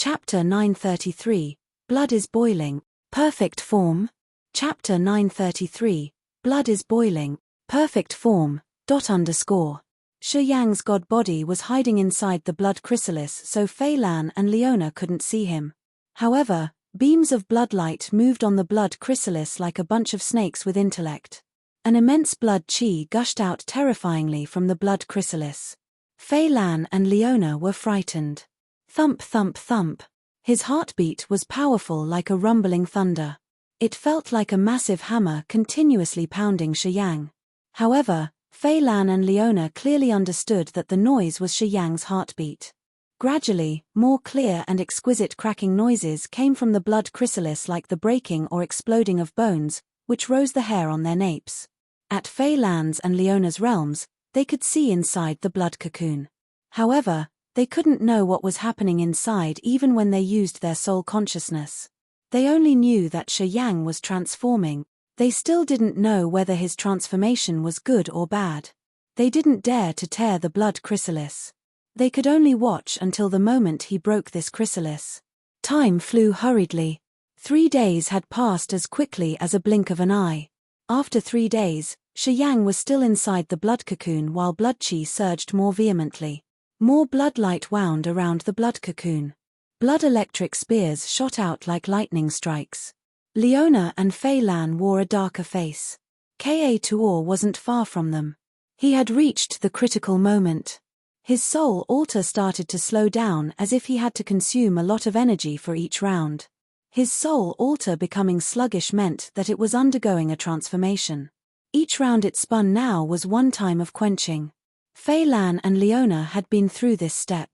Chapter 933, Blood is Boiling, Perfect Form. Chapter 933, Blood is Boiling, Perfect Form. Shi Yang's god body was hiding inside the blood chrysalis so Fei Lan and Leona couldn't see him. However, beams of bloodlight moved on the blood chrysalis like a bunch of snakes with intellect. An immense blood chi gushed out terrifyingly from the blood chrysalis. Fei Lan and Leona were frightened. Thump thump thump. His heartbeat was powerful like a rumbling thunder. It felt like a massive hammer continuously pounding Shi Yang. However, Fei Lan and Leona clearly understood that the noise was Shi Yang's heartbeat. Gradually, more clear and exquisite cracking noises came from the blood chrysalis like the breaking or exploding of bones, which rose the hair on their napes. At Fei Lan's and Leona's realms, they could see inside the blood cocoon. However, they couldn't know what was happening inside even when they used their soul consciousness. They only knew that Shi Yang was transforming. They still didn't know whether his transformation was good or bad. They didn't dare to tear the blood chrysalis. They could only watch until the moment he broke this chrysalis. Time flew hurriedly. 3 days had passed as quickly as a blink of an eye. After 3 days, Shi Yang was still inside the blood cocoon while blood chi surged more vehemently. More bloodlight wound around the blood cocoon. Blood electric spears shot out like lightning strikes. Leona and Fei Lan wore a darker face. Ka Tuor wasn't far from them. He had reached the critical moment. His soul altar started to slow down as if he had to consume a lot of energy for each round. His soul altar becoming sluggish meant that it was undergoing a transformation. Each round it spun now was one time of quenching. Fei Lan and Leona had been through this step.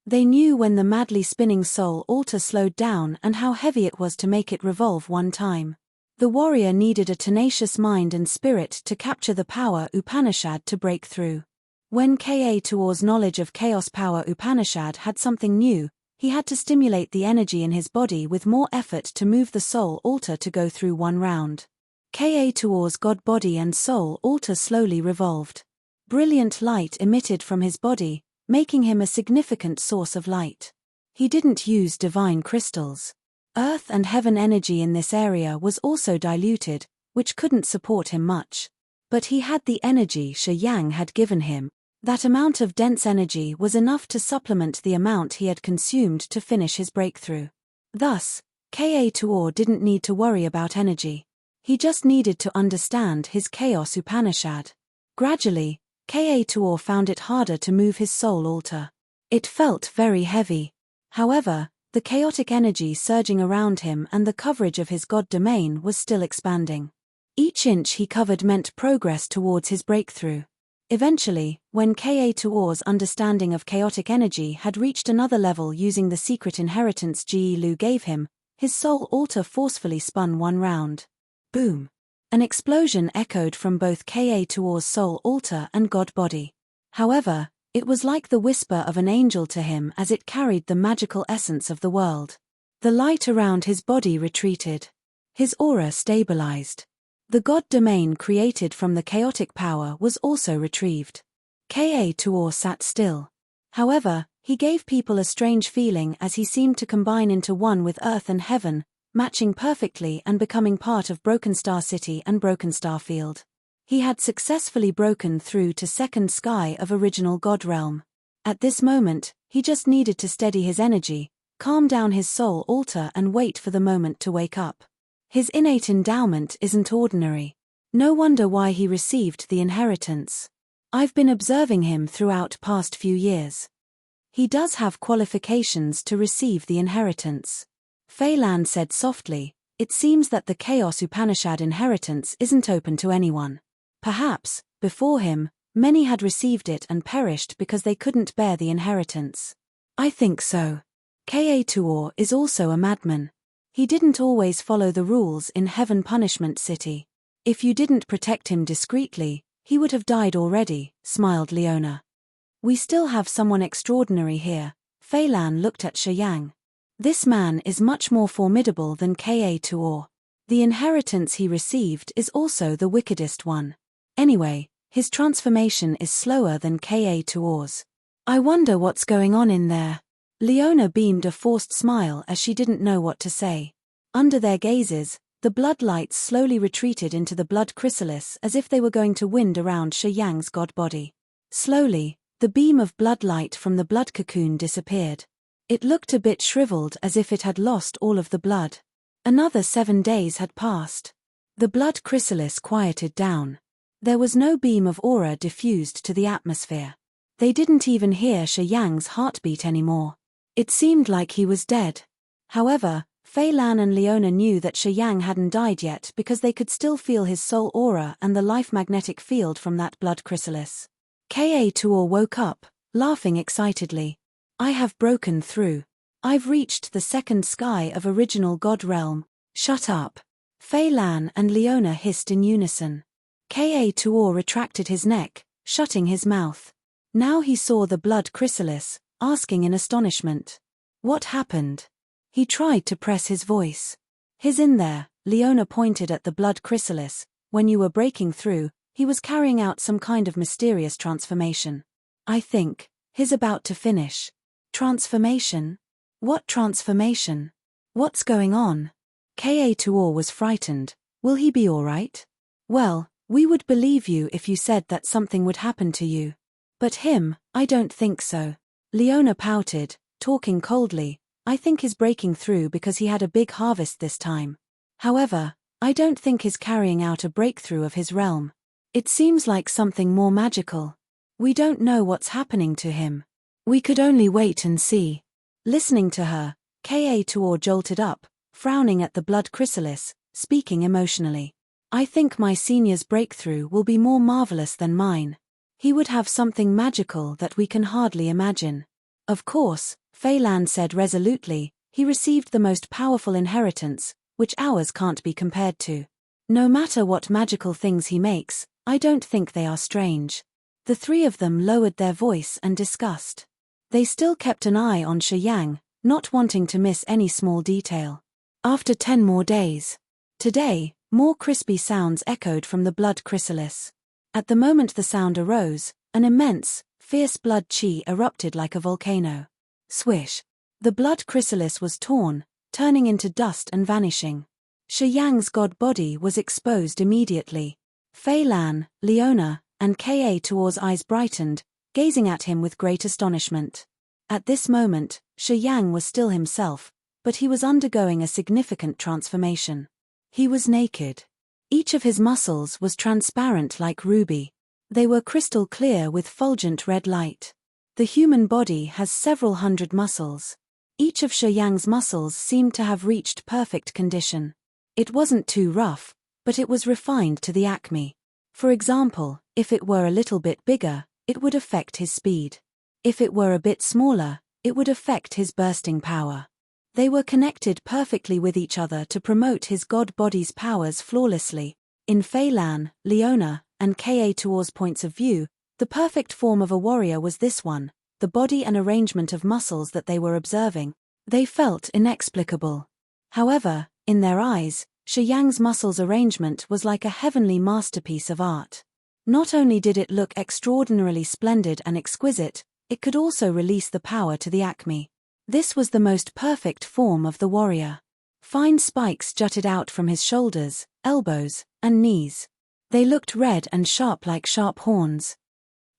They knew when the madly spinning soul altar slowed down and how heavy it was to make it revolve one time. The warrior needed a tenacious mind and spirit to capture the power Upanishad to break through. When Ka Tuor's knowledge of chaos power Upanishad had something new, he had to stimulate the energy in his body with more effort to move the soul altar to go through one round. Ka Tuor's god body and soul altar slowly revolved. Brilliant light emitted from his body, making him a significant source of light. He didn't use divine crystals. Earth and heaven energy in this area was also diluted, which couldn't support him much. But he had the energy Shi Yang had given him. That amount of dense energy was enough to supplement the amount he had consumed to finish his breakthrough. Thus, Ka Tuor didn't need to worry about energy. He just needed to understand his chaos Upanishad. Gradually, Ka Tuor found it harder to move his soul altar. It felt very heavy. However, the chaotic energy surging around him and the coverage of his god domain was still expanding. Each inch he covered meant progress towards his breakthrough. Eventually, when Ka Tuor's understanding of chaotic energy had reached another level using the secret inheritance Ji Lu gave him, his soul altar forcefully spun one round. Boom! An explosion echoed from both Ka Tuor's soul altar and god body. However, it was like the whisper of an angel to him as it carried the magical essence of the world. The light around his body retreated. His aura stabilized. The god domain created from the chaotic power was also retrieved. Ka Tuor sat still. However, he gave people a strange feeling as he seemed to combine into one with earth and heaven, matching perfectly and becoming part of Broken Star City and Broken Star Field. He had successfully broken through to second sky of original God realm. At this moment, he just needed to steady his energy, calm down his soul altar and wait for the moment to wake up. His innate endowment isn't ordinary. No wonder why he received the inheritance. I've been observing him throughout past few years. He does have qualifications to receive the inheritance. Fei Lan said softly, it seems that the Chaos Upanishad inheritance isn't open to anyone. Perhaps, before him, many had received it and perished because they couldn't bear the inheritance. I think so. Ka Tuor is also a madman. He didn't always follow the rules in Heaven Punishment City. If you didn't protect him discreetly, he would have died already, smiled Leona. We still have someone extraordinary here. Fei Lan looked at Shi Yang. This man is much more formidable than Ka Tuor. The inheritance he received is also the wickedest one. Anyway, his transformation is slower than Ka Tuor's. I wonder what's going on in there. Leona beamed a forced smile as she didn't know what to say. Under their gazes, the blood lights slowly retreated into the blood chrysalis as if they were going to wind around Shi Yang's god body. Slowly, the beam of blood light from the blood cocoon disappeared. It looked a bit shriveled as if it had lost all of the blood. Another 7 days had passed. The blood chrysalis quieted down. There was no beam of aura diffused to the atmosphere. They didn't even hear Shi Yang's heartbeat anymore. It seemed like he was dead. However, Fei Lan and Leona knew that Shi Yang hadn't died yet because they could still feel his soul aura and the life magnetic field from that blood chrysalis. Ka Tuor woke up, laughing excitedly. I have broken through. I've reached the second sky of original God realm. Shut up. Fei Lan and Leona hissed in unison. Ka Tuor retracted his neck, shutting his mouth. Now he saw the blood chrysalis, asking in astonishment. What happened? He tried to press his voice. He's in there, Leona pointed at the blood chrysalis. When you were breaking through, he was carrying out some kind of mysterious transformation. I think he's about to finish. Transformation? What transformation? What's going on? Ka Tuor was frightened. Will he be all right? Well, we would believe you if you said that something would happen to you. But him, I don't think so. Leona pouted, talking coldly. I think he's breaking through because he had a big harvest this time. However, I don't think he's carrying out a breakthrough of his realm. It seems like something more magical. We don't know what's happening to him. We could only wait and see. Listening to her, Ka Tuor jolted up, frowning at the blood chrysalis, speaking emotionally. I think my senior's breakthrough will be more marvelous than mine. He would have something magical that we can hardly imagine. Of course, Fei Lan said resolutely, he received the most powerful inheritance, which ours can't be compared to. No matter what magical things he makes, I don't think they are strange. The three of them lowered their voice and discussed. They still kept an eye on Shi Yang, not wanting to miss any small detail. After 10 more days. Today, more crispy sounds echoed from the blood chrysalis. At the moment the sound arose, an immense, fierce blood chi erupted like a volcano. Swish. The blood chrysalis was torn, turning into dust and vanishing. Shi Yang's god body was exposed immediately. Fei Lan, Leona, and Ka Tuor's eyes brightened, gazing at him with great astonishment. At this moment, Shi Yang was still himself, but he was undergoing a significant transformation. He was naked. Each of his muscles was transparent like ruby. They were crystal clear with fulgent red light. The human body has several hundred muscles. Each of Shi Yang's muscles seemed to have reached perfect condition. It wasn't too rough, but it was refined to the acme. For example, if it were a little bit bigger, it would affect his speed. If it were a bit smaller, it would affect his bursting power. They were connected perfectly with each other to promote his god body's powers flawlessly. In Fei Lan, Leona, and Ka Tuor's points of view, the perfect form of a warrior was this one, the body and arrangement of muscles that they were observing. They felt inexplicable. However, in their eyes, Shi Yang's muscles arrangement was like a heavenly masterpiece of art. Not only did it look extraordinarily splendid and exquisite, it could also release the power to the acme. This was the most perfect form of the warrior. Fine spikes jutted out from his shoulders, elbows, and knees. They looked red and sharp like sharp horns.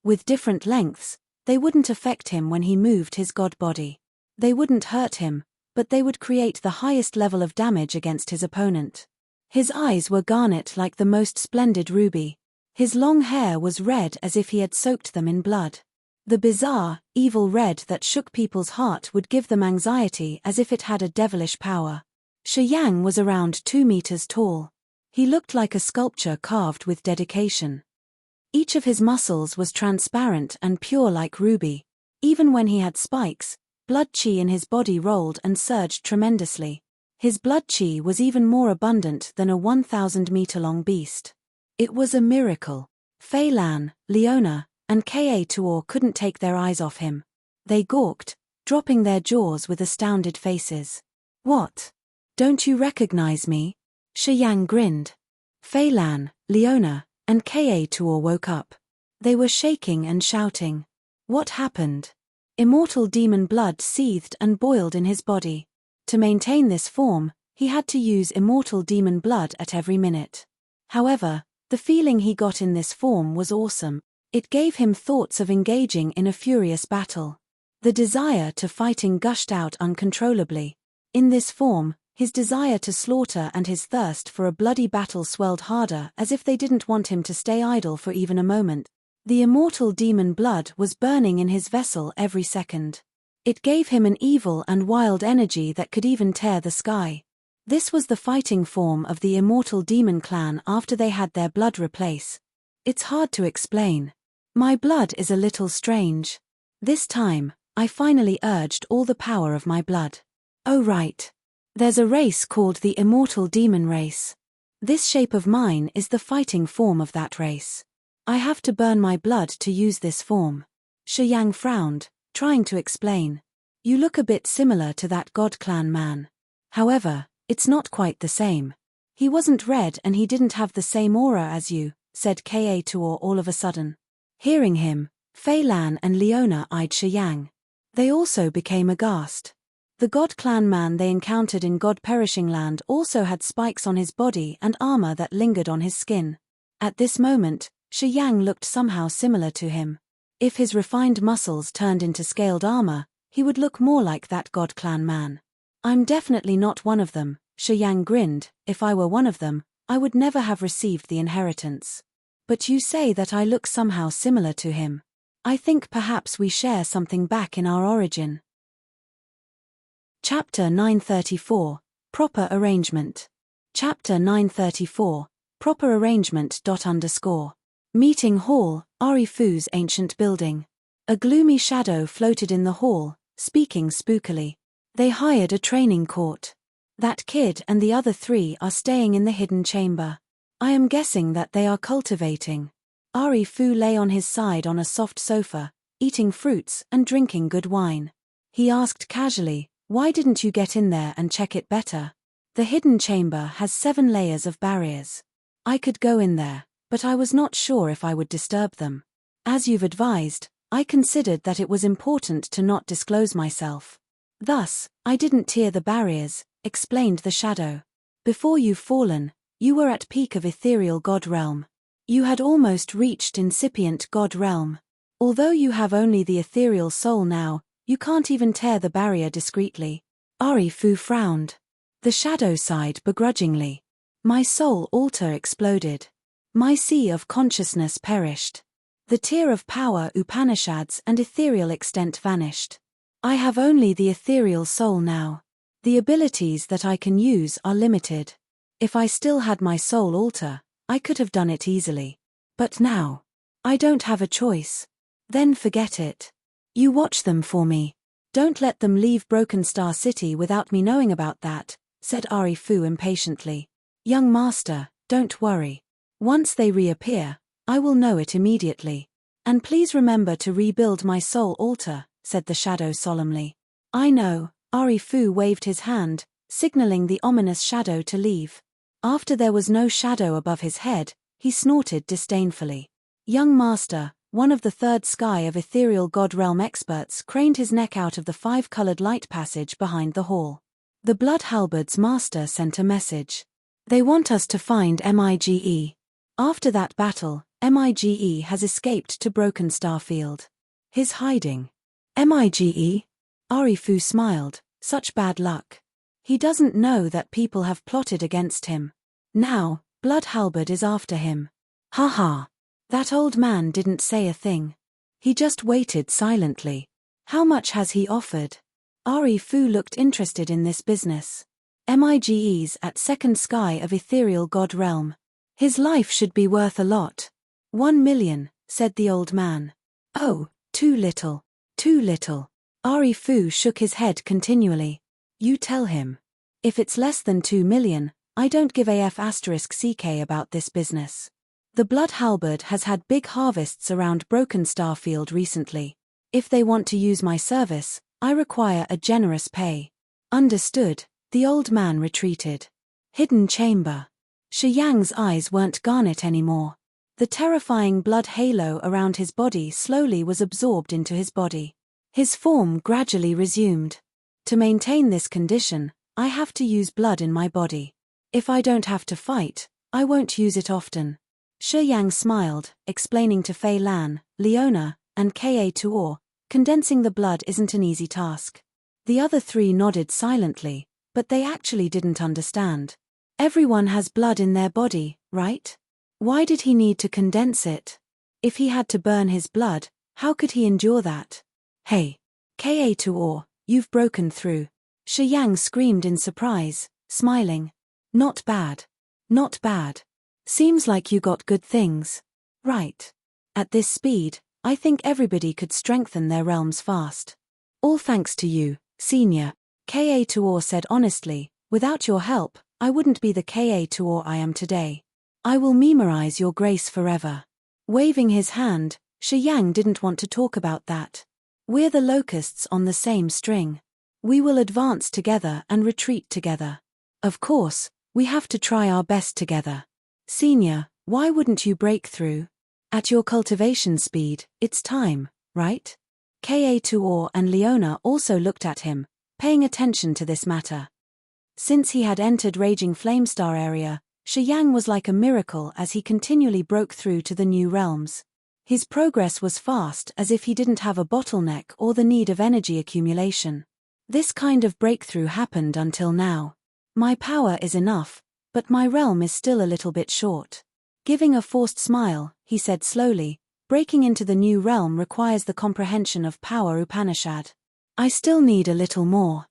With different lengths, they wouldn't affect him when he moved his god body. They wouldn't hurt him, but they would create the highest level of damage against his opponent. His eyes were garnet like the most splendid ruby. His long hair was red as if he had soaked them in blood. The bizarre, evil red that shook people's heart would give them anxiety as if it had a devilish power. Shi Yang was around 2 meters tall. He looked like a sculpture carved with dedication. Each of his muscles was transparent and pure like ruby. Even when he had spikes, blood chi in his body rolled and surged tremendously. His blood chi was even more abundant than a 1,000-meter-long beast. It was a miracle. Fei Lan, Leona, and Ka Tuor couldn't take their eyes off him. They gawked, dropping their jaws with astounded faces. What? Don't you recognize me? Shi Yang grinned. Fei Lan, Leona, and Ka Tuor woke up. They were shaking and shouting. What happened? Immortal demon blood seethed and boiled in his body. To maintain this form, he had to use immortal demon blood at every minute. However, the feeling he got in this form was awesome. It gave him thoughts of engaging in a furious battle. The desire to fighting gushed out uncontrollably. In this form, his desire to slaughter and his thirst for a bloody battle swelled harder, as if they didn't want him to stay idle for even a moment. The immortal demon blood was burning in his vessel every second. It gave him an evil and wild energy that could even tear the sky. This was the fighting form of the immortal demon clan after they had their blood replace. It's hard to explain. My blood is a little strange. This time, I finally urged all the power of my blood. Oh right. There's a race called the immortal demon race. This shape of mine is the fighting form of that race. I have to burn my blood to use this form. Shi Yang frowned, trying to explain. You look a bit similar to that God Clan man. However, it's not quite the same. He wasn't red and he didn't have the same aura as you, said Ka Tuor all of a sudden. Hearing him, Fei Lan and Leona eyed Shi Yang. They also became aghast. The God Clan man they encountered in God Perishing Land also had spikes on his body and armor that lingered on his skin. At this moment, Shi Yang looked somehow similar to him. If his refined muscles turned into scaled armor, he would look more like that God Clan man. I'm definitely not one of them, Shi Yang grinned. If I were one of them, I would never have received the inheritance. But you say that I look somehow similar to him. I think perhaps we share something back in our origin. Chapter 934, Proper Arrangement. Chapter 934, Proper Arrangement. Meeting Hall, Arifu's ancient building. A gloomy shadow floated in the hall, speaking spookily. They hired a training court. That kid and the other 3 are staying in the hidden chamber. I am guessing that they are cultivating. Arifu lay on his side on a soft sofa, eating fruits and drinking good wine. He asked casually, why didn't you get in there and check it better? The hidden chamber has 7 layers of barriers. I could go in there, but I was not sure if I would disturb them. As you've advised, I considered that it was important to not disclose myself. Thus, I didn't tear the barriers, explained the shadow. Before you've fallen, you were at peak of ethereal god realm. You had almost reached incipient god realm. Although you have only the ethereal soul now, you can't even tear the barrier discreetly. Arifu frowned. The shadow sighed begrudgingly. My soul altar exploded. My sea of consciousness perished. The tier of power Upanishads and ethereal extent vanished. I have only the ethereal soul now. The abilities that I can use are limited. If I still had my soul altar, I could have done it easily. But now, I don't have a choice. Then forget it. You watch them for me. Don't let them leave Broken Star City without me knowing about that, said Arifu impatiently. Young master, don't worry. Once they reappear, I will know it immediately. And please remember to rebuild my soul altar, said the shadow solemnly. I know, Arifu waved his hand, signaling the ominous shadow to leave. After there was no shadow above his head, he snorted disdainfully. Young master, one of the 3rd sky of ethereal god realm experts, craned his neck out of the 5-colored light passage behind the hall. The Blood Halberd's master sent a message. They want us to find Mige. After that battle, Mige has escaped to Broken Star Field. His hiding. Mige? Arifu smiled. Such bad luck. He doesn't know that people have plotted against him. Now, Blood Halberd is after him. Ha ha. That old man didn't say a thing. He just waited silently. How much has he offered? Arifu looked interested in this business. Mige's at 2nd sky of ethereal god realm. His life should be worth a lot. 1 million, said the old man. Oh, too little. Too little. Arifu shook his head continually. You tell him. If it's less than 2 million, I don't give *CK about this business. The Blood Halberd has had big harvests around Broken Star Field recently. If they want to use my service, I require a generous pay. Understood, the old man retreated. Hidden chamber. Shi Yang's eyes weren't garnet anymore. The terrifying blood halo around his body slowly was absorbed into his body. His form gradually resumed. To maintain this condition, I have to use blood in my body. If I don't have to fight, I won't use it often. Shi Yang smiled, explaining to Fei Lan, Leona, and Ka Tuor, condensing the blood isn't an easy task. The other three nodded silently, but they actually didn't understand. Everyone has blood in their body, right? Why did he need to condense it? If he had to burn his blood, how could he endure that? Hey! Ka Tuor, you've broken through. Shi Yang screamed in surprise, smiling. Not bad. Not bad. Seems like you got good things. Right. At this speed, I think everybody could strengthen their realms fast. All thanks to you, Senior. Ka Tuor said honestly, without your help, I wouldn't be the Ka Tuor I am today. I will memorize your grace forever. Waving his hand, Shi Yang didn't want to talk about that. We're the locusts on the same string. We will advance together and retreat together. Of course, we have to try our best together. Senior, why wouldn't you break through? At your cultivation speed, it's time, right? Ka Tuor and Leona also looked at him, paying attention to this matter. Since he had entered Raging Flamestar area, Shi Yang was like a miracle as he continually broke through to the new realms. His progress was fast as if he didn't have a bottleneck or the need of energy accumulation. This kind of breakthrough happened until now. My power is enough, but my realm is still a little bit short. Giving a forced smile, he said slowly, breaking into the new realm requires the comprehension of power Upanishad. I still need a little more.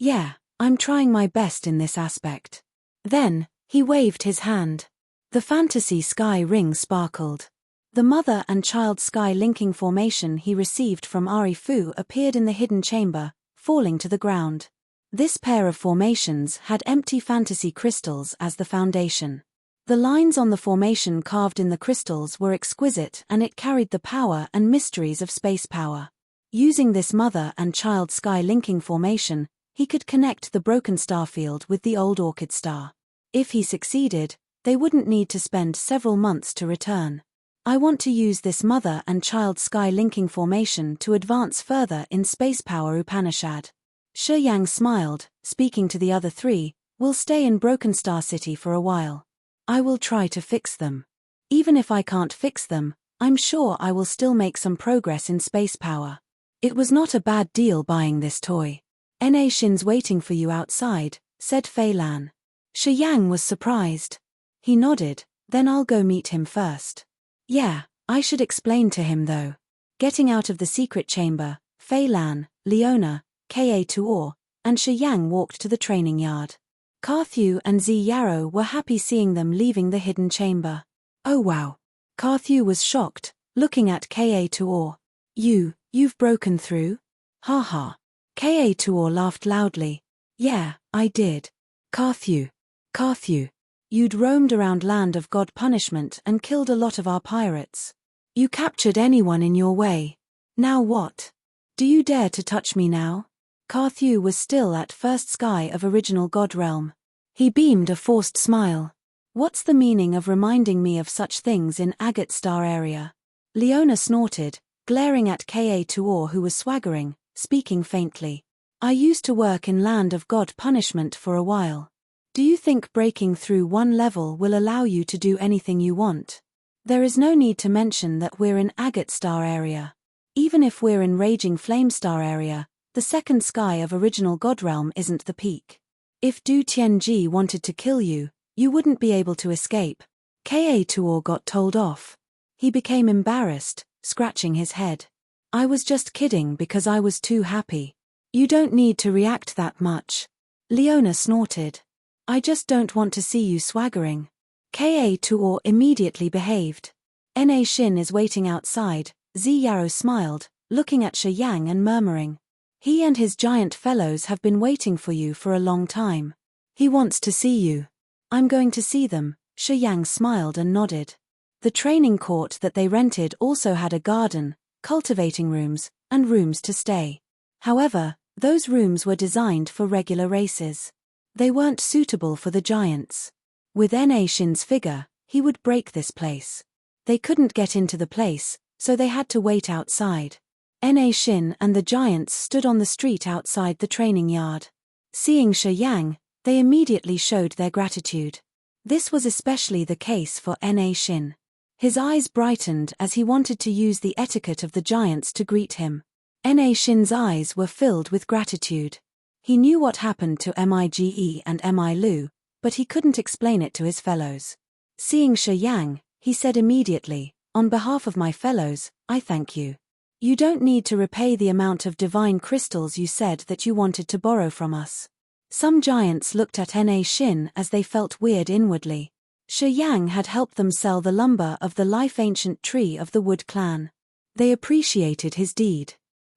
Yeah, I'm trying my best in this aspect. Then, he waved his hand. The fantasy sky ring sparkled. The mother and child sky linking formation he received from Ari Fu appeared in the hidden chamber, falling to the ground. This pair of formations had empty fantasy crystals as the foundation. The lines on the formation carved in the crystals were exquisite and it carried the power and mysteries of space power. Using this mother and child sky linking formation, he could connect the broken star field with the old orchid star. If he succeeded, they wouldn't need to spend several months to return. I want to use this mother and child sky linking formation to advance further in space power Upanishad. Shi Yang smiled, speaking to the other three, we'll stay in Broken Star City for a while. I will try to fix them. Even if I can't fix them, I'm sure I will still make some progress in space power. It was not a bad deal buying this toy. Na Shin's waiting for you outside, said Fei Lan. Shi Yang was surprised. He nodded, then I'll go meet him first. Yeah, I should explain to him though. Getting out of the secret chamber, Fei Lan, Leona, Ka Tuor, and Shi Yang walked to the training yard. Carthew and Zi Yarrow were happy seeing them leaving the hidden chamber. Oh wow. Carthew was shocked, looking at Ka Tuor. You've broken through? Ha ha. Ka Tuor laughed loudly. Yeah, I did. Carthew, you'd roamed around Land of God Punishment and killed a lot of our pirates. You captured anyone in your way. Now what? Do you dare to touch me now? Carthew was still at first sky of original God realm. He beamed a forced smile. What's the meaning of reminding me of such things in Agate Star area? Leona snorted, glaring at Ka Tuor who was swaggering, speaking faintly. I used to work in Land of God Punishment for a while. Do you think breaking through one level will allow you to do anything you want? There is no need to mention that we're in Agate Star area. Even if we're in Raging Flame Star area, the second sky of original God realm isn't the peak. If Du Tianji wanted to kill you, you wouldn't be able to escape. Ka Tuor got told off. He became embarrassed, scratching his head. I was just kidding because I was too happy. You don't need to react that much. Leona snorted. I just don't want to see you swaggering. Ka Tuor immediately behaved. Na Shin is waiting outside, Zi Yarrow smiled, looking at Shi Yang and murmuring. He and his giant fellows have been waiting for you for a long time. He wants to see you. I'm going to see them, Shi Yang smiled and nodded. The training court that they rented also had a garden, cultivating rooms, and rooms to stay. However, those rooms were designed for regular races. They weren't suitable for the giants. With Na Shin's figure, he would break this place. They couldn't get into the place, so they had to wait outside. Na Xin and the giants stood on the street outside the training yard. Seeing Shi Yang, they immediately showed their gratitude. This was especially the case for Na Xin. His eyes brightened as he wanted to use the etiquette of the giants to greet him. Na Xin's eyes were filled with gratitude. He knew what happened to Mige and Mi Lu, but he couldn't explain it to his fellows. Seeing Shi Yang, he said immediately, "On behalf of my fellows, I thank you. You don't need to repay the amount of divine crystals you said that you wanted to borrow from us." Some giants looked at Na Xin as they felt weird inwardly. Shi Yang had helped them sell the lumber of the life-ancient tree of the Wood clan. They appreciated his deed.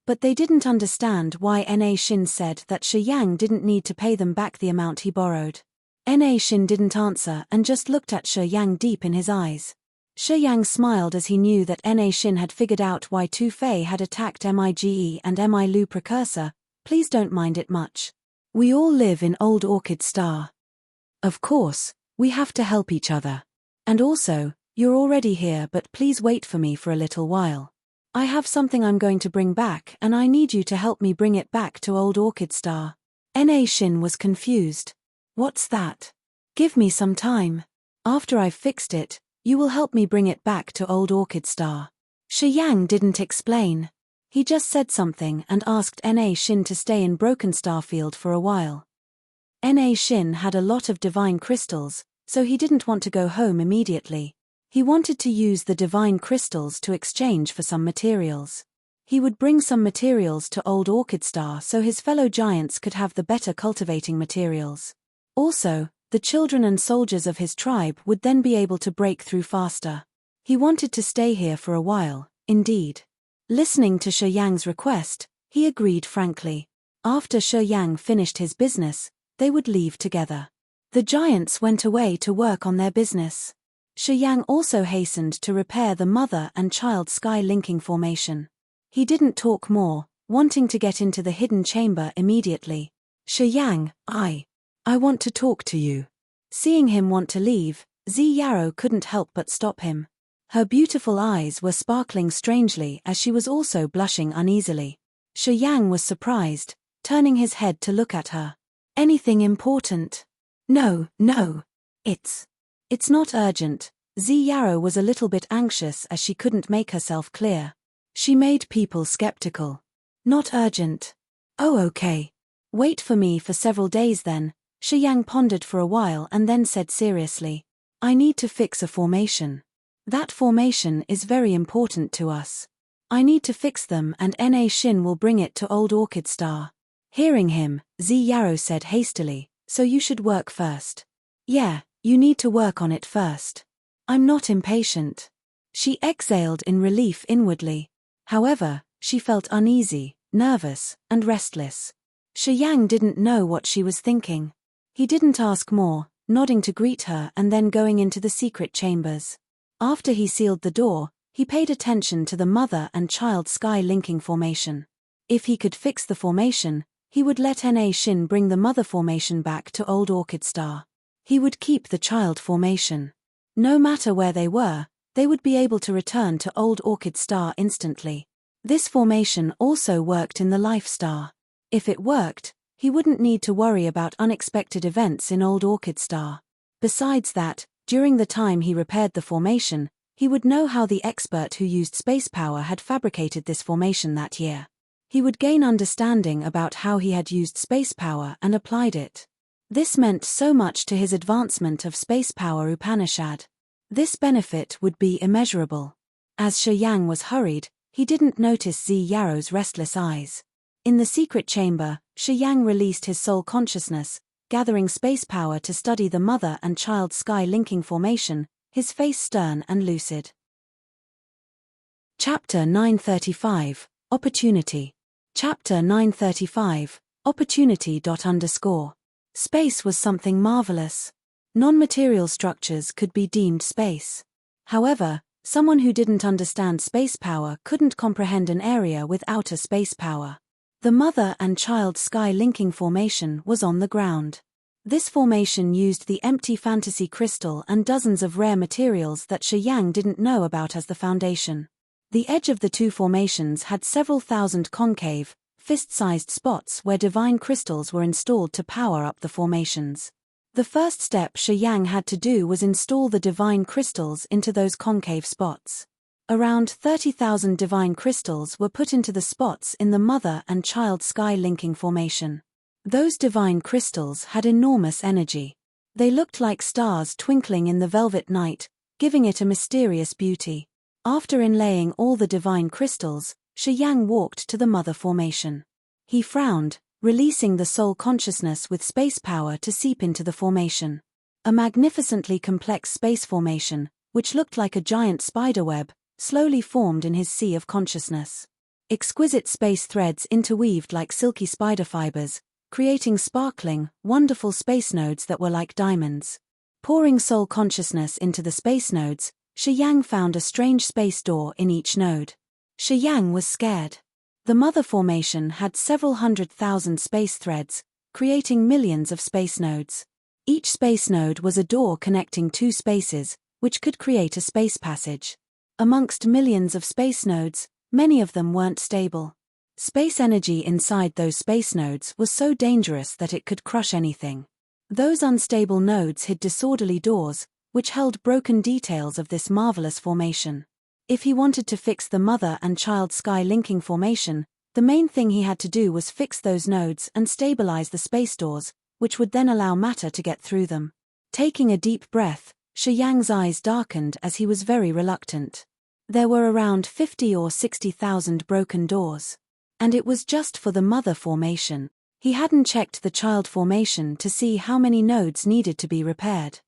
But they didn't understand why Na Xin said that Shi Yang didn't need to pay them back the amount he borrowed. Na Xin didn't answer and just looked at Shi Yang deep in his eyes. Shi Yang smiled as he knew that Na Xin had figured out why Tu Fei had attacked Mige and Mi Lu precursor. "Please don't mind it much. We all live in Old Orchid Star. Of course, we have to help each other. And also, you're already here, but please wait for me for a little while. I have something I'm going to bring back and I need you to help me bring it back to Old Orchid Star." Na Xin was confused. "What's that? Give me some time. After I've fixed it, you will help me bring it back to Old Orchid Star." Shi Yang didn't explain. He just said something and asked Na Xin to stay in Broken Star Field for a while. Na Xin had a lot of divine crystals, so he didn't want to go home immediately. He wanted to use the divine crystals to exchange for some materials. He would bring some materials to Old Orchid Star so his fellow giants could have the better cultivating materials. Also, the children and soldiers of his tribe would then be able to break through faster. He wanted to stay here for a while, indeed. Listening to Shi Yang's request, he agreed frankly. After Shi Yang finished his business, they would leave together. The giants went away to work on their business. Shi Yang also hastened to repair the mother and child sky linking formation. He didn't talk more, wanting to get into the hidden chamber immediately. "Shi Yang, I want to talk to you." Seeing him want to leave, Zi Yarrow couldn't help but stop him. Her beautiful eyes were sparkling strangely as she was also blushing uneasily. Shi Yang was surprised, turning his head to look at her. "Anything important?" No. It's not urgent." Zi Yarrow was a little bit anxious as she couldn't make herself clear. She made people skeptical. "Not urgent. Oh, okay. Wait for me for several days then." Shi Yang pondered for a while and then said seriously, "I need to fix a formation. That formation is very important to us. I need to fix them and Na Xin will bring it to Old Orchid Star." Hearing him, Zi Yarrow said hastily, "So you should work first." "Yeah, you need to work on it first. I'm not impatient." She exhaled in relief inwardly. However, she felt uneasy, nervous, and restless. Shi Yang didn't know what she was thinking. He didn't ask more, nodding to greet her and then going into the secret chambers. After he sealed the door, he paid attention to the mother and child sky linking formation. If he could fix the formation, he would let Na Xin bring the mother formation back to Old Orchid Star. He would keep the child formation. No matter where they were, they would be able to return to Old Orchid Star instantly. This formation also worked in the Life Star. If it worked, he wouldn't need to worry about unexpected events in Old Orchid Star. Besides that, during the time he repaired the formation, he would know how the expert who used space power had fabricated this formation that year. He would gain understanding about how he had used space power and applied it. This meant so much to his advancement of space power Upanishad. This benefit would be immeasurable. As Shi Yang was hurried, he didn't notice Zi Yarrow's restless eyes. In the secret chamber, Shi Yang released his soul consciousness, gathering space power to study the mother and child sky linking formation, his face stern and lucid. Chapter 935, Opportunity. Chapter 935, Opportunity. Space was something marvelous. Non-material structures could be deemed space. However, someone who didn't understand space power couldn't comprehend an area without a space power. The mother and child sky linking formation was on the ground. This formation used the empty fantasy crystal and dozens of rare materials that Shi Yang didn't know about as the foundation. The edge of the two formations had several thousand concave, fist-sized spots where divine crystals were installed to power up the formations. The first step Shi Yang had to do was install the divine crystals into those concave spots. Around 30,000 divine crystals were put into the spots in the mother and child sky linking formation. Those divine crystals had enormous energy. They looked like stars twinkling in the velvet night, giving it a mysterious beauty. After inlaying all the divine crystals, Shi Yang walked to the mother formation. He frowned, releasing the soul consciousness with space power to seep into the formation. A magnificently complex space formation, which looked like a giant spiderweb, slowly formed in his sea of consciousness. Exquisite space threads interweaved like silky spider fibers, creating sparkling, wonderful space nodes that were like diamonds. Pouring soul consciousness into the space nodes, Shi Yang found a strange space door in each node. Shi Yang was scared. The mother formation had several 100,000 space threads, creating millions of space nodes. Each space node was a door connecting two spaces, which could create a space passage. Amongst millions of space nodes, many of them weren't stable. Space energy inside those space nodes was so dangerous that it could crush anything. Those unstable nodes hid disorderly doors, which held broken details of this marvelous formation. If he wanted to fix the mother and child sky linking formation, the main thing he had to do was fix those nodes and stabilize the space doors, which would then allow matter to get through them. Taking a deep breath, Shi Yang's eyes darkened as he was very reluctant. There were around 50 or 60,000 broken doors. And it was just for the mother formation. He hadn't checked the child formation to see how many nodes needed to be repaired.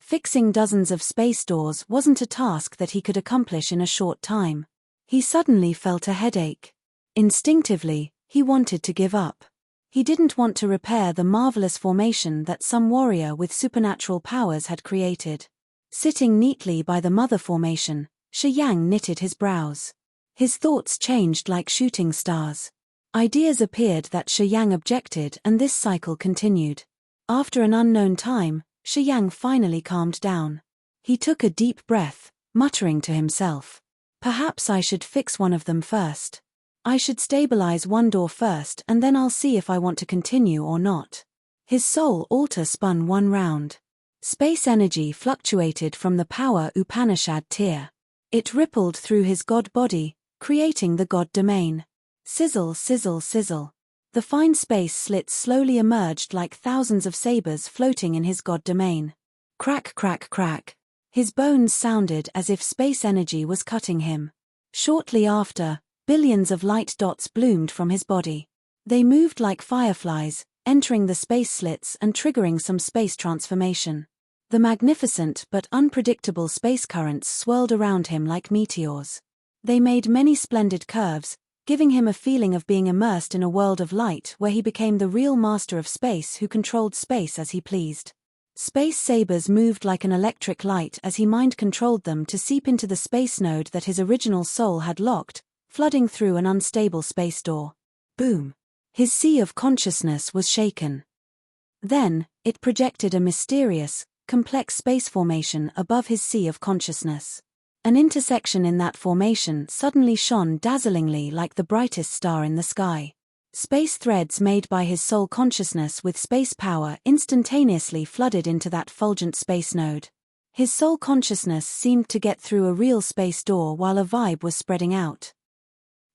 Fixing dozens of space doors wasn't a task that he could accomplish in a short time. He suddenly felt a headache. Instinctively, he wanted to give up. He didn't want to repair the marvelous formation that some warrior with supernatural powers had created. Sitting neatly by the mother formation, Shi Yang knitted his brows. His thoughts changed like shooting stars. Ideas appeared that Shi Yang objected, and this cycle continued. After an unknown time, Shi Yang finally calmed down. He took a deep breath, muttering to himself. Perhaps I should fix one of them first. I should stabilize one door first and then I'll see if I want to continue or not. His soul altar spun one round. Space energy fluctuated from the power Upanishad tier. It rippled through his god body, creating the god domain. Sizzle, sizzle, sizzle. The fine space slits slowly emerged like thousands of sabers floating in his god domain. Crack, crack, crack. His bones sounded as if space energy was cutting him. Shortly after, billions of light dots bloomed from his body. They moved like fireflies, entering the space slits and triggering some space transformation. The magnificent but unpredictable space currents swirled around him like meteors. They made many splendid curves, giving him a feeling of being immersed in a world of light where he became the real master of space who controlled space as he pleased. Space sabers moved like an electric light as he mind-controlled them to seep into the space node that his original soul had locked, flooding through an unstable space door. Boom! His sea of consciousness was shaken. Then, it projected a mysterious, complex space formation above his sea of consciousness. An intersection in that formation suddenly shone dazzlingly like the brightest star in the sky. Space threads made by his soul consciousness with space power instantaneously flooded into that fulgent space node. His soul consciousness seemed to get through a real space door while a vibe was spreading out.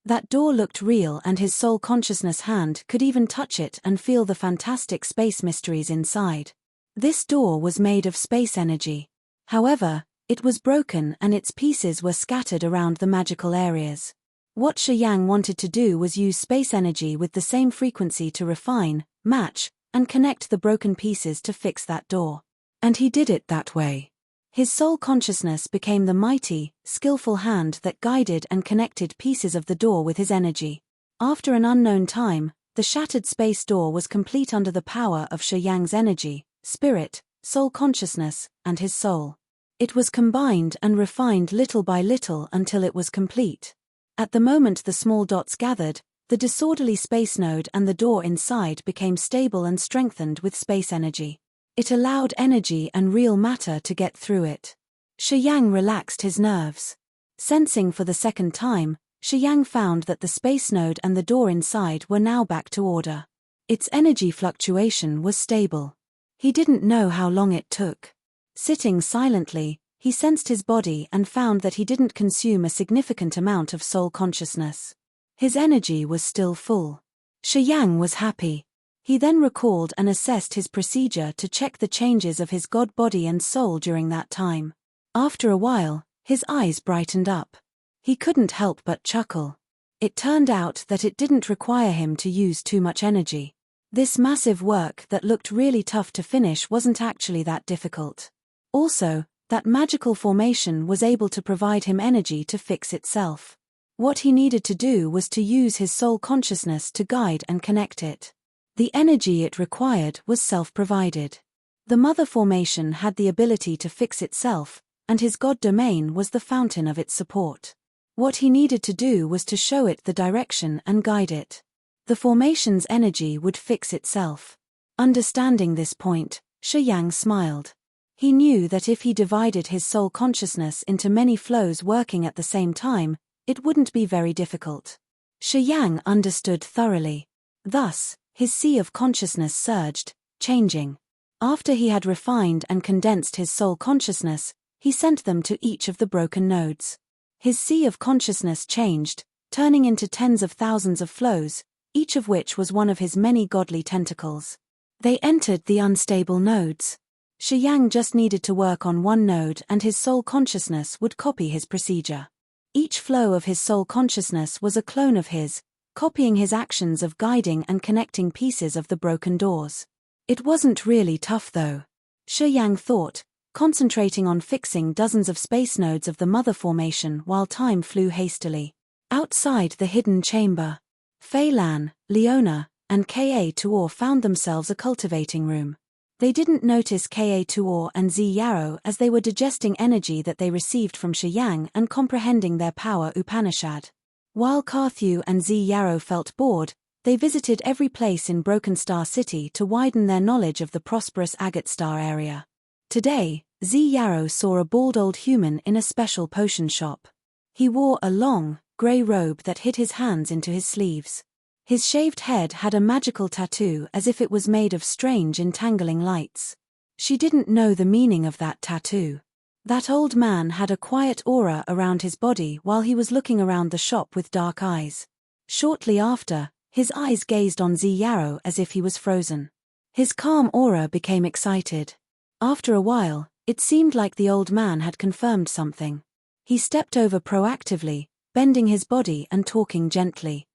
That door looked real and his soul consciousness hand could even touch it and feel the fantastic space mysteries inside. This door was made of space energy. However, it was broken and its pieces were scattered around the magical areas. What Shi Yang wanted to do was use space energy with the same frequency to refine, match, and connect the broken pieces to fix that door. And he did it that way. His soul consciousness became the mighty, skillful hand that guided and connected pieces of the door with his energy. After an unknown time, the shattered space door was complete under the power of Shi Yang's energy, spirit, soul consciousness, and his soul. It was combined and refined little by little until it was complete. At the moment the small dots gathered, the disorderly space node and the door inside became stable and strengthened with space energy. It allowed energy and real matter to get through it. Shi Yang relaxed his nerves. Sensing for the second time, Shi Yang found that the space node and the door inside were now back to order. Its energy fluctuation was stable. He didn't know how long it took. Sitting silently, he sensed his body and found that he didn't consume a significant amount of soul consciousness. His energy was still full. Shi Yang was happy. He then recalled and assessed his procedure to check the changes of his god body and soul during that time. After a while, his eyes brightened up. He couldn't help but chuckle. It turned out that it didn't require him to use too much energy. This massive work that looked really tough to finish wasn't actually that difficult. Also, that magical formation was able to provide him energy to fix itself. What he needed to do was to use his soul consciousness to guide and connect it. The energy it required was self-provided. The mother formation had the ability to fix itself, and his god domain was the fountain of its support. What he needed to do was to show it the direction and guide it. The formation's energy would fix itself. Understanding this point, Shi Yang smiled. He knew that if he divided his soul consciousness into many flows working at the same time, it wouldn't be very difficult. Shi Yang understood thoroughly. Thus, his sea of consciousness surged, changing. After he had refined and condensed his soul consciousness, he sent them to each of the broken nodes. His sea of consciousness changed, turning into tens of thousands of flows, each of which was one of his many godly tentacles. They entered the unstable nodes. Shi Yang just needed to work on one node and his soul consciousness would copy his procedure. Each flow of his soul consciousness was a clone of his, copying his actions of guiding and connecting pieces of the broken doors. It wasn't really tough though. Shi Yang thought, concentrating on fixing dozens of space nodes of the mother formation while time flew hastily. Outside the hidden chamber, Fei Lan, Leona, and Ka Tuor found themselves a cultivating room. They didn't notice Ka Tuor and Zi Yarrow as they were digesting energy that they received from Shi Yang and comprehending their power Upanishad. While Carthew and Zi Yarrow felt bored, they visited every place in Broken Star City to widen their knowledge of the prosperous Agate Star area. Today, Zi Yarrow saw a bald old human in a special potion shop. He wore a long, grey robe that hid his hands into his sleeves. His shaved head had a magical tattoo as if it was made of strange entangling lights. She didn't know the meaning of that tattoo. That old man had a quiet aura around his body while he was looking around the shop with dark eyes. Shortly after, his eyes gazed on Zi Yarrow as if he was frozen. His calm aura became excited. After a while, it seemed like the old man had confirmed something. He stepped over proactively, bending his body and talking gently.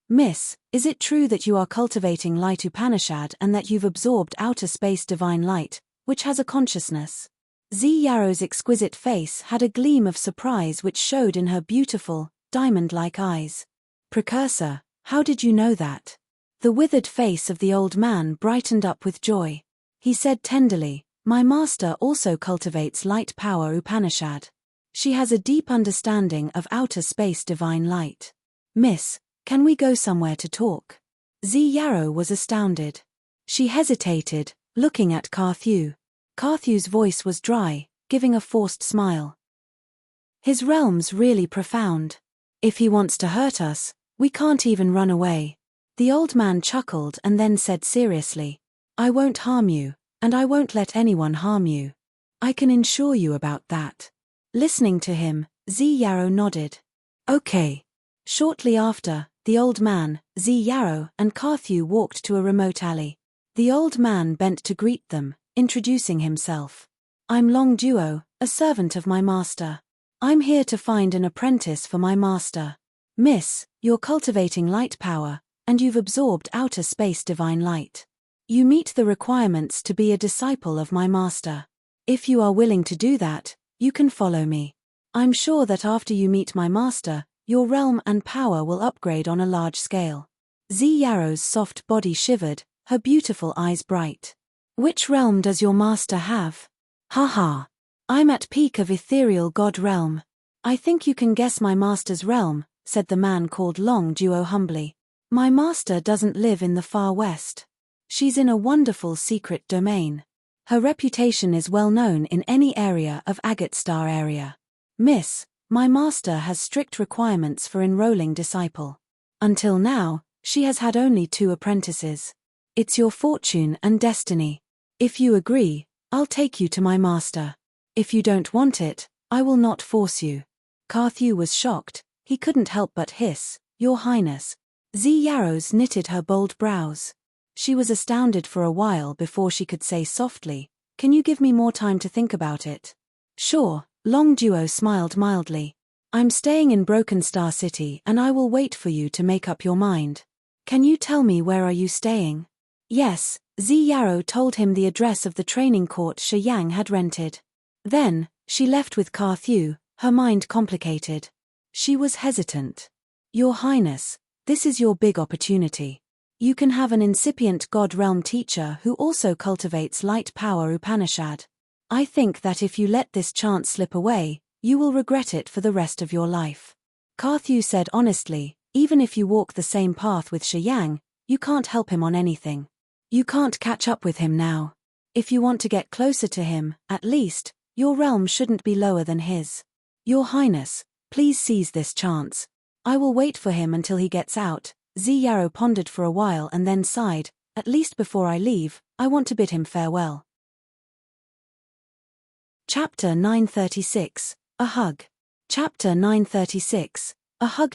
"Miss, is it true that you are cultivating light Upanishad and that you've absorbed outer space divine light, which has a consciousness?" Zi Yarrow's exquisite face had a gleam of surprise which showed in her beautiful, diamond-like eyes. "Precursor, how did you know that?" The withered face of the old man brightened up with joy. He said tenderly, "My master also cultivates light power Upanishad. She has a deep understanding of outer space divine light. Miss, can we go somewhere to talk?" Zi Yarrow was astounded. She hesitated, looking at Carthew. Carthew's voice was dry, giving a forced smile. "His realm's really profound. If he wants to hurt us, we can't even run away." The old man chuckled and then said seriously, "I won't harm you, and I won't let anyone harm you. I can assure you about that." Listening to him, Zi Yarrow nodded. "Okay." Shortly after, the old man, Zi Yarrow, and Carthew walked to a remote alley. The old man bent to greet them, introducing himself. "I'm Long Duo, a servant of my master. I'm here to find an apprentice for my master. Miss, you're cultivating light power, and you've absorbed outer space divine light. You meet the requirements to be a disciple of my master. If you are willing to do that, you can follow me. I'm sure that after you meet my master, your realm and power will upgrade on a large scale." Zi Yarrow's soft body shivered, her beautiful eyes bright. "Which realm does your master have?" "Haha. I'm at peak of ethereal god realm. I think you can guess my master's realm," said the man called Long Duo humbly. "My master doesn't live in the far west. She's in a wonderful secret domain. Her reputation is well known in any area of Agate Star area. Miss, My master has strict requirements for enrolling disciple. Until now, she has had only 2 apprentices. It's your fortune and destiny. If you agree, I'll take you to my master. If you don't want it, I will not force you. Carthew was shocked. He couldn't help but hiss, Your Highness. Yarrows knitted her bold brows. She was astounded for a while before she could say softly, Can you give me more time to think about it? Sure, Long Duo smiled mildly. I'm staying in Broken Star City and I will wait for you to make up your mind. Can you tell me where are you staying? Yes, Yarrow told him the address of the training court Shi Yang had rented. Then, she left with Carthew, her mind complicated. She was hesitant. Your Highness, this is your big opportunity. You can have an incipient God Realm teacher who also cultivates light power Upanishad. I think that if you let this chance slip away, you will regret it for the rest of your life. Carthew said honestly, even if you walk the same path with Shi Yang, you can't help him on anything. You can't catch up with him now. If you want to get closer to him, at least, your realm shouldn't be lower than his. Your Highness, please seize this chance. I will wait for him until he gets out. Yarrow pondered for a while and then sighed, At least before I leave, I want to bid him farewell. Chapter 936, A Hug. Chapter 936, A Hug.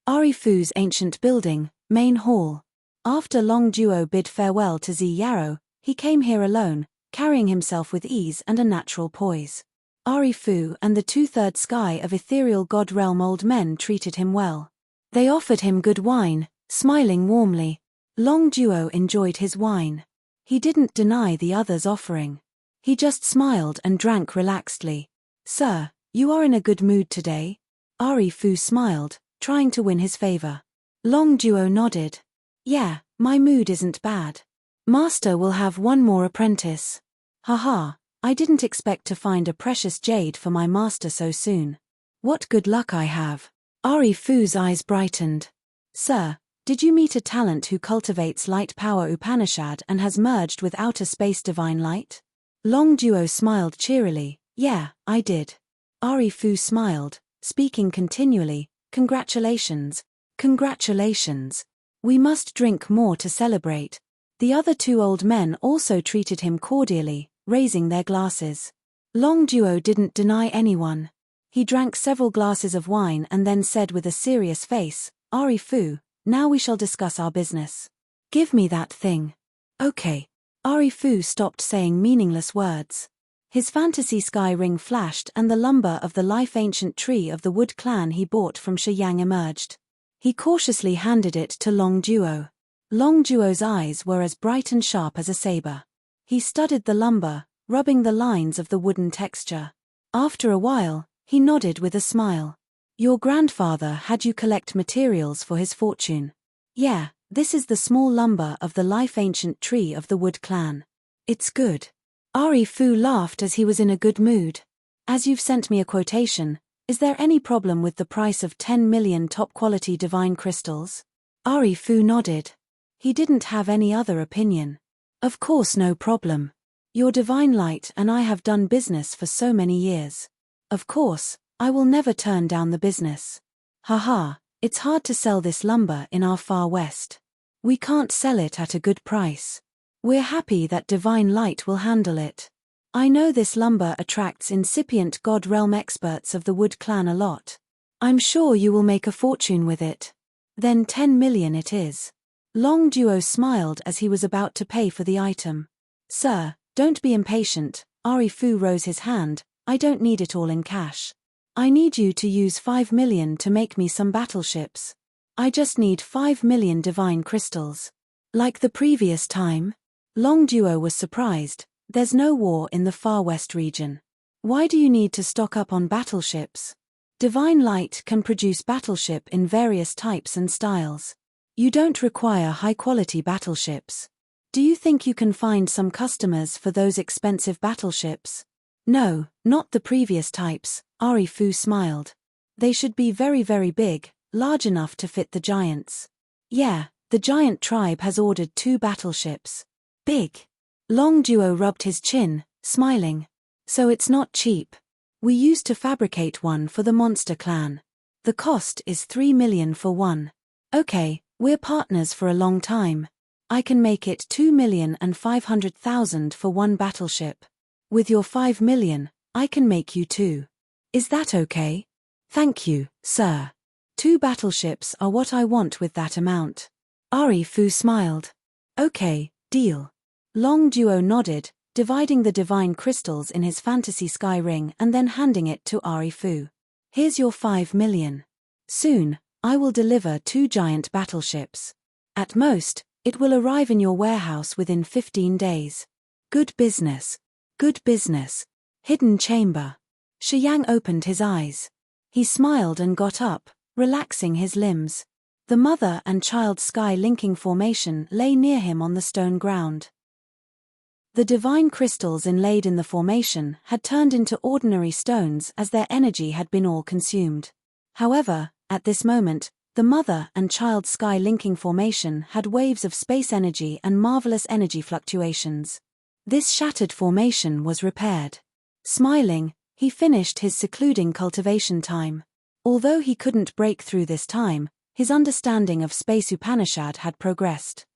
Ari Fu's ancient building, main hall. After Long Duo bid farewell to Yarrow, he came here alone, carrying himself with ease and a natural poise. Ari Fu and the 2/3 sky of ethereal god realm old men treated him well. They offered him good wine, smiling warmly. Long Duo enjoyed his wine. He didn't deny the others' offering. He just smiled and drank relaxedly. Sir, you are in a good mood today? Ari Fu smiled, trying to win his favor. Long Duo nodded. Yeah, my mood isn't bad. Master will have one more apprentice. Haha, I didn't expect to find a precious jade for my master so soon. What good luck I have. Ari Fu's eyes brightened. Sir, did you meet a talent who cultivates light power Upanishad and has merged with outer space divine light? Long Duo smiled cheerily. Yeah, I did. Ari Fu smiled, speaking continually. Congratulations. Congratulations. We must drink more to celebrate. The other 2 old men also treated him cordially, raising their glasses. Long Duo didn't deny anyone. He drank several glasses of wine and then said with a serious face, Ari Fu, now we shall discuss our business. Give me that thing. Okay. Ari Fu stopped saying meaningless words. His fantasy sky ring flashed and the lumber of the life ancient tree of the Wood clan he bought from Shi Yang emerged. He cautiously handed it to Long Duo. Long Duo's eyes were as bright and sharp as a saber. He studied the lumber, rubbing the lines of the wooden texture. After a while, he nodded with a smile. Your grandfather had you collect materials for his fortune. Yeah, this is the small lumber of the life ancient tree of the Wood clan. It's good. Ari Fu laughed as he was in a good mood. As you've sent me a quotation, is there any problem with the price of 10 million top-quality divine crystals? Ari Fu nodded. He didn't have any other opinion. Of course no problem. Your divine light and I have done business for so many years. Of course, I will never turn down the business. Haha, it's hard to sell this lumber in our far west. We can't sell it at a good price. We're happy that divine light will handle it. I know this lumber attracts incipient god realm experts of the Wood clan a lot. I'm sure you will make a fortune with it. Then 10 million it is. Long Duo smiled as he was about to pay for the item. Sir, don't be impatient. Ari Fu rose his hand. I don't need it all in cash. I need you to use 5 million to make me some battleships. I just need 5 million divine crystals. Like the previous time? Long Duo was surprised. There's no war in the far west region. Why do you need to stock up on battleships? Divine light can produce battleship in various types and styles. You don't require high-quality battleships. Do you think you can find some customers for those expensive battleships? No, not the previous types, Ari Fu smiled. They should be very very big, large enough to fit the giants. Yeah, the giant tribe has ordered 2 battleships. Big. Long Duo rubbed his chin, smiling. So it's not cheap. We used to fabricate one for the monster clan. The cost is 3 million for one. Okay, we're partners for a long time. I can make it 2,500,000 for one battleship. With your 5 million, I can make you 2. Is that okay? Thank you, sir. 2 battleships are what I want with that amount. Ari Fu smiled. Okay, deal. Long Duo nodded, dividing the divine crystals in his fantasy sky ring and then handing it to Ari Fu. Here's your 5 million. Soon, I will deliver 2 giant battleships. At most, it will arrive in your warehouse within 15 days. Good business. Good business. Hidden chamber. Shi Yang opened his eyes. He smiled and got up, relaxing his limbs. The mother and child sky linking formation lay near him on the stone ground. The divine crystals inlaid in the formation had turned into ordinary stones as their energy had been all consumed. However, at this moment, the mother and child sky linking formation had waves of space energy and marvelous energy fluctuations. This shattered formation was repaired. Smiling, he finished his secluding cultivation time. Although he couldn't break through this time, his understanding of space Upanishad had progressed.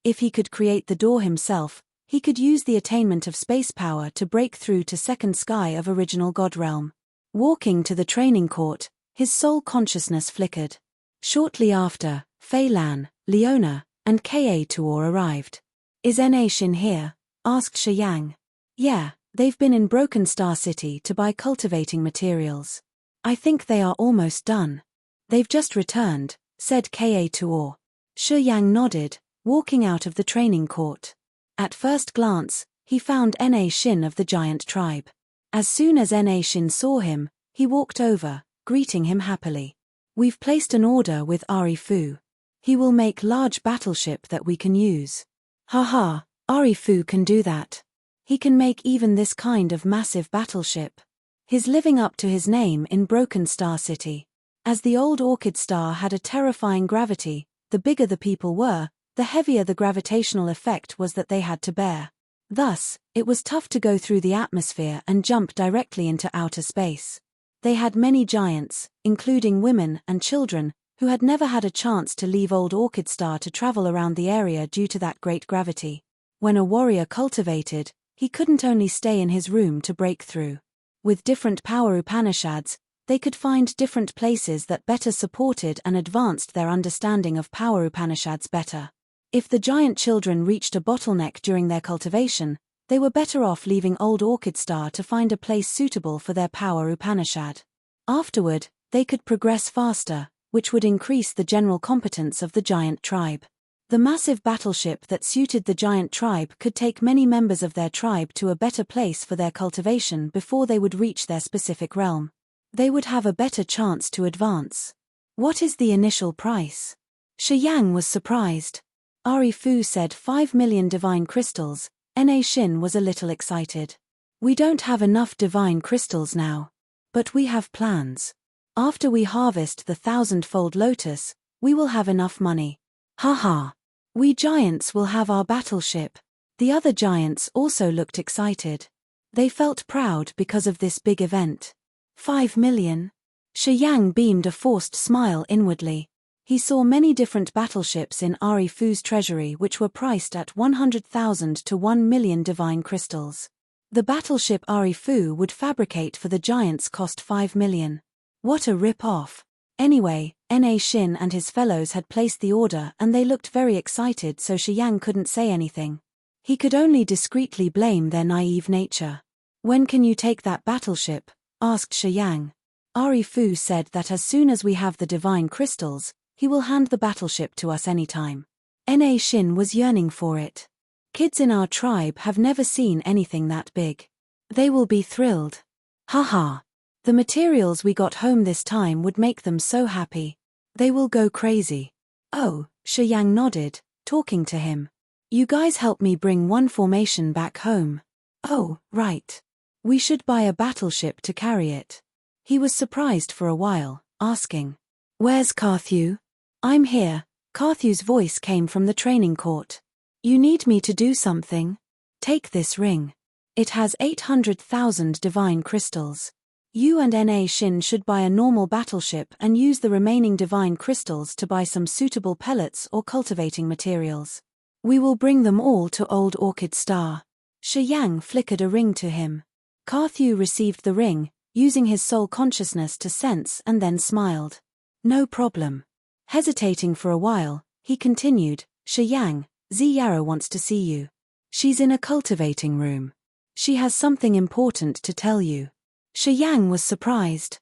If he could create the door himself, he could use the attainment of space power to break through to second sky of original God realm. Walking to the training court, his soul consciousness flickered. Shortly after, Fei Lan, Leona, and Ka Tuor arrived. Is Na Xin here? Asked Shi Yang. Yeah, they've been in Broken Star City to buy cultivating materials. I think they are almost done. They've just returned, said Ka Tuor. Shi Yang nodded, walking out of the training court. At first glance, he found Na Xin of the giant tribe. As soon as Na Xin saw him, he walked over, greeting him happily. We've placed an order with Ari Fu. He will make large battleship that we can use. Haha, Ari Fu can do that. He can make even this kind of massive battleship. He's living up to his name in Broken Star City. As the old Orchid Star had a terrifying gravity, the bigger the people were, the heavier the gravitational effect was that they had to bear. Thus, it was tough to go through the atmosphere and jump directly into outer space. They had many giants, including women and children, who had never had a chance to leave old Orchid Star to travel around the area due to that great gravity. When a warrior cultivated, he couldn't only stay in his room to break through. With different power Upanishads, they could find different places that better supported and advanced their understanding of power Upanishads better. If the giant children reached a bottleneck during their cultivation, they were better off leaving old Orchid Star to find a place suitable for their power Upanishad. Afterward, they could progress faster, which would increase the general competence of the giant tribe. The massive battleship that suited the giant tribe could take many members of their tribe to a better place for their cultivation before they would reach their specific realm. They would have a better chance to advance. What is the initial price? Shi Yang was surprised. Ari Fu said 5 million divine crystals. Na Xin was a little excited. We don't have enough divine crystals now. But we have plans. After we harvest the 1,000-fold lotus, we will have enough money. Haha. We giants will have our battleship. The other giants also looked excited. They felt proud because of this big event. 5 million? Shi Yang beamed a forced smile inwardly. He saw many different battleships in Ari Fu's treasury which were priced at 100,000 to 1 million divine crystals. The battleship Ari Fu would fabricate for the giants cost 5 million. What a rip-off. Anyway, Na Xin and his fellows had placed the order and they looked very excited, so Shi Yang couldn't say anything. He could only discreetly blame their naive nature. When can you take that battleship? Asked Shi Yang. Ari Fu said that as soon as we have the divine crystals, he will hand the battleship to us anytime. Na Xin was yearning for it. Kids in our tribe have never seen anything that big. They will be thrilled. Haha. The materials we got home this time would make them so happy. They will go crazy. Oh, Shi Yang nodded, talking to him. You guys help me bring one formation back home. Oh, right. We should buy a battleship to carry it. He was surprised for a while, asking. Where's Carthew? I'm here. Carthew's voice came from the training court. You need me to do something? Take this ring. It has 800,000 divine crystals. You and Na Shin should buy a normal battleship and use the remaining divine crystals to buy some suitable pellets or cultivating materials. We will bring them all to Old Orchid Star. Shi Yang flickered a ring to him. Carthew received the ring, using his soul consciousness to sense, and then smiled. No problem. Hesitating for a while, he continued, Shi Yang, Zi Yarrow wants to see you. She's in a cultivating room. She has something important to tell you. Shi Yang was surprised.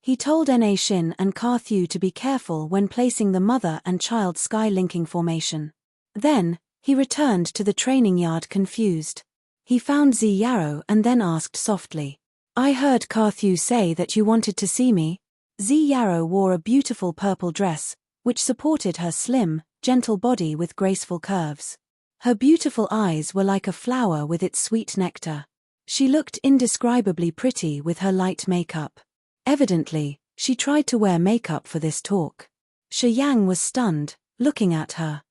He told Na Shin and Carthew to be careful when placing the mother and child sky-linking formation. Then, he returned to the training yard confused. He found Zi Yarrow and then asked softly, I heard Carthew say that you wanted to see me. Zi Yarrow wore a beautiful purple dress, which supported her slim, gentle body with graceful curves. Her beautiful eyes were like a flower with its sweet nectar. She looked indescribably pretty with her light makeup. Evidently, she tried to wear makeup for this talk. Shi Yang was stunned, looking at her.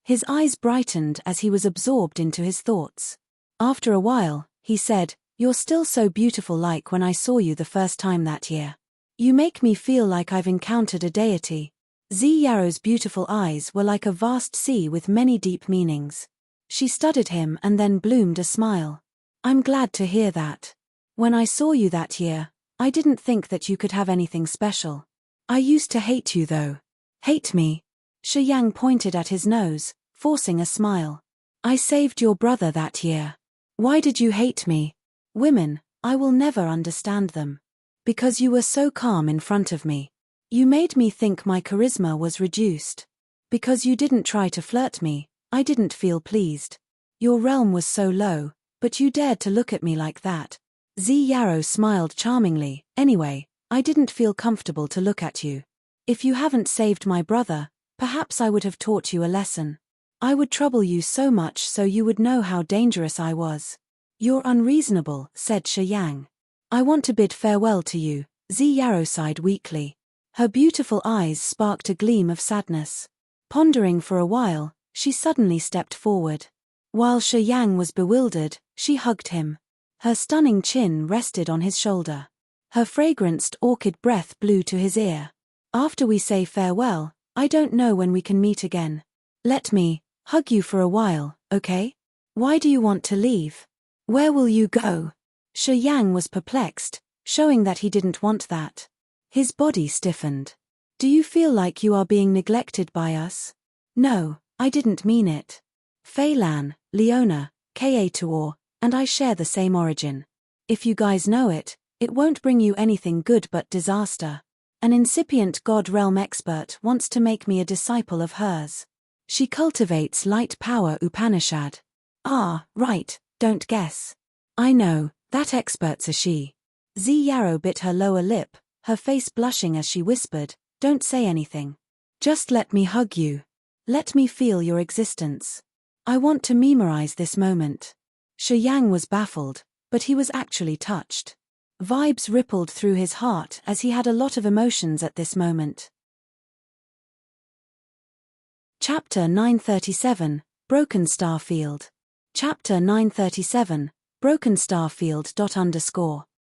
His eyes brightened as he was absorbed into his thoughts. After a while, he said, You're still so beautiful like when I saw you the first time that year. You make me feel like I've encountered a deity. Zi Yarrow's beautiful eyes were like a vast sea with many deep meanings. She studied him and then bloomed a smile. I'm glad to hear that. When I saw you that year, I didn't think that you could have anything special. I used to hate you though. Hate me? Shi Yang pointed at his nose, forcing a smile. I saved your brother that year. Why did you hate me? Women, I will never understand them. Because you were so calm in front of me. You made me think my charisma was reduced. Because you didn't try to flirt me, I didn't feel pleased. Your realm was so low, but you dared to look at me like that. Zi Yarrow smiled charmingly. Anyway, I didn't feel comfortable to look at you. If you haven't saved my brother, perhaps I would have taught you a lesson. I would trouble you so much so you would know how dangerous I was. You're unreasonable, said Shi Yang. I want to bid farewell to you, Zi Yarrow sighed weakly. Her beautiful eyes sparked a gleam of sadness. Pondering for a while, she suddenly stepped forward. While Shi Yang was bewildered, she hugged him. Her stunning chin rested on his shoulder. Her fragranced orchid breath blew to his ear. After we say farewell, I don't know when we can meet again. Let me hug you for a while, okay? Why do you want to leave? Where will you go? Shi Yang was perplexed, showing that he didn't want that. His body stiffened. Do you feel like you are being neglected by us? No, I didn't mean it. Fei Lan, Leona, Ka Tuor, and I share the same origin. If you guys know it, it won't bring you anything good but disaster. An incipient God realm expert wants to make me a disciple of hers. She cultivates light power Upanishad. Ah, right, don't guess. I know, that expert's a she. Zi Yarrow bit her lower lip, her face blushing as she whispered, Don't say anything. Just let me hug you. Let me feel your existence. I want to memorize this moment. Shi Yang was baffled, but he was actually touched. Vibes rippled through his heart as he had a lot of emotions at this moment. Chapter 937, Broken Star Field. Chapter 937, Broken Star Field.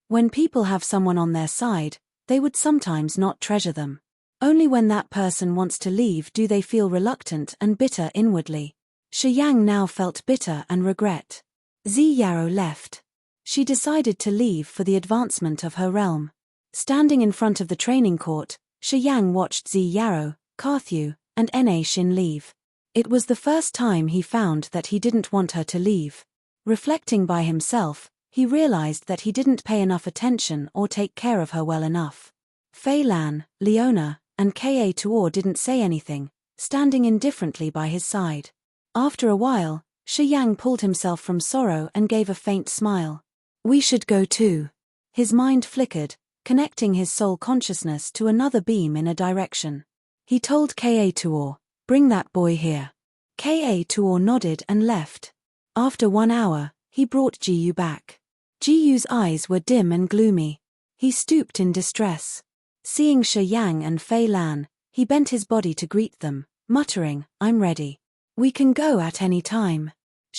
When people have someone on their side, they would sometimes not treasure them. Only when that person wants to leave do they feel reluctant and bitter inwardly. Shi Yang now felt bitter and regret. Zi Yarrow left. She decided to leave for the advancement of her realm. Standing in front of the training court, Shi Yang watched Zi Yarrow, Carthew, and Na Shin leave. It was the first time he found that he didn't want her to leave. Reflecting by himself, he realized that he didn't pay enough attention or take care of her well enough. Fei Lan, Leona, and Ka Tuor didn't say anything, standing indifferently by his side. After a while, Shi Yang pulled himself from sorrow and gave a faint smile. We should go too. His mind flickered, connecting his soul consciousness to another beam in a direction. He told Ka Tuor, Bring that boy here. Ka Tuor nodded and left. After 1 hour, he brought Jiyu back. Jiyu's eyes were dim and gloomy. He stooped in distress. Seeing Shi Yang and Fei Lan, he bent his body to greet them, muttering, I'm ready. We can go at any time.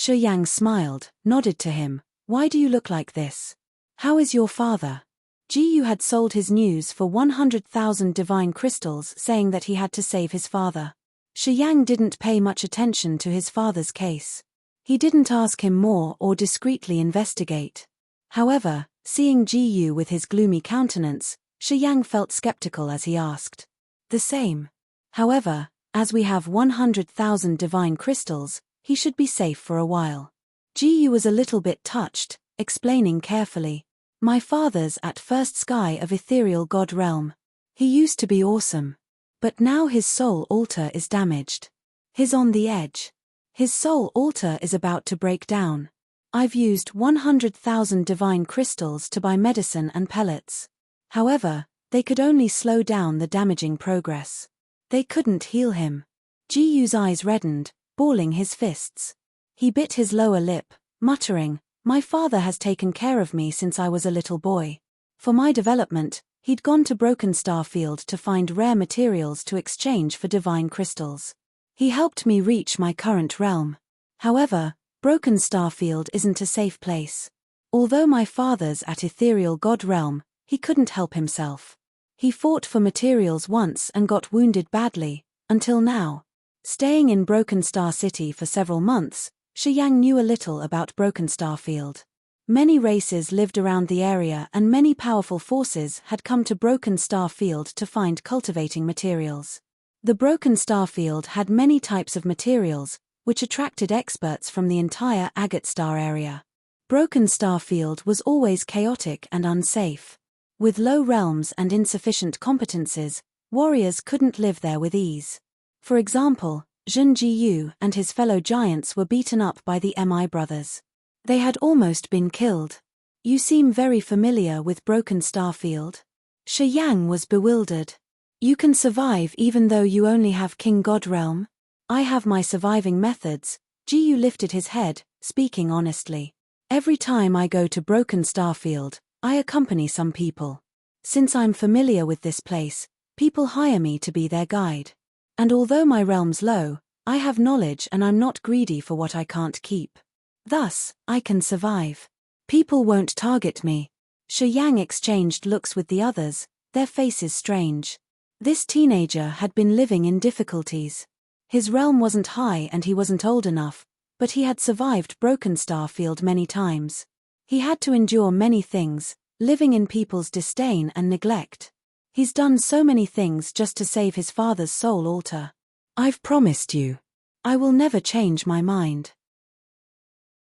Shi Yang smiled, nodded to him. Why do you look like this? How is your father? Ji Yu had sold his news for 100,000 divine crystals, saying that he had to save his father. Shi Yang didn't pay much attention to his father's case. He didn't ask him more or discreetly investigate. However, seeing Ji Yu with his gloomy countenance, Shi Yang felt skeptical as he asked. The same. However, as we have 100,000 divine crystals, he should be safe for a while. Ji Yu was a little bit touched, explaining carefully. My father's at first sky of ethereal god realm. He used to be awesome. But now his soul altar is damaged. He's on the edge. His soul altar is about to break down. I've used 100,000 divine crystals to buy medicine and pellets. However, they could only slow down the damaging progress. They couldn't heal him. Ji Yu's eyes reddened, balling his fists. He bit his lower lip, muttering, my father has taken care of me since I was a little boy. For my development, he'd gone to Broken Star Field to find rare materials to exchange for divine crystals. He helped me reach my current realm. However, Broken Star Field isn't a safe place. Although my father's at ethereal god realm, he couldn't help himself. He fought for materials once and got wounded badly, until now. Staying in Broken Star City for several months, Shi Yang knew a little about Broken Star Field. Many races lived around the area and many powerful forces had come to Broken Star Field to find cultivating materials. The Broken Star Field had many types of materials, which attracted experts from the entire Agate Star area. Broken Star Field was always chaotic and unsafe. With low realms and insufficient competences, warriors couldn't live there with ease. For example, Zhen Jiyu and his fellow giants were beaten up by the Mi brothers. They had almost been killed. You seem very familiar with Broken Star Field. Shi Yang was bewildered. You can survive even though you only have King God Realm? I have my surviving methods. Jiyu lifted his head, speaking honestly. Every time I go to Broken Star Field, I accompany some people. Since I'm familiar with this place, people hire me to be their guide. And although my realm's low, I have knowledge and I'm not greedy for what I can't keep. Thus, I can survive. People won't target me. Shi Yang exchanged looks with the others, their faces strange. This teenager had been living in difficulties. His realm wasn't high and he wasn't old enough, but he had survived Broken Star Field many times. He had to endure many things, living in people's disdain and neglect. He's done so many things just to save his father's soul altar. I've promised you. I will never change my mind.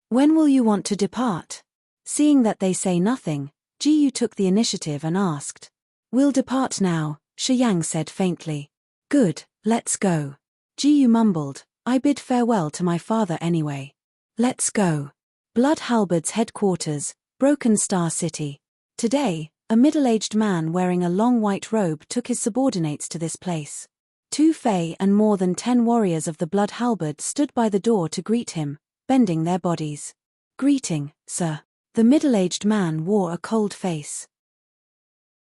When will you want to depart? Seeing that they say nothing, Ji Yu took the initiative and asked. We'll depart now, Shi Yang said faintly. Good, let's go. Ji Yu mumbled, I bid farewell to my father anyway. Let's go. Blood Halberd's headquarters, Broken Star City. Today, a middle-aged man wearing a long white robe took his subordinates to this place. 2 Fae and more than 10 warriors of the Blood Halberd stood by the door to greet him, bending their bodies. Greeting, sir. The middle-aged man wore a cold face.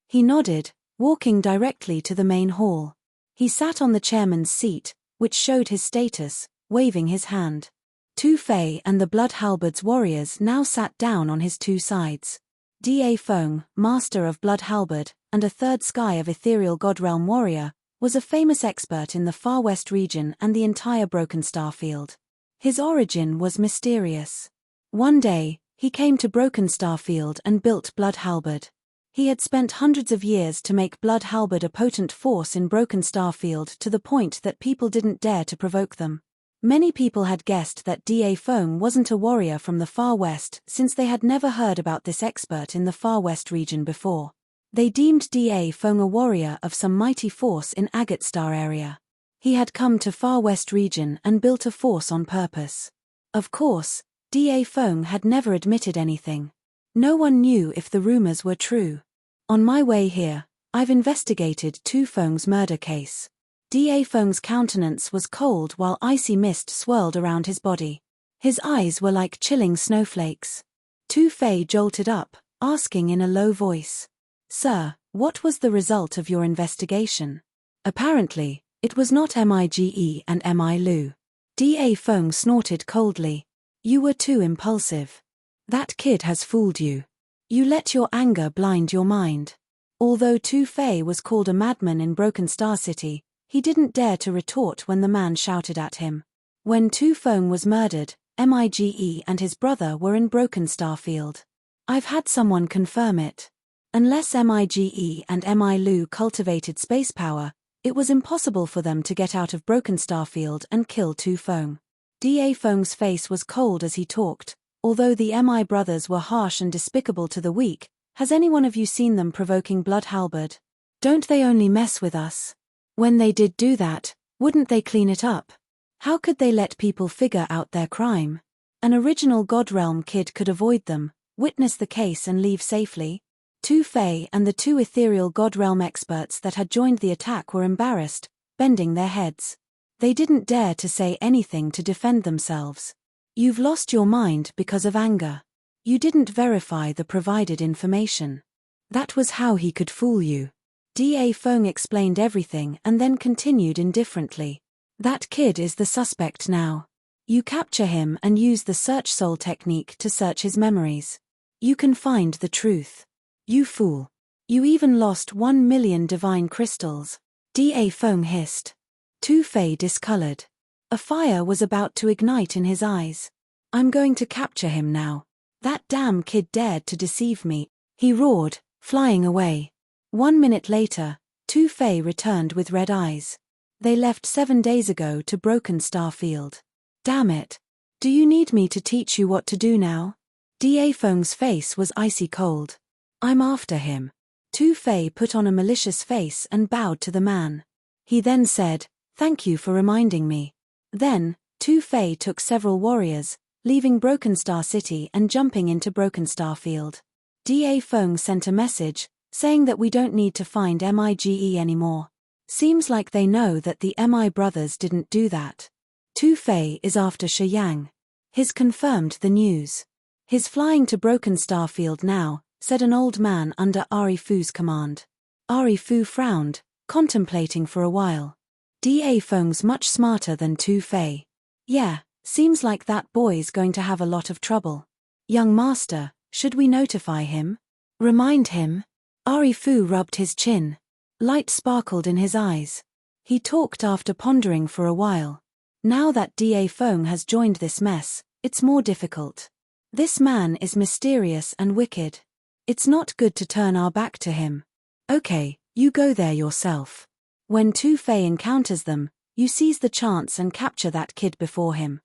He nodded, walking directly to the main hall. He sat on the chairman's seat, which showed his status, waving his hand. 2 Fae and the Blood Halberd's warriors now sat down on his 2 sides. Da Feng, master of Blood Halberd, and a third sky of ethereal god realm warrior, was a famous expert in the Far West region and the entire Broken Star Field. His origin was mysterious. One day, he came to Broken Star Field and built Blood Halberd. He had spent hundreds of years to make Blood Halberd a potent force in Broken Star Field to the point that people didn't dare to provoke them. Many people had guessed that Da Feng wasn't a warrior from the Far West since they had never heard about this expert in the Far West region before. They deemed Da Feng a warrior of some mighty force in Agate Star area. He had come to Far West region and built a force on purpose. Of course, Da Feng had never admitted anything. No one knew if the rumors were true. On my way here, I've investigated 2 Feng's murder case. Da Feng's countenance was cold while icy mist swirled around his body. His eyes were like chilling snowflakes. 2 Fae jolted up, asking in a low voice. Sir, what was the result of your investigation? Apparently, it was not Mige and Mi Lu. Da Feng snorted coldly. You were too impulsive. That kid has fooled you. You let your anger blind your mind. Although Tu Fei was called a madman in Broken Star City, he didn't dare to retort when the man shouted at him. When Tu Feng was murdered, Mige and his brother were in Broken Star Field. I've had someone confirm it. Unless Mige and Mi Lu cultivated space power, it was impossible for them to get out of Broken Star Field and kill Tu Feng. Da Feng's face was cold as he talked. Although the Mi brothers were harsh and despicable to the weak, has any one of you seen them provoking blood halberd? Don't they only mess with us? When they did do that, wouldn't they clean it up? How could they let people figure out their crime? An original God Realm kid could avoid them, witness the case and leave safely. Tu Fei and the two ethereal God Realm experts that had joined the attack were embarrassed, bending their heads. They didn't dare to say anything to defend themselves. You've lost your mind because of anger. You didn't verify the provided information. That was how he could fool you. Da Feng explained everything and then continued indifferently. That kid is the suspect now. You capture him and use the search soul technique to search his memories. You can find the truth. You fool. You even lost 1 million divine crystals. Da Feng hissed. Tu Fei discolored. A fire was about to ignite in his eyes. I'm going to capture him now. That damn kid dared to deceive me, he roared, flying away. 1 minute later, Tu Fei returned with red eyes. They left 7 days ago to Broken Star Field. Damn it. Do you need me to teach you what to do now? Da Feng's face was icy cold. I'm after him. Tu Fei put on a malicious face and bowed to the man. He then said, thank you for reminding me. Then, Tu Fei took several warriors, leaving Broken Star City and jumping into Broken Star Field. Da Feng sent a message, saying that we don't need to find Mige anymore. Seems like they know that the Mi brothers didn't do that. Tu Fei is after Shiyang. His confirmed the news. He's flying to Broken Star Field now, said an old man under Ari Fu's command. Ari Fu frowned, contemplating for a while. Da Feng's much smarter than Tu Fei. Yeah, seems like that boy's going to have a lot of trouble. Young master, should we notify him? Remind him? Ari Fu rubbed his chin. Light sparkled in his eyes. He talked after pondering for a while. Now that Da Feng has joined this mess, it's more difficult. This man is mysterious and wicked. It's not good to turn our back to him. Okay, you go there yourself. When Tu Fei encounters them, you seize the chance and capture that kid before him.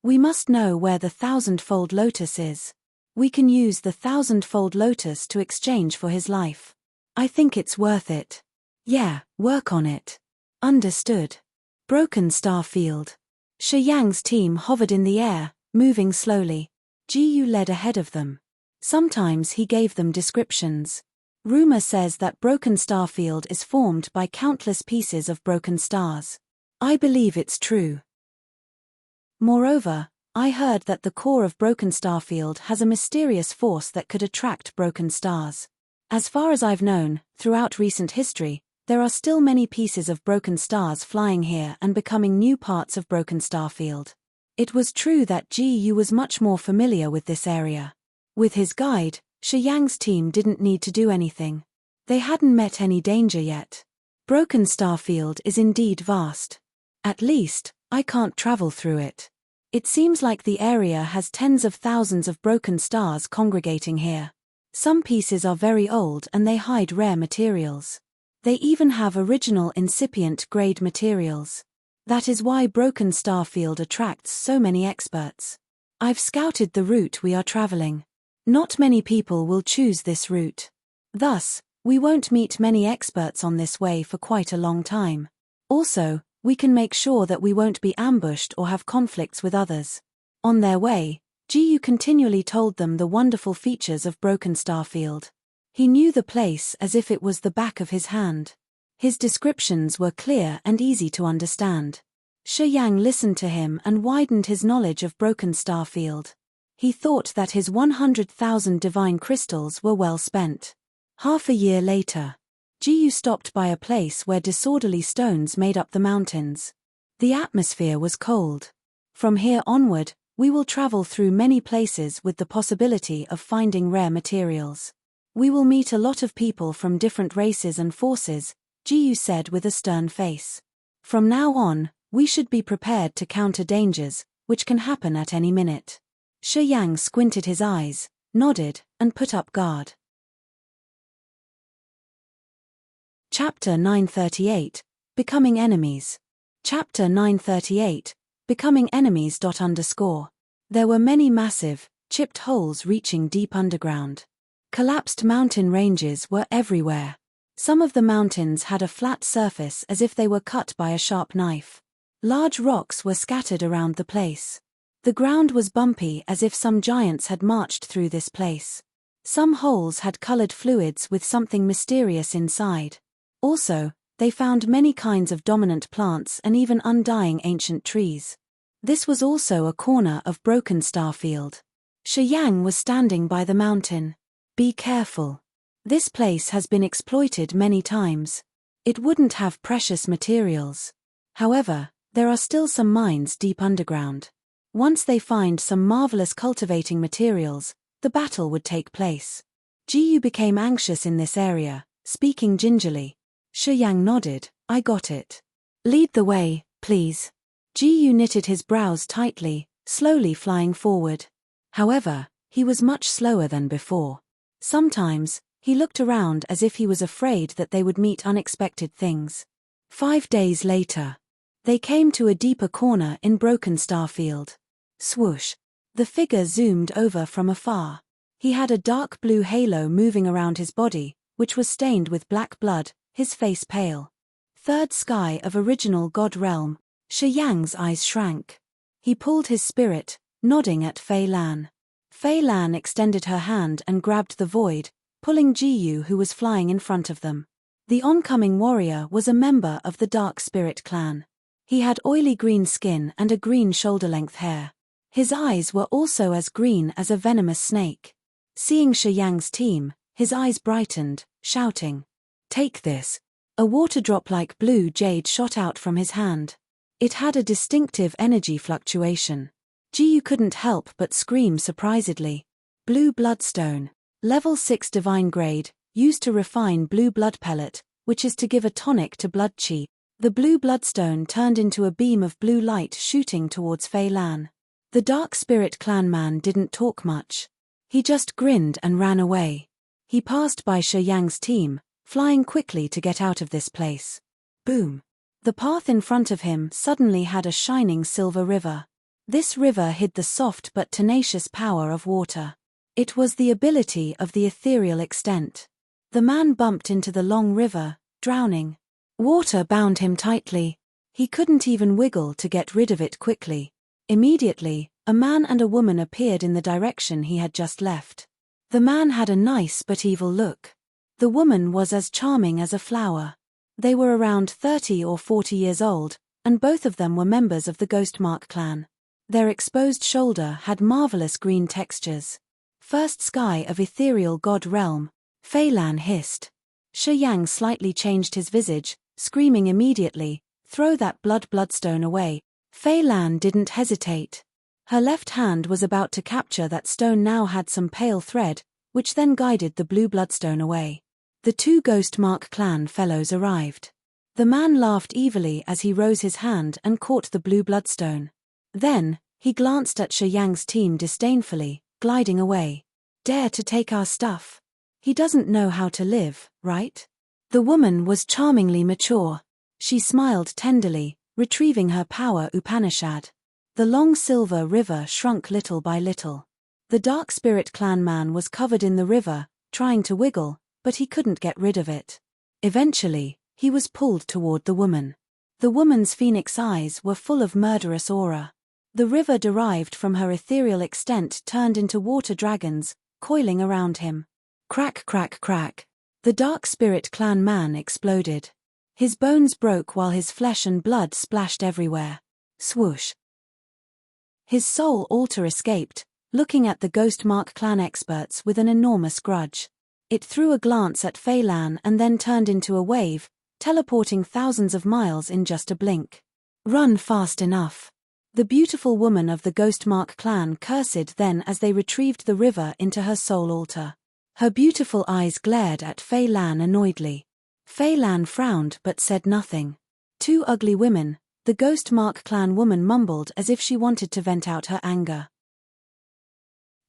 We must know where the 1,000-fold lotus is. We can use the 1,000-fold lotus to exchange for his life. I think it's worth it. Yeah, work on it. Understood. Broken Star Field. Shi Yang's team hovered in the air, moving slowly. Ji Yu led ahead of them. Sometimes he gave them descriptions. Rumor says that Broken Star Field is formed by countless pieces of broken stars. I believe it's true. Moreover, I heard that the core of Broken Star Field has a mysterious force that could attract broken stars. As far as I've known, throughout recent history, there are still many pieces of broken stars flying here and becoming new parts of Broken Star Field. It was true that Ji Yu was much more familiar with this area. With his guide, Shi Yang's team didn't need to do anything. They hadn't met any danger yet. Broken Star Field is indeed vast. At least, I can't travel through it. It seems like the area has tens of thousands of broken stars congregating here. Some pieces are very old and they hide rare materials. They even have original incipient grade materials. That is why Broken Star Field attracts so many experts. I've scouted the route we are traveling. Not many people will choose this route. Thus, we won't meet many experts on this way for quite a long time. Also, we can make sure that we won't be ambushed or have conflicts with others. On their way, Ji Yu continually told them the wonderful features of Broken Star Field. He knew the place as if it was the back of his hand. His descriptions were clear and easy to understand. Shi Yang listened to him and widened his knowledge of Broken Star Field. He thought that his 100,000 divine crystals were well spent. Half a year later, Ji Yu stopped by a place where disorderly stones made up the mountains. The atmosphere was cold. From here onward, We will travel through many places with the possibility of finding rare materials. We will meet a lot of people from different races and forces, Jiyu said with a stern face. From now on, we should be prepared to counter dangers, which can happen at any minute. Shi Yang squinted his eyes, nodded, and put up guard. Chapter 938, Becoming Enemies. Chapter 938, Becoming Enemies. There were many massive, chipped holes reaching deep underground. Collapsed mountain ranges were everywhere. Some of the mountains had a flat surface as if they were cut by a sharp knife. Large rocks were scattered around the place. The ground was bumpy as if some giants had marched through this place. Some holes had colored fluids with something mysterious inside. Also, they found many kinds of dominant plants and even undying ancient trees. This was also a corner of broken starfield. Shi Yang was standing by the mountain. Be careful. This place has been exploited many times. It wouldn't have precious materials. However, there are still some mines deep underground. Once they find some marvelous cultivating materials, the battle would take place. Jiyu became anxious in this area, speaking gingerly. Shi Yang nodded, I got it. Lead the way, please. Jiyu knitted his brows tightly, slowly flying forward. However, he was much slower than before. Sometimes, he looked around as if he was afraid that they would meet unexpected things. 5 days later, they came to a deeper corner in Broken Starfield. Swoosh. The figure zoomed over from afar. He had a dark blue halo moving around his body, which was stained with black blood, his face pale. Third sky of original god realm. Shi Yang's eyes shrank. He pulled his spirit, nodding at Fei Lan. Fei Lan extended her hand and grabbed the void, pulling Jiyu who was flying in front of them. The oncoming warrior was a member of the Dark Spirit clan. He had oily green skin and a green shoulder-length hair. His eyes were also as green as a venomous snake. Seeing Shi Yang's team, his eyes brightened, shouting, Take this. A water drop like blue jade shot out from his hand. It had a distinctive energy fluctuation. Jiyu couldn't help but scream surprisedly. Blue bloodstone. Level 6 divine grade, used to refine blue blood pellet, which is to give a tonic to blood chi. The blue bloodstone turned into a beam of blue light shooting towards Fei Lan. The Dark Spirit clan man didn't talk much. He just grinned and ran away. He passed by Shi Yang's team, flying quickly to get out of this place. Boom. The path in front of him suddenly had a shining silver river. This river hid the soft but tenacious power of water. It was the ability of the ethereal extent. The man bumped into the long river, drowning. Water bound him tightly. He couldn't even wiggle to get rid of it quickly. Immediately, a man and a woman appeared in the direction he had just left. The man had a nice but evil look. The woman was as charming as a flower. They were around 30 or 40 years old, and both of them were members of the Ghostmark clan. Their exposed shoulder had marvelous green textures. First sky of ethereal god realm, Fei Lan hissed. Shi Yang slightly changed his visage, screaming immediately, Throw that bloodstone away. Fei Lan didn't hesitate. Her left hand was about to capture that stone, now had some pale thread, which then guided the blue bloodstone away. The 2 Ghostmark clan fellows arrived. The man laughed evilly as he rose his hand and caught the blue bloodstone. Then, he glanced at Shi Yang's team disdainfully, gliding away. Dare to take our stuff. He doesn't know how to live, right? The woman was charmingly mature. She smiled tenderly, retrieving her power Upanishad. The long silver river shrunk little by little. The Dark Spirit clan man was covered in the river, trying to wiggle, but he couldn't get rid of it. Eventually, he was pulled toward the woman. The woman's phoenix eyes were full of murderous aura. The river derived from her ethereal extent turned into water dragons, coiling around him. Crack, crack, crack. The Dark Spirit clan man exploded. His bones broke while his flesh and blood splashed everywhere. Swoosh. His soul altar escaped, looking at the Ghostmark clan experts with an enormous grudge. It threw a glance at Fei Lan and then turned into a wave, teleporting thousands of miles in just a blink. Run fast enough. The beautiful woman of the Ghostmark clan cursed then as they retrieved the river into her soul altar. Her beautiful eyes glared at Fei Lan annoyedly. Fei Lan frowned but said nothing. Two ugly women, the Ghostmark clan woman mumbled as if she wanted to vent out her anger.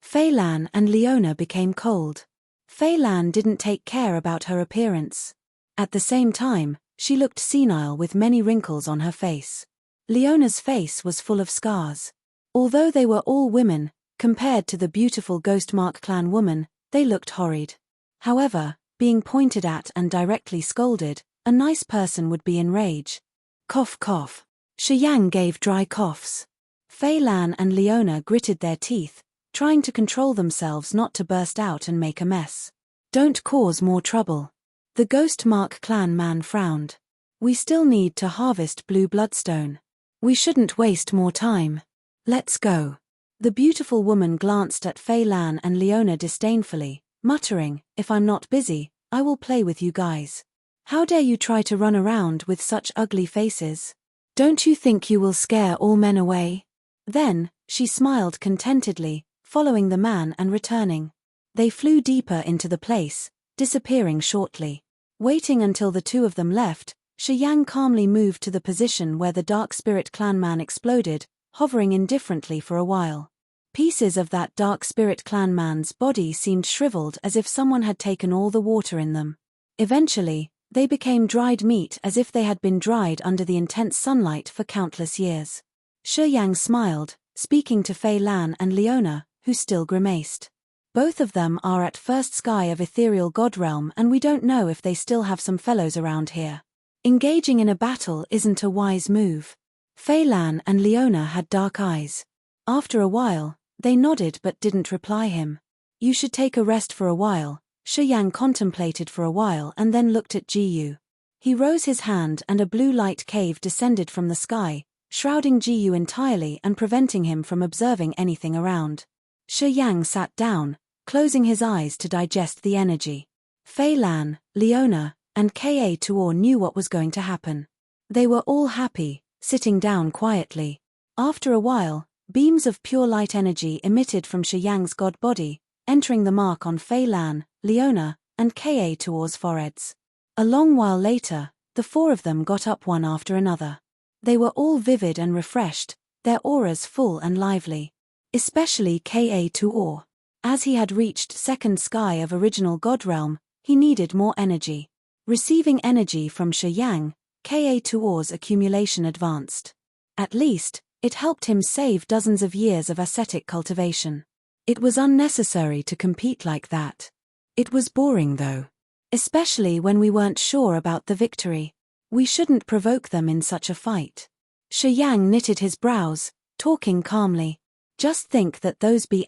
Fei Lan and Leona became cold. Fei Lan didn't take care about her appearance. At the same time, she looked senile with many wrinkles on her face. Leona's face was full of scars. Although they were all women, compared to the beautiful Ghostmark clan woman, they looked horrid. However, being pointed at and directly scolded, a nice person would be enraged. Cough cough. Shi Yang gave dry coughs. Fei Lan and Leona gritted their teeth, trying to control themselves not to burst out and make a mess. Don't cause more trouble. The Ghostmark clan man frowned. We still need to harvest blue bloodstone. We shouldn't waste more time. Let's go. The beautiful woman glanced at Fei Lan and Leona disdainfully, muttering, if I'm not busy, I will play with you guys. How dare you try to run around with such ugly faces? Don't you think you will scare all men away? Then, she smiled contentedly, following the man and returning. They flew deeper into the place, disappearing shortly. Waiting until the two of them left, Shi Yang calmly moved to the position where the Dark Spirit clan man exploded, hovering indifferently for a while. Pieces of that Dark Spirit clan man's body seemed shriveled as if someone had taken all the water in them. Eventually, they became dried meat as if they had been dried under the intense sunlight for countless years. Shi Yang smiled, speaking to Fei Lan and Leona, who still grimaced. Both of them are at first sky of ethereal god realm and we don't know if they still have some fellows around here. Engaging in a battle isn't a wise move. Fei Lan and Leona had dark eyes. After a while, they nodded but didn't reply him. You should take a rest for a while. Shi Yang contemplated for a while and then looked at Ji Yu. He rose his hand and a blue light cave descended from the sky, shrouding Ji Yu entirely and preventing him from observing anything around. Shi Yang sat down, closing his eyes to digest the energy. Fei Lan, Leona, and Ka Tuor knew what was going to happen. They were all happy, sitting down quietly. After a while, beams of pure light energy emitted from Shi Yang's god body, entering the mark on Fei Lan, Leona, and Ka Tuor's foreheads. A long while later, the four of them got up one after another. They were all vivid and refreshed, their auras full and lively. Especially Ka Tuor. As he had reached second sky of original god realm, he needed more energy. Receiving energy from Shi Yang, Ka Tuor's accumulation advanced. At least, it helped him save dozens of years of ascetic cultivation. It was unnecessary to compete like that. It was boring though. Especially when we weren't sure about the victory. We shouldn't provoke them in such a fight. Shi Yang knitted his brows, talking calmly. Just think that those B**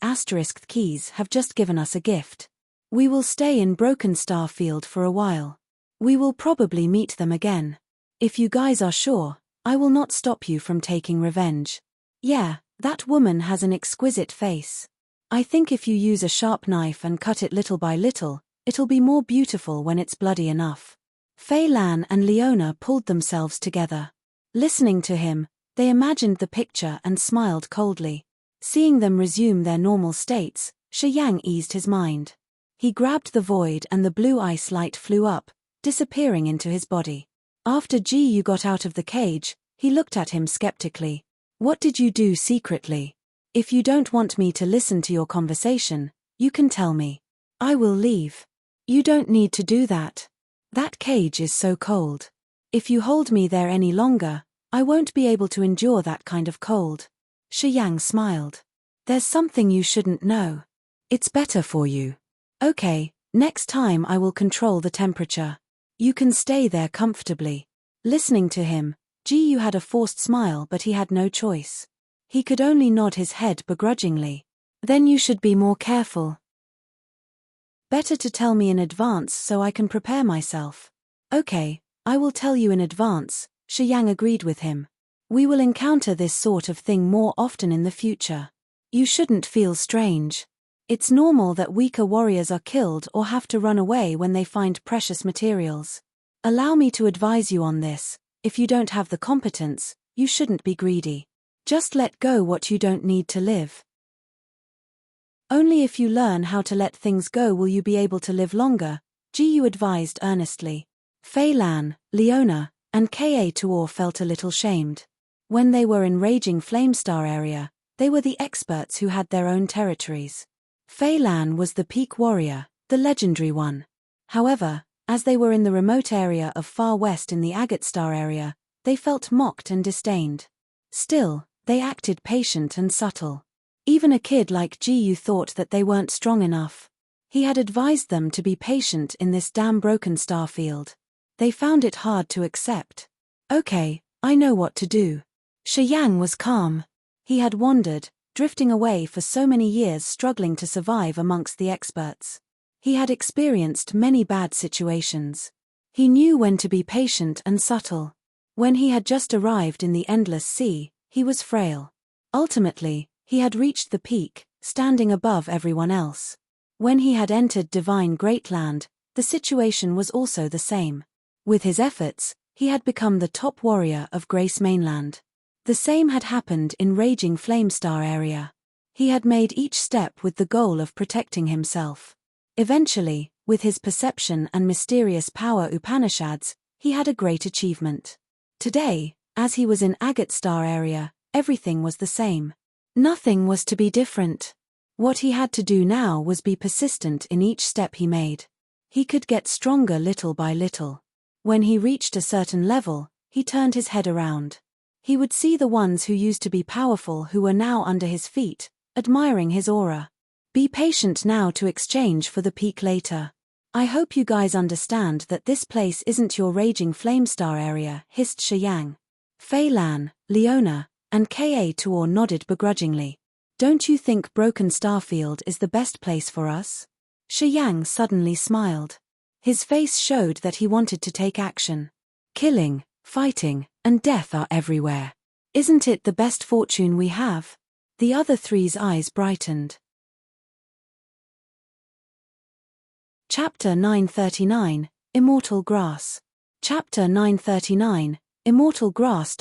keys have just given us a gift. We will stay in Broken Star Field for a while. We will probably meet them again. If you guys are sure, I will not stop you from taking revenge. Yeah, that woman has an exquisite face. I think if you use a sharp knife and cut it little by little, it'll be more beautiful when it's bloody enough. Fei Lan and Leona pulled themselves together. Listening to him, they imagined the picture and smiled coldly. Seeing them resume their normal states, Shi Yang eased his mind. He grabbed the void and the blue ice light flew up, disappearing into his body. After Ji Yu got out of the cage, he looked at him skeptically. What did you do secretly? If you don't want me to listen to your conversation, you can tell me. I will leave. You don't need to do that. That cage is so cold. If you hold me there any longer, I won't be able to endure that kind of cold. Shi Yang smiled. There's something you shouldn't know. It's better for you. Okay, next time I will control the temperature. You can stay there comfortably. Listening to him, Ji Yu had a forced smile but he had no choice. He could only nod his head begrudgingly. Then you should be more careful. Better to tell me in advance so I can prepare myself. Okay, I will tell you in advance, Shi Yang agreed with him. We will encounter this sort of thing more often in the future. You shouldn't feel strange. It's normal that weaker warriors are killed or have to run away when they find precious materials. Allow me to advise you on this. If you don't have the competence, you shouldn't be greedy. Just let go what you don't need to live. Only if you learn how to let things go will you be able to live longer, Gu advised earnestly. Fei Lan, Leona, and Ka Tuor felt a little shamed. When they were in Raging Flamestar area, they were the experts who had their own territories. Fei Lan was the peak warrior, the legendary one. However, as they were in the remote area of Far West in the Agate Star area, they felt mocked and disdained. Still, they acted patient and subtle. Even a kid like Gu thought that they weren't strong enough. He had advised them to be patient in this damn broken star field. They found it hard to accept. Okay, I know what to do. Shi Yang was calm. He had wandered, drifting away for so many years, struggling to survive amongst the experts. He had experienced many bad situations. He knew when to be patient and subtle. When he had just arrived in the Endless Sea, he was frail. Ultimately, he had reached the peak, standing above everyone else. When he had entered Divine Greatland, the situation was also the same. With his efforts, he had become the top warrior of Grace Mainland. The same had happened in Raging Flamestar area. He had made each step with the goal of protecting himself. Eventually, with his perception and mysterious power Upanishads, he had a great achievement. Today, as he was in Agate Star area, everything was the same. Nothing was to be different. What he had to do now was be persistent in each step he made. He could get stronger little by little. When he reached a certain level, he turned his head around. He would see the ones who used to be powerful who were now under his feet, admiring his aura. Be patient now to exchange for the peak later. I hope you guys understand that this place isn't your Raging Flamestar area, hissed Shi Yang. Fei Lan, Leona, and Ka Tuor nodded begrudgingly. Don't you think Broken Starfield is the best place for us? Shi Yang suddenly smiled. His face showed that he wanted to take action. Killing, fighting, and death are everywhere. Isn't it the best fortune we have? The other three's eyes brightened. Chapter 939, Immortal Grass. Chapter 939, Immortal Grass.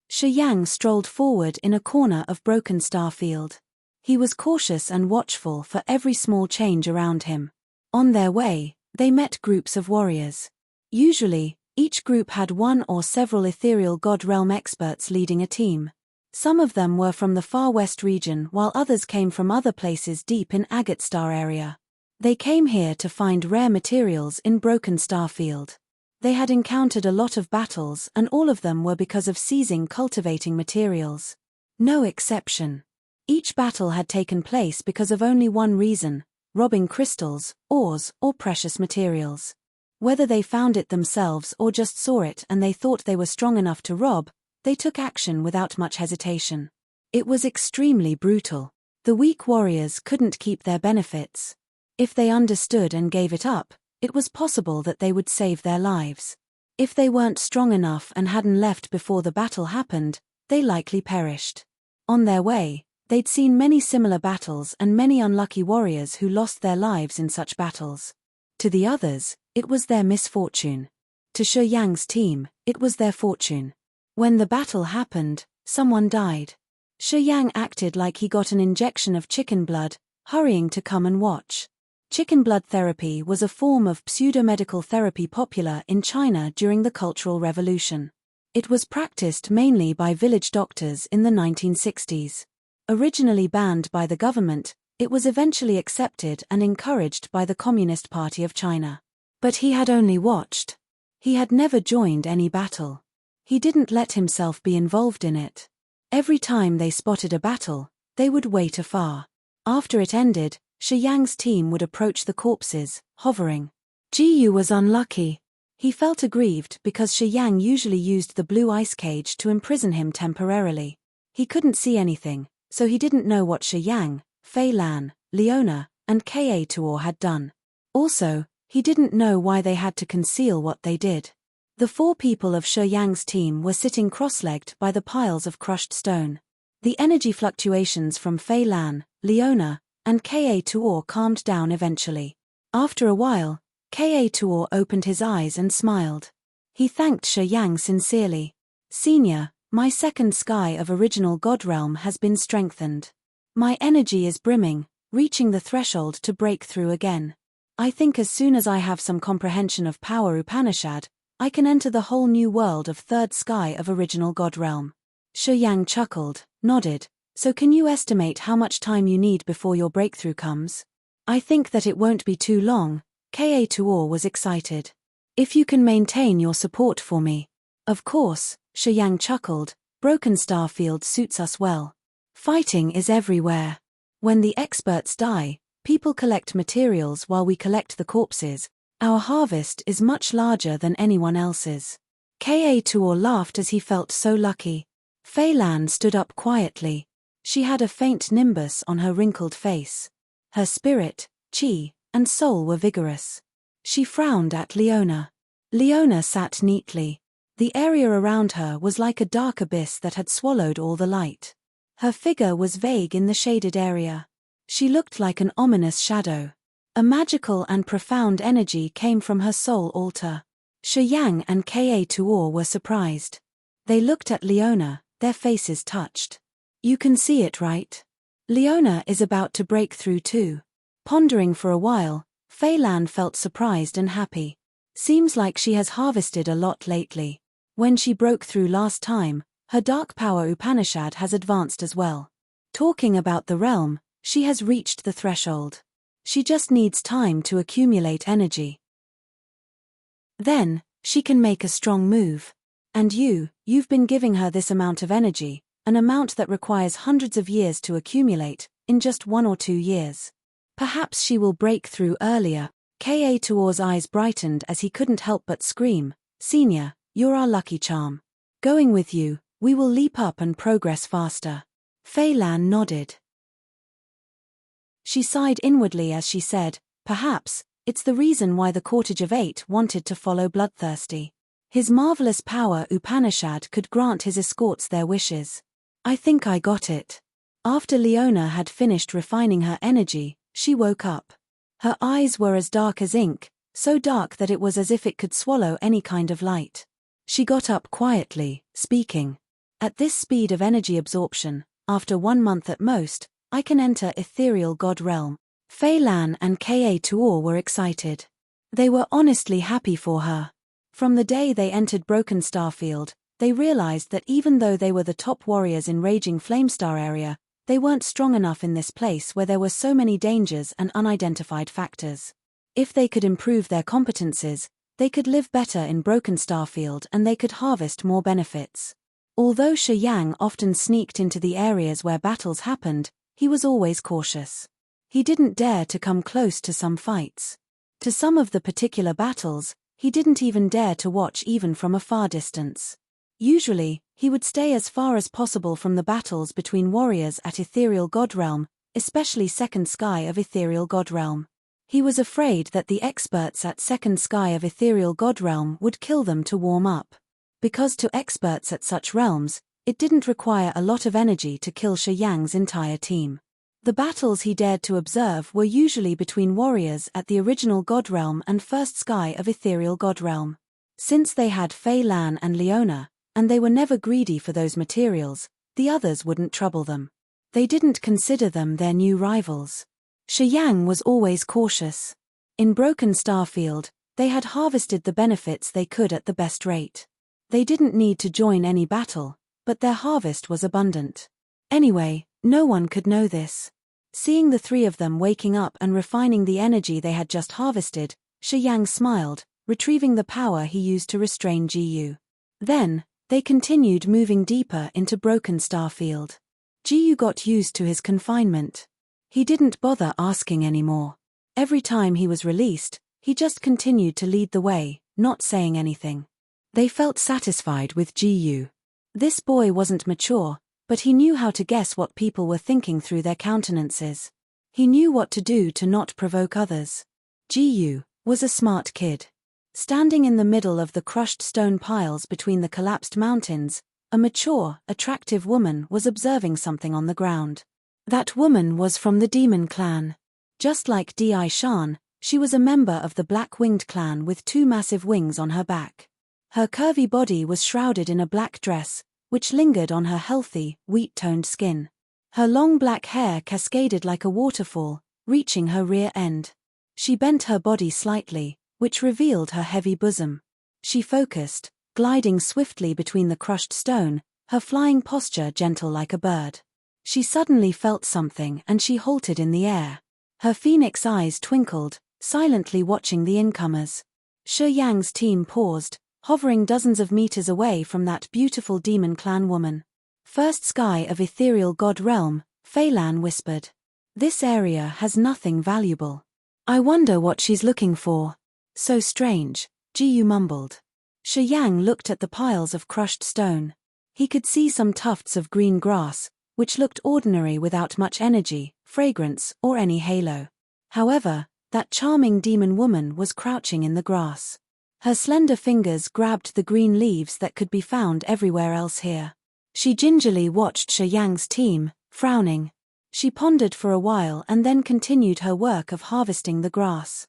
Shi Yang strolled forward in a corner of Broken Starfield. He was cautious and watchful for every small change around him. On their way, they met groups of warriors. Usually, each group had one or several ethereal god realm experts leading a team. Some of them were from the Far West region while others came from other places deep in Agate Star area. They came here to find rare materials in Broken Starfield. They had encountered a lot of battles and all of them were because of seizing cultivating materials. No exception. Each battle had taken place because of only one reason: robbing crystals, ores, or precious materials. Whether they found it themselves or just saw it and they thought they were strong enough to rob, they took action without much hesitation. It was extremely brutal. The weak warriors couldn't keep their benefits. If they understood and gave it up, it was possible that they would save their lives. If they weren't strong enough and hadn't left before the battle happened, they likely perished. On their way, they'd seen many similar battles and many unlucky warriors who lost their lives in such battles. To the others, it was their misfortune. To Shi Yang's team, it was their fortune. When the battle happened, someone died. Shi Yang acted like he got an injection of chicken blood, hurrying to come and watch. Chicken blood therapy was a form of pseudo-medical therapy popular in China during the Cultural Revolution. It was practiced mainly by village doctors in the 1960s. Originally banned by the government, it was eventually accepted and encouraged by the Communist Party of China. But he had only watched. He had never joined any battle. He didn't let himself be involved in it. Every time they spotted a battle, they would wait afar. After it ended, Shi Yang's team would approach the corpses, hovering. Jiyu was unlucky. He felt aggrieved because Shi Yang usually used the blue ice cage to imprison him temporarily. He couldn't see anything, so he didn't know what Shi Yang, Fei Lan, Leona, and Ka Tuor had done. Also, he didn't know why they had to conceal what they did. The four people of Shi Yang's team were sitting cross-legged by the piles of crushed stone. The energy fluctuations from Fei Lan, Leona, and Ka Tuor calmed down eventually. After a while, Ka Tuor opened his eyes and smiled. He thanked Shi Yang sincerely. "Senior, My second sky of original God realm has been strengthened. My energy is brimming, reaching the threshold to break through again. I think as soon as I have some comprehension of power Upanishad, I can enter the whole new world of third sky of original God realm. Yang chuckled, nodded. So can you estimate how much time you need before your breakthrough comes? I think that it won't be too long. Tuor was excited. If you can maintain your support for me. Of course, Yang chuckled, Broken Star Field suits us well. Fighting is everywhere. When the experts die, people collect materials while we collect the corpses. Our harvest is much larger than anyone else's. Tuor laughed as he felt so lucky. Fei Lan stood up quietly. She had a faint nimbus on her wrinkled face. Her spirit, chi, and soul were vigorous. She frowned at Leona. Leona sat neatly. The area around her was like a dark abyss that had swallowed all the light. Her figure was vague in the shaded area. She looked like an ominous shadow. A magical and profound energy came from her soul altar. Yang and Tuor were surprised. They looked at Leona, their faces touched. You can see it, right? Leona is about to break through too. Pondering for a while, Fei Lan felt surprised and happy. Seems like she has harvested a lot lately. When she broke through last time, her dark power Upanishad has advanced as well. Talking about the realm, she has reached the threshold. She just needs time to accumulate energy. Then, she can make a strong move. And you've been giving her this amount of energy, an amount that requires hundreds of years to accumulate, in just 1 or 2 years. Perhaps she will break through earlier. Tuor's eyes brightened as he couldn't help but scream, Senior, you're our lucky charm. Going with you, we will leap up and progress faster. Fei Lan nodded. She sighed inwardly as she said, perhaps, it's the reason why the Cortege of 8 wanted to follow Bloodthirsty. His marvelous power Upanishad could grant his escorts their wishes. I think I got it. After Leona had finished refining her energy, she woke up. Her eyes were as dark as ink, so dark that it was as if it could swallow any kind of light. She got up quietly, speaking. At this speed of energy absorption, after 1 month at most, I can enter ethereal God realm. Fei Lan and Tuor were excited. They were honestly happy for her. From the day they entered Broken Star Field, they realized that even though they were the top warriors in Raging Flamestar area, they weren't strong enough in this place where there were so many dangers and unidentified factors. If they could improve their competences, they could live better in Broken Star Field and they could harvest more benefits. Although Yang often sneaked into the areas where battles happened, he was always cautious. He didn't dare to come close to some fights. To some of the particular battles, he didn't even dare to watch even from a far distance. Usually, he would stay as far as possible from the battles between warriors at Ethereal God Realm, especially Second Sky of Ethereal God Realm. He was afraid that the experts at Second Sky of Ethereal God Realm would kill them to warm up. Because to experts at such realms, it didn't require a lot of energy to kill Yang's entire team. The battles he dared to observe were usually between warriors at the original God Realm and First Sky of Ethereal God Realm. Since they had Fei Lan and Leona, and they were never greedy for those materials, the others wouldn't trouble them. They didn't consider them their new rivals. Yang was always cautious. In Broken Star Field, they had harvested the benefits they could at the best rate. They didn't need to join any battle, but their harvest was abundant. Anyway, no one could know this. Seeing the three of them waking up and refining the energy they had just harvested, Yang smiled, retrieving the power he used to restrain Gu. Then, they continued moving deeper into Broken Star Field. Gu got used to his confinement. He didn't bother asking anymore. Every time he was released, he just continued to lead the way, not saying anything. They felt satisfied with Gu. This boy wasn't mature, but he knew how to guess what people were thinking through their countenances. He knew what to do to not provoke others. Gu was a smart kid. Standing in the middle of the crushed stone piles between the collapsed mountains, a mature, attractive woman was observing something on the ground. That woman was from the Demon Clan. Just like Di Shan, she was a member of the Black-Winged Clan with 2 massive wings on her back. Her curvy body was shrouded in a black dress, which lingered on her healthy, wheat-toned skin. Her long black hair cascaded like a waterfall, reaching her rear end. She bent her body slightly, which revealed her heavy bosom. She focused, gliding swiftly between the crushed stone, her flying posture gentle like a bird. She suddenly felt something and she halted in the air. Her phoenix eyes twinkled, silently watching the incomers. Shi Yang's team paused, hovering dozens of meters away from that beautiful demon clan woman. First sky of ethereal god realm, Fei Lan whispered. This area has nothing valuable. I wonder what she's looking for. So strange, Jiyu mumbled. Shi Yang looked at the piles of crushed stone. He could see some tufts of green grass, which looked ordinary without much energy, fragrance, or any halo. However, that charming demon woman was crouching in the grass. Her slender fingers grabbed the green leaves that could be found everywhere else here. She gingerly watched Shi Yang's team, frowning. She pondered for a while and then continued her work of harvesting the grass.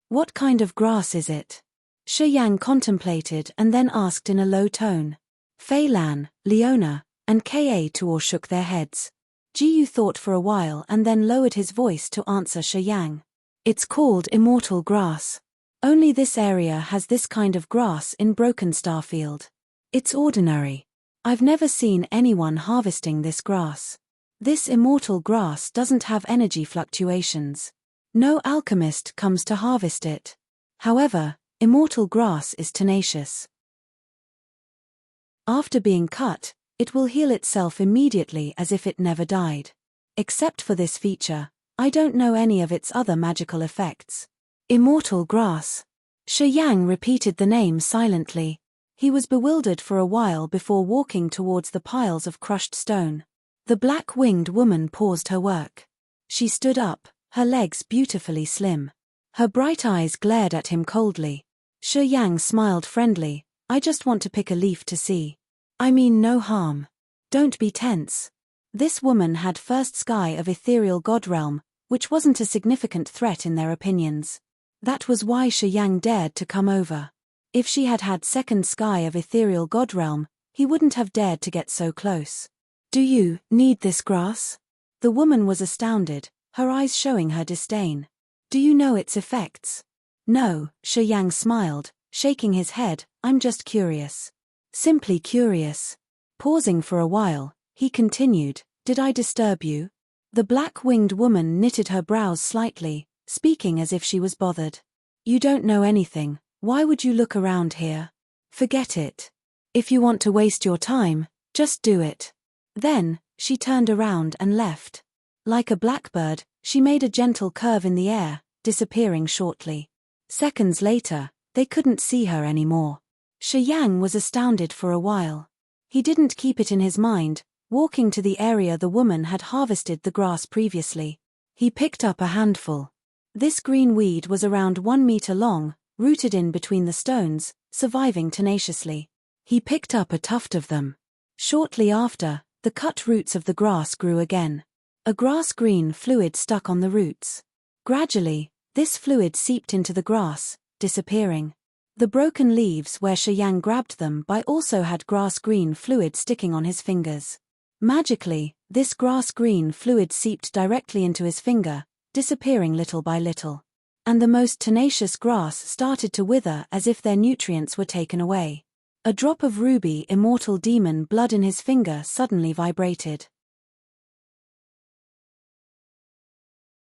What kind of grass is it? Shi Yang contemplated and then asked in a low tone. Fei Lan, Leona, and Ka Tuor shook their heads. Jiyu thought for a while and then lowered his voice to answer Shi Yang. It's called immortal grass. Only this area has this kind of grass in Broken Starfield. It's ordinary. I've never seen anyone harvesting this grass. This immortal grass doesn't have energy fluctuations. No alchemist comes to harvest it. However, immortal grass is tenacious. After being cut, it will heal itself immediately as if it never died. Except for this feature, I don't know any of its other magical effects. Immortal grass. Shi Yang repeated the name silently. He was bewildered for a while before walking towards the piles of crushed stone. The black-winged woman paused her work. She stood up, her legs beautifully slim. Her bright eyes glared at him coldly. Shi Yang smiled friendly. I just want to pick a leaf to see. I mean no harm. Don't be tense. This woman had first sky of ethereal god realm, which wasn't a significant threat in their opinions. That was why Shi Yang dared to come over. If she had had second sky of ethereal god realm, he wouldn't have dared to get so close. Do you need this grass? The woman was astounded, her eyes showing her disdain. Do you know its effects? No, Shi Yang smiled, shaking his head, I'm just curious. Simply curious. Pausing for a while, he continued, did I disturb you? The black-winged woman knitted her brows slightly, speaking as if she was bothered. You don't know anything, why would you look around here? Forget it. If you want to waste your time, just do it. Then, she turned around and left. Like a blackbird, she made a gentle curve in the air, disappearing shortly. Seconds later, they couldn't see her anymore. Shi Yang was astounded for a while. He didn't keep it in his mind, walking to the area the woman had harvested the grass previously. He picked up a handful. This green weed was around 1 meter long, rooted in between the stones, surviving tenaciously. He picked up a tuft of them. Shortly after, the cut roots of the grass grew again. A grass-green fluid stuck on the roots. Gradually, this fluid seeped into the grass, disappearing. The broken leaves where Shi Yang grabbed them by also had grass-green fluid sticking on his fingers. Magically, this grass-green fluid seeped directly into his finger, disappearing little by little. And the most tenacious grass started to wither as if their nutrients were taken away. A drop of ruby immortal demon blood in his finger suddenly vibrated.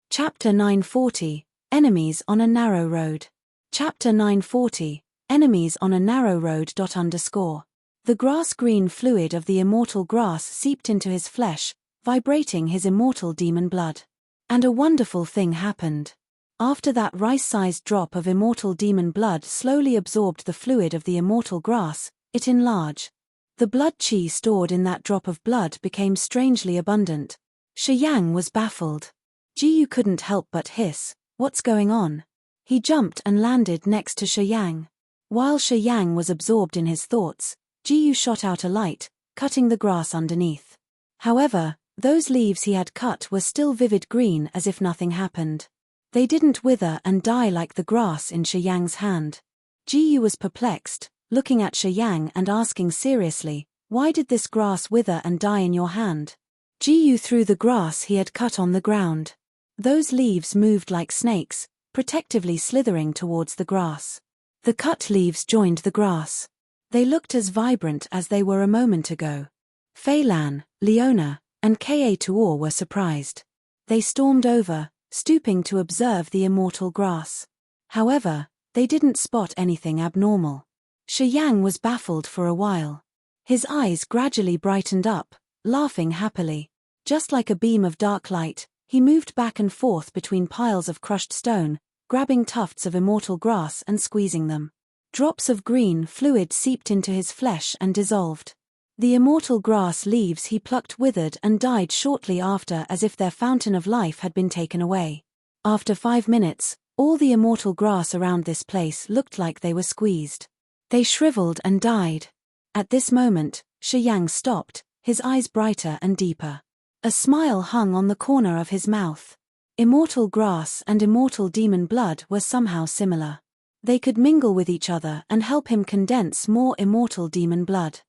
Chapter 940, Enemies on a Narrow Road. Chapter 940, Enemies on a Narrow Road. The grass-green fluid of the immortal grass seeped into his flesh, vibrating his immortal demon blood. And a wonderful thing happened. After that rice-sized drop of immortal demon blood slowly absorbed the fluid of the immortal grass, it enlarged. The blood chi stored in that drop of blood became strangely abundant. Shi Yang was baffled. Jiyu couldn't help but hiss, what's going on? He jumped and landed next to Shi Yang. While Shi Yang was absorbed in his thoughts, Jiyu shot out a light, cutting the grass underneath. However, those leaves he had cut were still vivid green as if nothing happened. They didn't wither and die like the grass in Shi Yang's hand. Jiyu was perplexed, looking at Shiyang and asking seriously, "Why did this grass wither and die in your hand?" Jiyu threw the grass he had cut on the ground. Those leaves moved like snakes, protectively slithering towards the grass. The cut leaves joined the grass. They looked as vibrant as they were a moment ago. Fei Lan, Leona, and Ka Tuor were surprised. They stormed over, stooping to observe the immortal grass. However, they didn't spot anything abnormal. Shiyang was baffled for a while. His eyes gradually brightened up, laughing happily. Just like a beam of dark light, he moved back and forth between piles of crushed stone, grabbing tufts of immortal grass and squeezing them. Drops of green fluid seeped into his flesh and dissolved. The immortal grass leaves he plucked withered and died shortly after, as if their fountain of life had been taken away. After 5 minutes, all the immortal grass around this place looked like they were squeezed. They shriveled and died. At this moment, Shiyang stopped, his eyes brighter and deeper. A smile hung on the corner of his mouth. Immortal grass and immortal demon blood were somehow similar. They could mingle with each other and help him condense more immortal demon blood.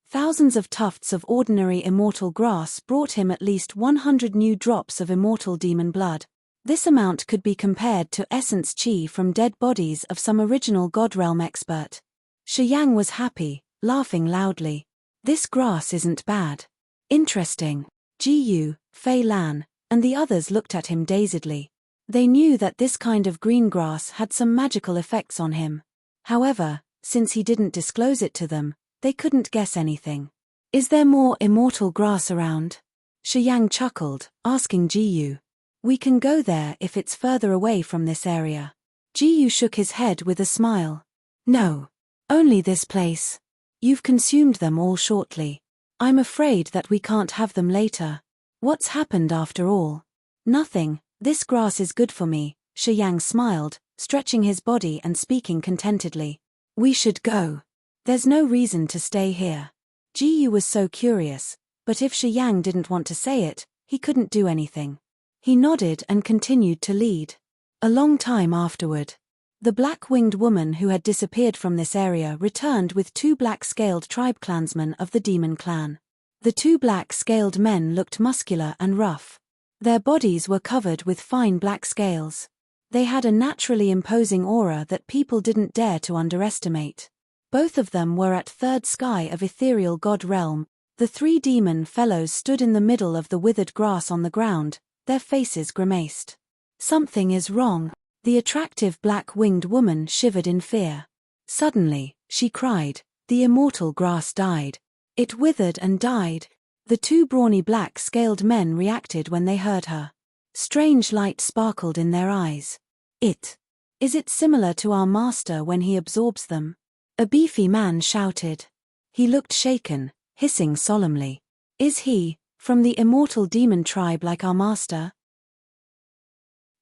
Thousands of tufts of ordinary immortal grass brought him at least 100 new drops of immortal demon blood. This amount could be compared to essence chi from dead bodies of some original God Realm expert. Shiyang was happy, laughing loudly. This grass isn't bad. Interesting. Jiyu, Fei Lan, and the others looked at him dazedly. They knew that this kind of green grass had some magical effects on him. However, since he didn't disclose it to them, they couldn't guess anything. "Is there more immortal grass around?" Shiyang chuckled, asking Jiyu. "We can go there if it's further away from this area." Jiyu shook his head with a smile. "No. Only this place. You've consumed them all shortly. I'm afraid that we can't have them later." "What's happened after all?" "Nothing, this grass is good for me," Shiyang smiled, stretching his body and speaking contentedly. "We should go. There's no reason to stay here." Jiyu was so curious, but if Shiyang didn't want to say it, he couldn't do anything. He nodded and continued to lead. A long time afterward, the black-winged woman who had disappeared from this area returned with 2 black-scaled tribe clansmen of the demon clan. The 2 black-scaled men looked muscular and rough. Their bodies were covered with fine black scales. They had a naturally imposing aura that people didn't dare to underestimate. Both of them were at 3rd sky of ethereal god realm. The 3 demon fellows stood in the middle of the withered grass on the ground, their faces grimaced. "Something is wrong." The attractive black-winged woman shivered in fear. Suddenly, she cried, "The immortal grass died. It withered and died." The 2 brawny black-scaled men reacted when they heard her. Strange light sparkled in their eyes. Is it similar to our master when he absorbs them?" A beefy man shouted. He looked shaken, hissing solemnly. "Is he, from the immortal demon tribe like our master?"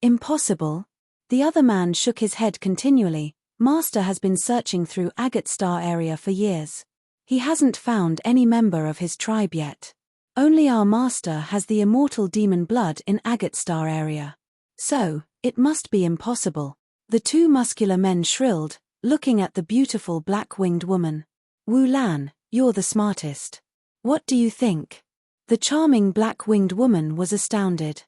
"Impossible." The other man shook his head continually. "Master has been searching through Agate Star area for years. He hasn't found any member of his tribe yet. Only our master has the immortal demon blood in Agate Star area. So, it must be impossible." The 2 muscular men shrilled, looking at the beautiful black-winged woman. "Wu Lan, you're the smartest. What do you think?" The charming black-winged woman was astounded.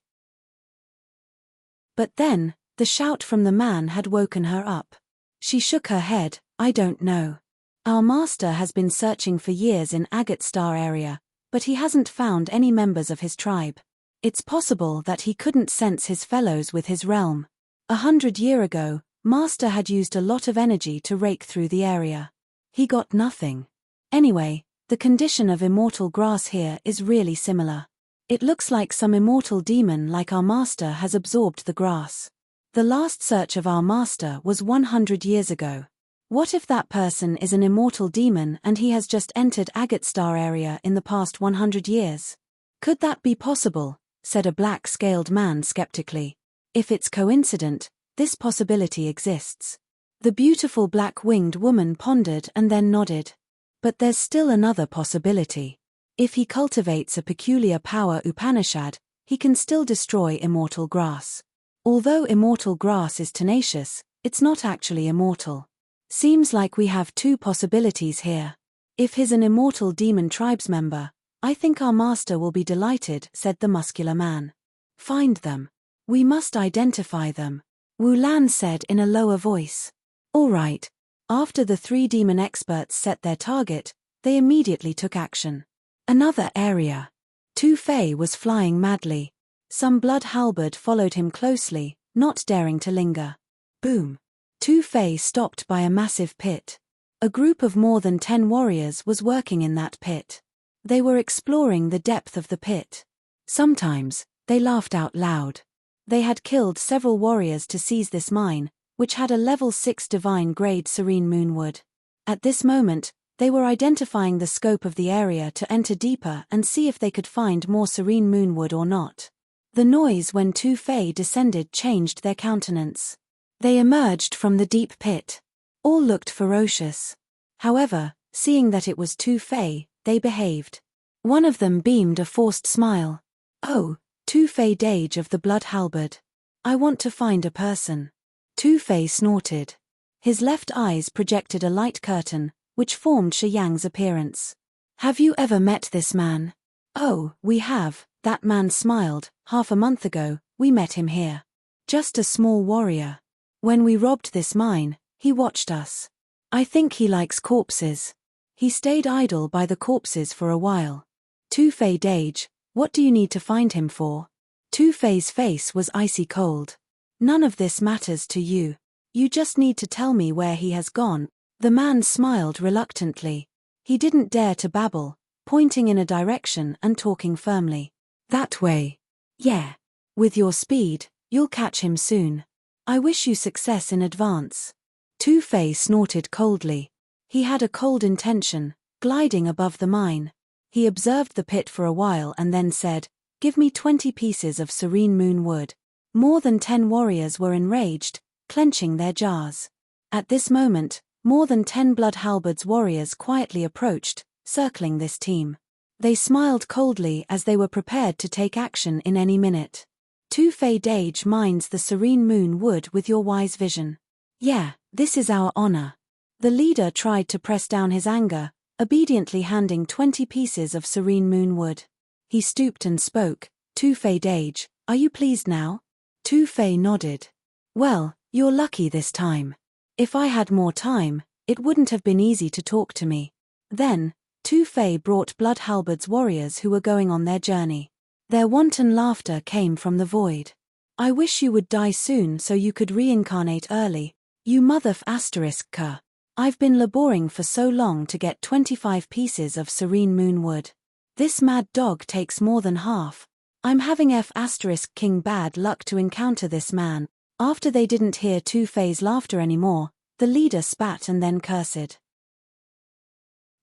But then, the shout from the man had woken her up. She shook her head. "I don't know. Our master has been searching for years in Agate Star area, but he hasn't found any members of his tribe. It's possible that he couldn't sense his fellows with his realm. 100 years ago, master had used a lot of energy to rake through the area. He got nothing. Anyway, the condition of immortal grass here is really similar. It looks like some immortal demon like our master has absorbed the grass. The last search of our master was 100 years ago. What if that person is an immortal demon and he has just entered Agate Star area in the past 100 years? Could that be possible?" said a black-scaled man skeptically. "If it's coincident, this possibility exists." The beautiful black-winged woman pondered and then nodded. "But there's still another possibility. If he cultivates a peculiar power Upanishad, he can still destroy immortal grass. Although immortal grass is tenacious, it's not actually immortal. Seems like we have two possibilities here. If he's an immortal demon tribes member, I think our master will be delighted, said the muscular man. Find them. We must identify them, Wu Lan said in a lower voice. All right. After the three demon experts set their target, they immediately took action. Another area. Tu Fei was flying madly. Some blood halberd followed him closely, not daring to linger. Boom. Tu Fei stopped by a massive pit. A group of more than 10 warriors was working in that pit. They were exploring the depth of the pit. Sometimes, they laughed out loud. They had killed several warriors to seize this mine, which had a level 6 divine grade serene moonwood. At this moment, they were identifying the scope of the area to enter deeper and see if they could find more serene moonwood or not. The noise when Tu Fei descended changed their countenance. They emerged from the deep pit. All looked ferocious. However, seeing that it was Tu Fei, they behaved. One of them beamed a forced smile. Oh, Tu Fei Dage of the Blood Halberd. I want to find a person. Tu Fei snorted. His left eyes projected a light curtain, which formed Shi Yang's appearance. Have you ever met this man? Oh, we have, that man smiled. Half a month ago, we met him here. Just a small warrior. When we robbed this mine, he watched us. I think he likes corpses. He stayed idle by the corpses for a while. Tu Fei Dage, what do you need to find him for? Tu Fei's face was icy cold. None of this matters to you. You just need to tell me where he has gone. The man smiled reluctantly. He didn't dare to babble, pointing in a direction and talking firmly. That way. Yeah. With your speed, you'll catch him soon. I wish you success in advance. Tu Fei snorted coldly. He had a cold intention, gliding above the mine. He observed the pit for a while and then said, "Give me 20 pieces of serene moon wood." More than 10 warriors were enraged, clenching their jaws. At this moment, more than 10 Blood Halberd's warriors quietly approached, circling this team. They smiled coldly as they were prepared to take action in any minute. Tu Fei Dage mines the serene moon wood with your wise vision. Yeah, this is our honor. The leader tried to press down his anger, obediently handing 20 pieces of serene moon wood. He stooped and spoke, Tu Fei Dage, are you pleased now? Tu Fei nodded. Well, you're lucky this time. If I had more time, it wouldn't have been easy to talk to me. Then, Tu Fei brought Blood Halberd's warriors who were going on their journey. Their wanton laughter came from the void. I wish you would die soon so you could reincarnate early. You mother-f***ka. I've been laboring for so long to get 25 pieces of serene moon wood. This mad dog takes more than half. I'm having F***king bad luck to encounter this man. After they didn't hear Tu Fei's laughter anymore, the leader spat and then cursed.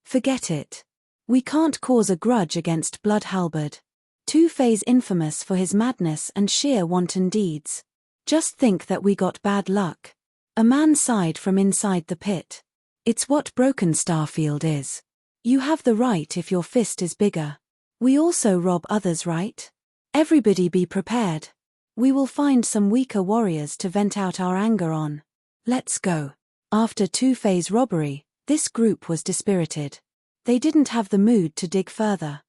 Forget it. We can't cause a grudge against Blood Halberd. Tu Fei's infamous for his madness and sheer wanton deeds. Just think that we got bad luck. A man sighed from inside the pit. It's what Broken Starfield is. You have the right if your fist is bigger. We also rob others, right? Everybody be prepared. We will find some weaker warriors to vent out our anger on. Let's go. After Tu Fei's robbery, this group was dispirited. They didn't have the mood to dig further.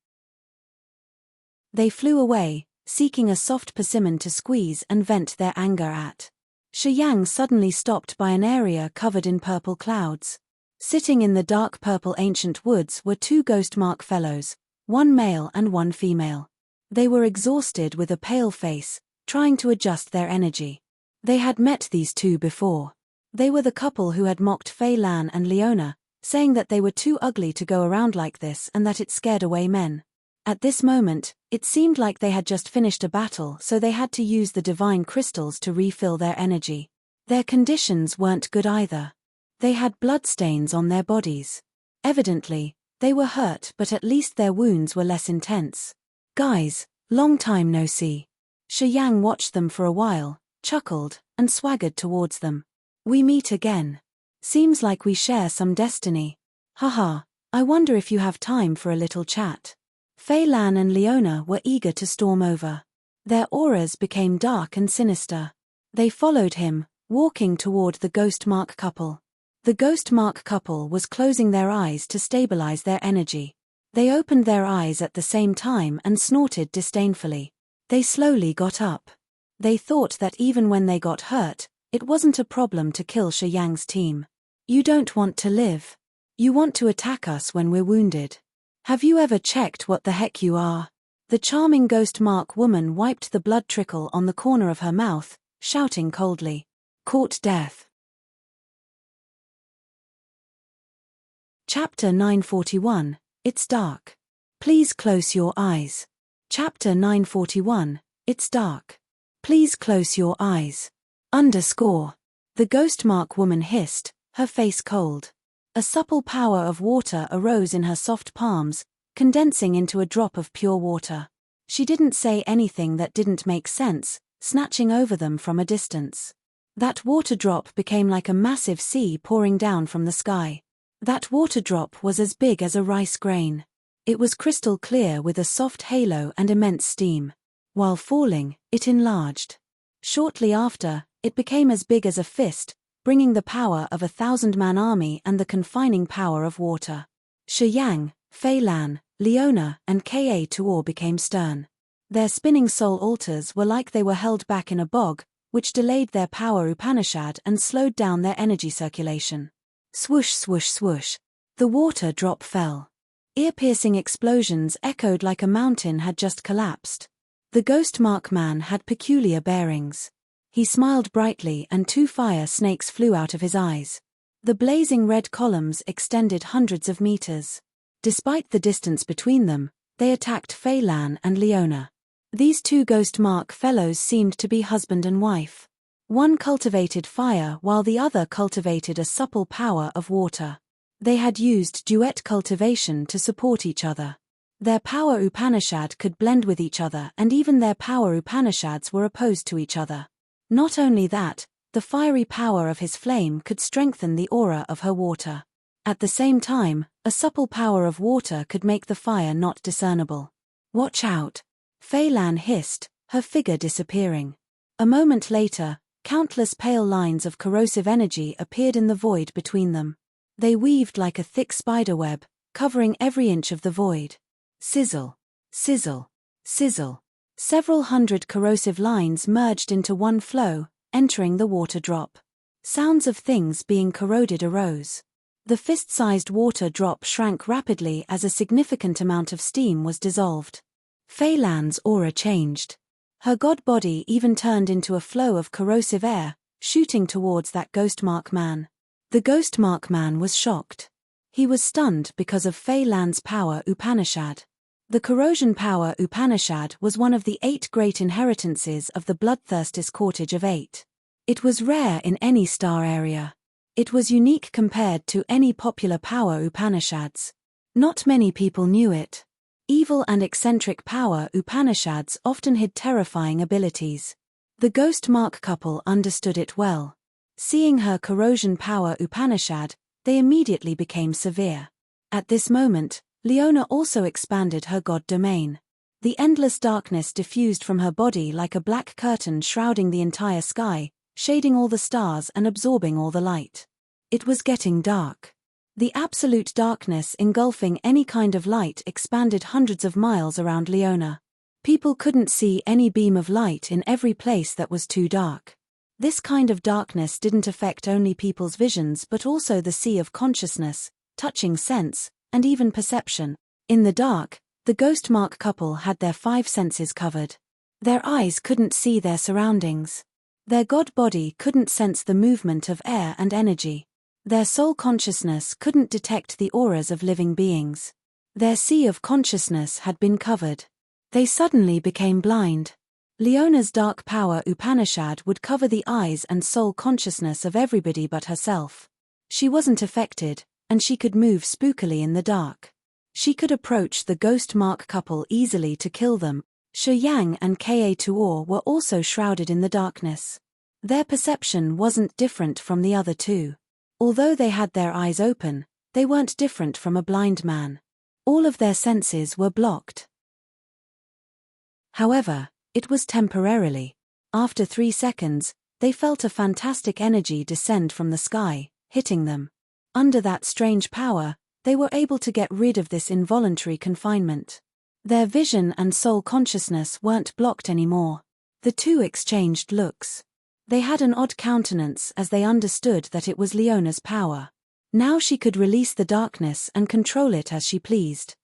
They flew away, seeking a soft persimmon to squeeze and vent their anger at. Shi Yang suddenly stopped by an area covered in purple clouds. Sitting in the dark purple ancient woods were 2 ghost mark fellows, one male and one female. They were exhausted with a pale face, trying to adjust their energy. They had met these 2 before. They were the couple who had mocked Fei Lan and Leona, saying that they were too ugly to go around like this and that it scared away men. At this moment, it seemed like they had just finished a battle, so they had to use the divine crystals to refill their energy. Their conditions weren't good either. They had bloodstains on their bodies. Evidently, they were hurt, but at least their wounds were less intense. Guys, long time no see. Shi Yang watched them for a while, chuckled, and swaggered towards them. We meet again. Seems like we share some destiny. Haha, I wonder if you have time for a little chat. Fei Lan and Leona were eager to storm over. Their auras became dark and sinister. They followed him, walking toward the ghost mark couple. The ghost mark couple was closing their eyes to stabilize their energy. They opened their eyes at the same time and snorted disdainfully. They slowly got up. They thought that even when they got hurt, it wasn't a problem to kill Shi Yang's team. You don't want to live. You want to attack us when we're wounded. Have you ever checked what the heck you are? The charming ghost mark woman wiped the blood trickle on the corner of her mouth, shouting coldly. Court death. Chapter 941, It's dark. Please close your eyes. Chapter 941, It's dark. Please close your eyes. _ The ghost mark woman hissed, her face cold. A supple power of water arose in her soft palms, condensing into a drop of pure water. She didn't say anything that didn't make sense, snatching over them from a distance. That water drop became like a massive sea pouring down from the sky. That water drop was as big as a rice grain. It was crystal clear with a soft halo and immense steam. While falling, it enlarged. Shortly after, it became as big as a fist, bringing the power of 1,000-man army and the confining power of water. Shi Yang, Fei Lan, Leona, and Ka Tuor became stern. Their spinning soul altars were like they were held back in a bog, which delayed their power Upanishad and slowed down their energy circulation. Swoosh swoosh swoosh. The water drop fell. Ear-piercing explosions echoed like a mountain had just collapsed. The ghost mark man had peculiar bearings. He smiled brightly and 2 fire snakes flew out of his eyes. The blazing red columns extended hundreds of meters. Despite the distance between them, they attacked Fei Lan and Leona. These 2 ghost mark fellows seemed to be husband and wife. One cultivated fire while the other cultivated a supple power of water. They had used duet cultivation to support each other. Their power Upanishad could blend with each other, and even their power Upanishads were opposed to each other. Not only that, the fiery power of his flame could strengthen the aura of her water. At the same time, a supple power of water could make the fire not discernible. Watch out! Fei Lan hissed, her figure disappearing. A moment later, countless pale lines of corrosive energy appeared in the void between them. They weaved like a thick spiderweb, covering every inch of the void. Sizzle, sizzle, sizzle. Several hundred corrosive lines merged into one flow, entering the water drop. Sounds of things being corroded arose. The fist-sized water drop shrank rapidly as a significant amount of steam was dissolved. Fei Lan's aura changed. Her god body even turned into a flow of corrosive air, shooting towards that ghost mark man. The ghost mark man was shocked. He was stunned because of Fei Lan's power Upanishad. The corrosion power Upanishad was one of the 8 great inheritances of the bloodthirsty cortege of 8. It was rare in any star area. It was unique compared to any popular power Upanishads. Not many people knew it. Evil and eccentric power Upanishads often hid terrifying abilities. The ghost mark couple understood it well. Seeing her corrosion power Upanishad, they immediately became severe. At this moment, Leona also expanded her god domain. The endless darkness diffused from her body like a black curtain shrouding the entire sky, shading all the stars and absorbing all the light. It was getting dark. The absolute darkness engulfing any kind of light expanded hundreds of miles around Leona. People couldn't see any beam of light in every place that was too dark. This kind of darkness didn't affect only people's visions but also the sea of consciousness, touching sense, and even perception. In the dark, the ghost mark couple had their 5 senses covered. Their eyes couldn't see their surroundings. Their god body couldn't sense the movement of air and energy. Their soul consciousness couldn't detect the auras of living beings. Their sea of consciousness had been covered. They suddenly became blind. Leona's dark power Upanishad would cover the eyes and soul consciousness of everybody but herself. She wasn't affected, and she could move spookily in the dark. She could approach the ghost mark couple easily to kill them. Shi Yang and Ka Tuor were also shrouded in the darkness. Their perception wasn't different from the other 2. Although they had their eyes open, they weren't different from a blind man. All of their senses were blocked. However, it was temporarily. After 3 seconds, they felt a fantastic energy descend from the sky, hitting them. Under that strange power, they were able to get rid of this involuntary confinement. Their vision and soul consciousness weren't blocked anymore. The two exchanged looks. They had an odd countenance as they understood that it was Leona's power. Now she could release the darkness and control it as she pleased.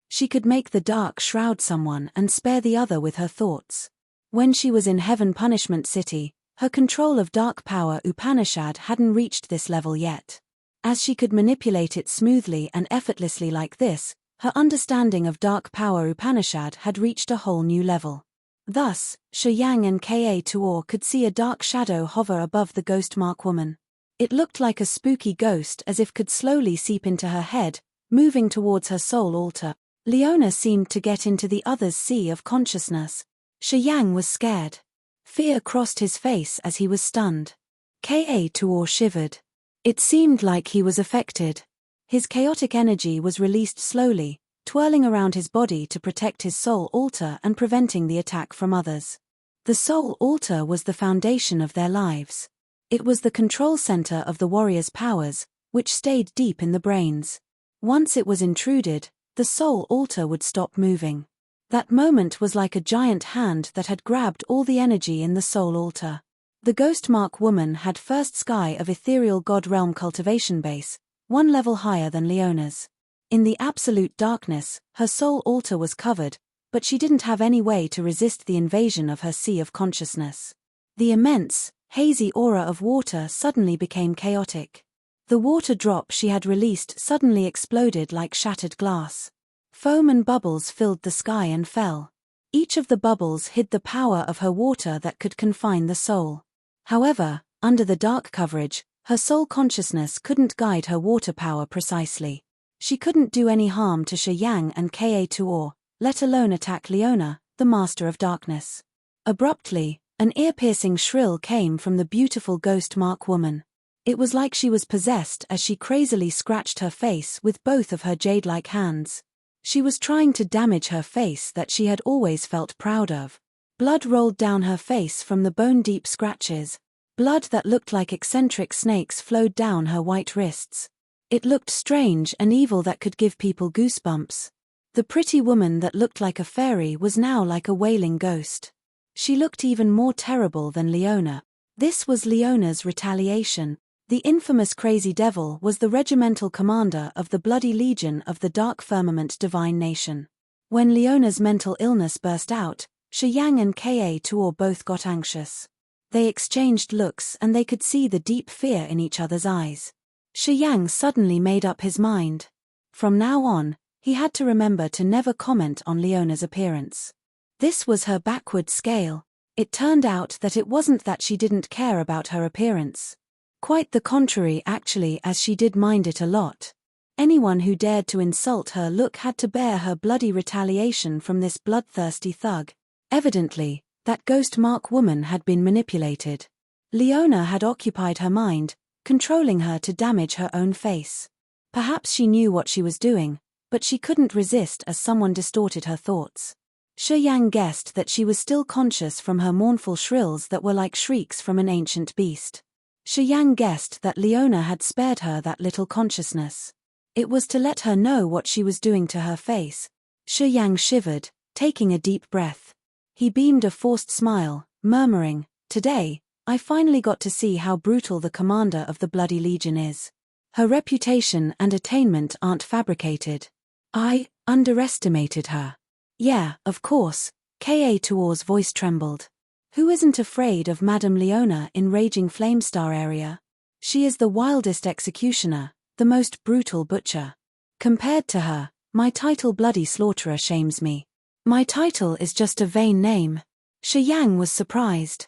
She could make the dark shroud someone and spare the other with her thoughts. When she was in Heaven Punishment City, her control of dark power Upanishad hadn't reached this level yet. As she could manipulate it smoothly and effortlessly like this, her understanding of dark power Upanishad had reached a whole new level. Thus, Shuyang and Ka-Tuor could see a dark shadow hover above the ghost mark woman. It looked like a spooky ghost as if could slowly seep into her head, moving towards her soul altar. Leona seemed to get into the other's sea of consciousness. Shuyang was scared. Fear crossed his face as he was stunned. Ka-Tuor shivered. It seemed like he was affected. His chaotic energy was released slowly, twirling around his body to protect his soul altar and preventing the attack from others. The soul altar was the foundation of their lives. It was the control center of the warrior's powers, which stayed deep in the brains. Once it was intruded, the soul altar would stop moving. That moment was like a giant hand that had grabbed all the energy in the soul altar. The ghost mark woman had first sky of ethereal god realm cultivation base, one level higher than Leona's. In the absolute darkness, her soul altar was covered, but she didn't have any way to resist the invasion of her sea of consciousness. The immense, hazy aura of water suddenly became chaotic. The water drop she had released suddenly exploded like shattered glass. Foam and bubbles filled the sky and fell. Each of the bubbles hid the power of her water that could confine the soul. However, under the dark coverage, her soul consciousness couldn't guide her water power precisely. She couldn't do any harm to Shuyang and Ka-Tuor, let alone attack Leona, the master of darkness. Abruptly, an ear-piercing shrill came from the beautiful ghost mark woman. It was like she was possessed as she crazily scratched her face with both of her jade-like hands. She was trying to damage her face that she had always felt proud of. Blood rolled down her face from the bone-deep scratches. Blood that looked like eccentric snakes flowed down her white wrists. It looked strange and evil that could give people goosebumps. The pretty woman that looked like a fairy was now like a wailing ghost. She looked even more terrible than Leona. This was Leona's retaliation. The infamous Crazy Devil was the regimental commander of the Bloody Legion of the Dark Firmament Divine Nation. When Leona's mental illness burst out, Shuyang and Ka-Tuor both got anxious. They exchanged looks and they could see the deep fear in each other's eyes. Shuyang suddenly made up his mind. From now on, he had to remember to never comment on Leona's appearance. This was her backward scale. It turned out that it wasn't that she didn't care about her appearance. Quite the contrary actually, as she did mind it a lot. Anyone who dared to insult her look had to bear her bloody retaliation from this bloodthirsty thug. Evidently, that ghost mark woman had been manipulated. Leona had occupied her mind, controlling her to damage her own face. Perhaps she knew what she was doing, but she couldn't resist as someone distorted her thoughts. Shuyang guessed that she was still conscious from her mournful shrills that were like shrieks from an ancient beast. Shuyang guessed that Leona had spared her that little consciousness. It was to let her know what she was doing to her face. Shuyang shivered, taking a deep breath. He beamed a forced smile, murmuring, "Today, I finally got to see how brutal the commander of the Bloody Legion is. Her reputation and attainment aren't fabricated. I underestimated her." "Yeah, of course," Ka-Tuor's voice trembled. "Who isn't afraid of Madame Leona in Raging Flamestar area? She is the wildest executioner, the most brutal butcher. Compared to her, my title Bloody Slaughterer shames me. My title is just a vain name." Shuyang was surprised.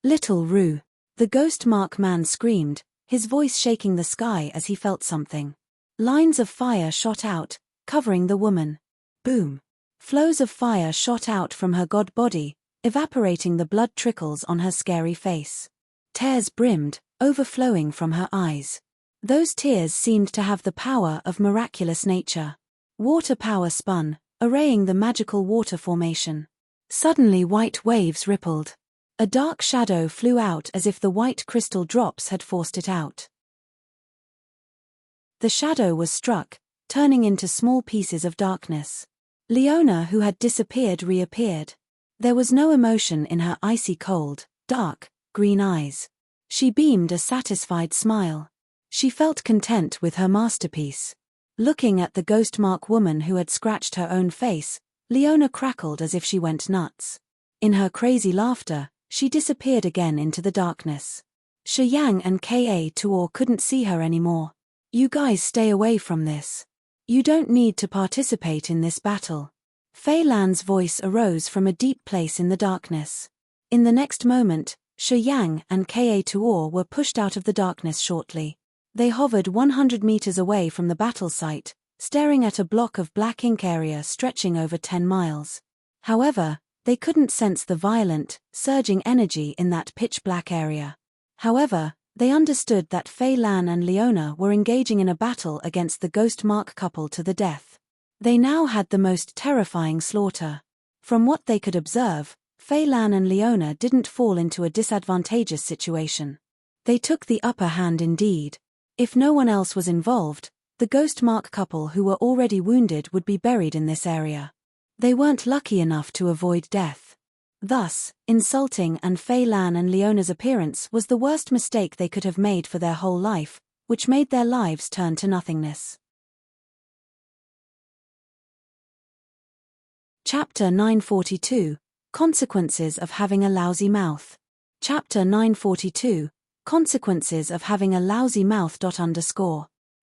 "Little Rue," the ghost mark man screamed, his voice shaking the sky as he felt something. Lines of fire shot out, covering the woman. Boom. Flows of fire shot out from her god body, evaporating the blood trickles on her scary face. Tears brimmed, overflowing from her eyes. Those tears seemed to have the power of miraculous nature. Water power spun, arraying the magical water formation. Suddenly white waves rippled. A dark shadow flew out as if the white crystal drops had forced it out. The shadow was struck, turning into small pieces of darkness. Leona, who had disappeared, reappeared. There was no emotion in her icy cold, dark, green eyes. She beamed a satisfied smile. She felt content with her masterpiece. Looking at the ghost mark woman who had scratched her own face, Leona crackled as if she went nuts. In her crazy laughter, she disappeared again into the darkness. Shi Yang and Ka-Tuor couldn't see her anymore. You guys stay away from this. You don't need to participate in this battle. Fei Lan's voice arose from a deep place in the darkness. In the next moment, Shi Yang and Ka-Tuor were pushed out of the darkness shortly. They hovered 100 meters away from the battle site, staring at a block of black ink area stretching over 10 miles. However, they couldn't sense the violent, surging energy in that pitch-black area. However, they understood that Fei Lan and Leona were engaging in a battle against the Ghost Mark couple to the death. They now had the most terrifying slaughter. From what they could observe, Fei Lan and Leona didn't fall into a disadvantageous situation. They took the upper hand indeed. If no one else was involved, the Ghost Mark couple who were already wounded would be buried in this area. They weren't lucky enough to avoid death. Thus, insulting Fei Lan and Leona's appearance was the worst mistake they could have made for their whole life, which made their lives turn to nothingness. Chapter 942 – Consequences of Having a Lousy Mouth. Chapter 942 – Consequences of Having a Lousy Mouth.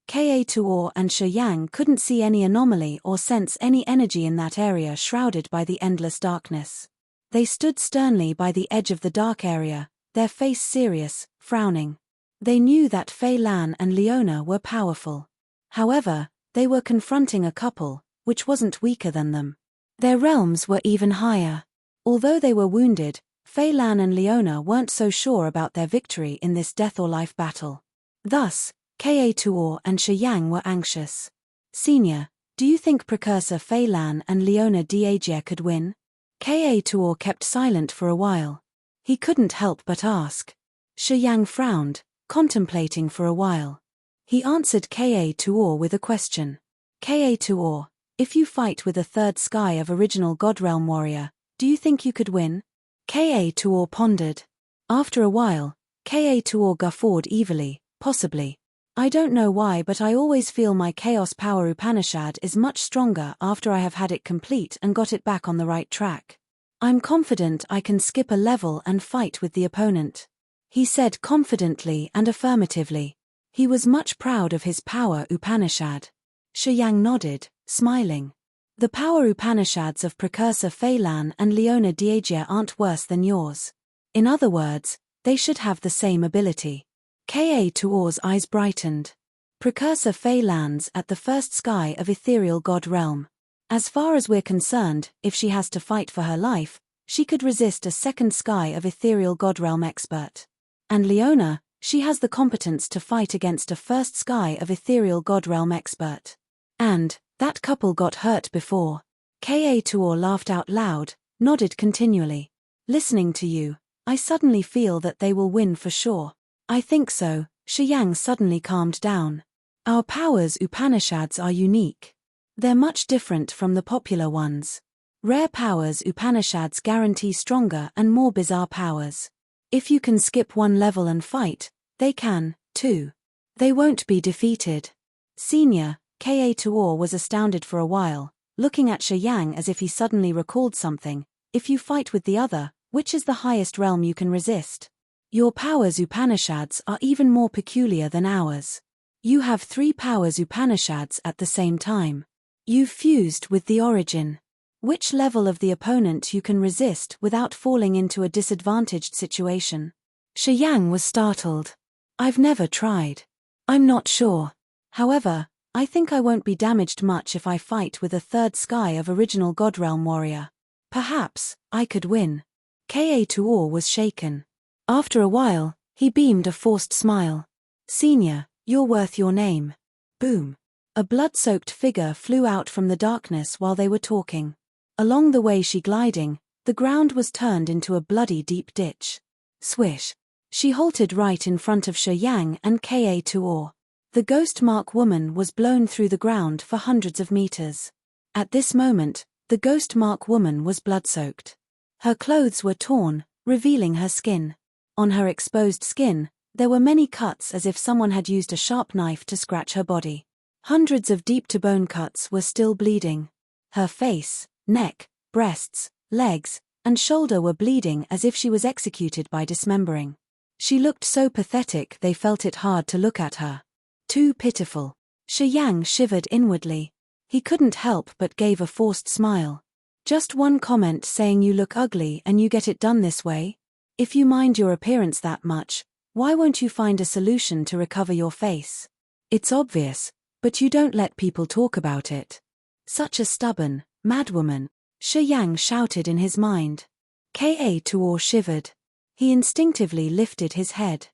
Ka-Tuor and Shi Yang couldn't see any anomaly or sense any energy in that area shrouded by the endless darkness. They stood sternly by the edge of the dark area, their face serious, frowning. They knew that Fei Lan and Leona were powerful. However, they were confronting a couple, which wasn't weaker than them. Their realms were even higher. Although they were wounded, Fei Lan and Leona weren't so sure about their victory in this death-or-life battle. Thus, Ka-Tuor and Shi Yang were anxious. Senior, do you think Precursor Fei Lan and Leona Diajie could win? Ka-Tuor kept silent for a while. He couldn't help but ask. Shi Yang frowned, contemplating for a while. He answered Ka-Tuor with a question. Ka-Tuor, if you fight with a third sky of original Godrealm warrior, do you think you could win? Ka-Tuor pondered. After a while, Ka-Tuor guffawed evilly, possibly. I don't know why, but I always feel my Chaos Power Upanishad is much stronger after I have had it complete and got it back on the right track. I'm confident I can skip a level and fight with the opponent. He said confidently and affirmatively. He was much proud of his Power Upanishad. Shi Yang nodded, smiling. The Power Upanishads of Precursor Fei Lan and Leona Diajie aren't worse than yours. In other words, they should have the same ability. Ka-Tuor's eyes brightened. Precursor Fei Lan's at the first sky of ethereal god realm. As far as we're concerned, if she has to fight for her life, she could resist a second sky of ethereal god realm expert. And Leona, she has the competence to fight against a first sky of ethereal god realm expert. And that couple got hurt before. Ka-Tuor laughed out loud, nodded continually. Listening to you, I suddenly feel that they will win for sure. I think so. Shi Yang suddenly calmed down. Our powers Upanishads are unique. They're much different from the popular ones. Rare powers Upanishads guarantee stronger and more bizarre powers. If you can skip one level and fight, they can, too. They won't be defeated. Senior, Ka-Tuor was astounded for a while, looking at Shi Yang as if he suddenly recalled something. If you fight with the other, which is the highest realm you can resist? Your powers Upanishads are even more peculiar than ours. You have 3 powers Upanishads at the same time. You've fused with the origin. Which level of the opponent you can resist without falling into a disadvantaged situation? Shi Yang was startled. I've never tried. I'm not sure. However, I think I won't be damaged much if I fight with a third sky of original Godrealm warrior. Perhaps I could win. Ka-Tuor was shaken. After a while, he beamed a forced smile. Senior, you're worth your name. Boom. A blood-soaked figure flew out from the darkness while they were talking. Along the way she gliding, The ground was turned into a bloody deep ditch. Swish. She halted right in front of Shi Yang and Ka Tuor. The ghost mark woman was blown through the ground for hundreds of meters. At this moment, the ghost mark woman was blood-soaked. Her clothes were torn, revealing her skin. On her exposed skin, there were many cuts as if someone had used a sharp knife to scratch her body. Hundreds of deep-to-bone cuts were still bleeding. Her face, neck, breasts, legs, and shoulder were bleeding as if she was executed by dismembering. She looked so pathetic they felt it hard to look at her. Too pitiful. Shi Yang shivered inwardly. He couldn't help but gave a forced smile. Just one comment saying you look ugly and you get it done this way? If you mind your appearance that much, why won't you find a solution to recover your face? It's obvious, but you don't let people talk about it. Such a stubborn, mad woman, Shi Yang shouted in his mind. Ka Tuor shivered. He instinctively lifted his head.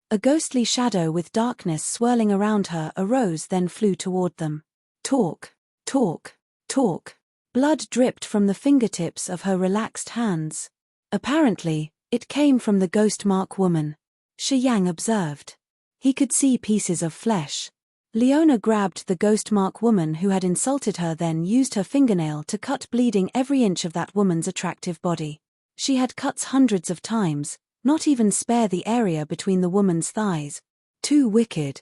A ghostly shadow with darkness swirling around her arose then flew toward them. Talk, talk, talk. Blood dripped from the fingertips of her relaxed hands. Apparently, it came from the ghost mark woman. Shi Yang observed. He could see pieces of flesh. Leona grabbed the ghost mark woman who had insulted her, then used her fingernail to cut, bleeding every inch of that woman's attractive body. She had cuts hundreds of times, not even spare the area between the woman's thighs. Too wicked.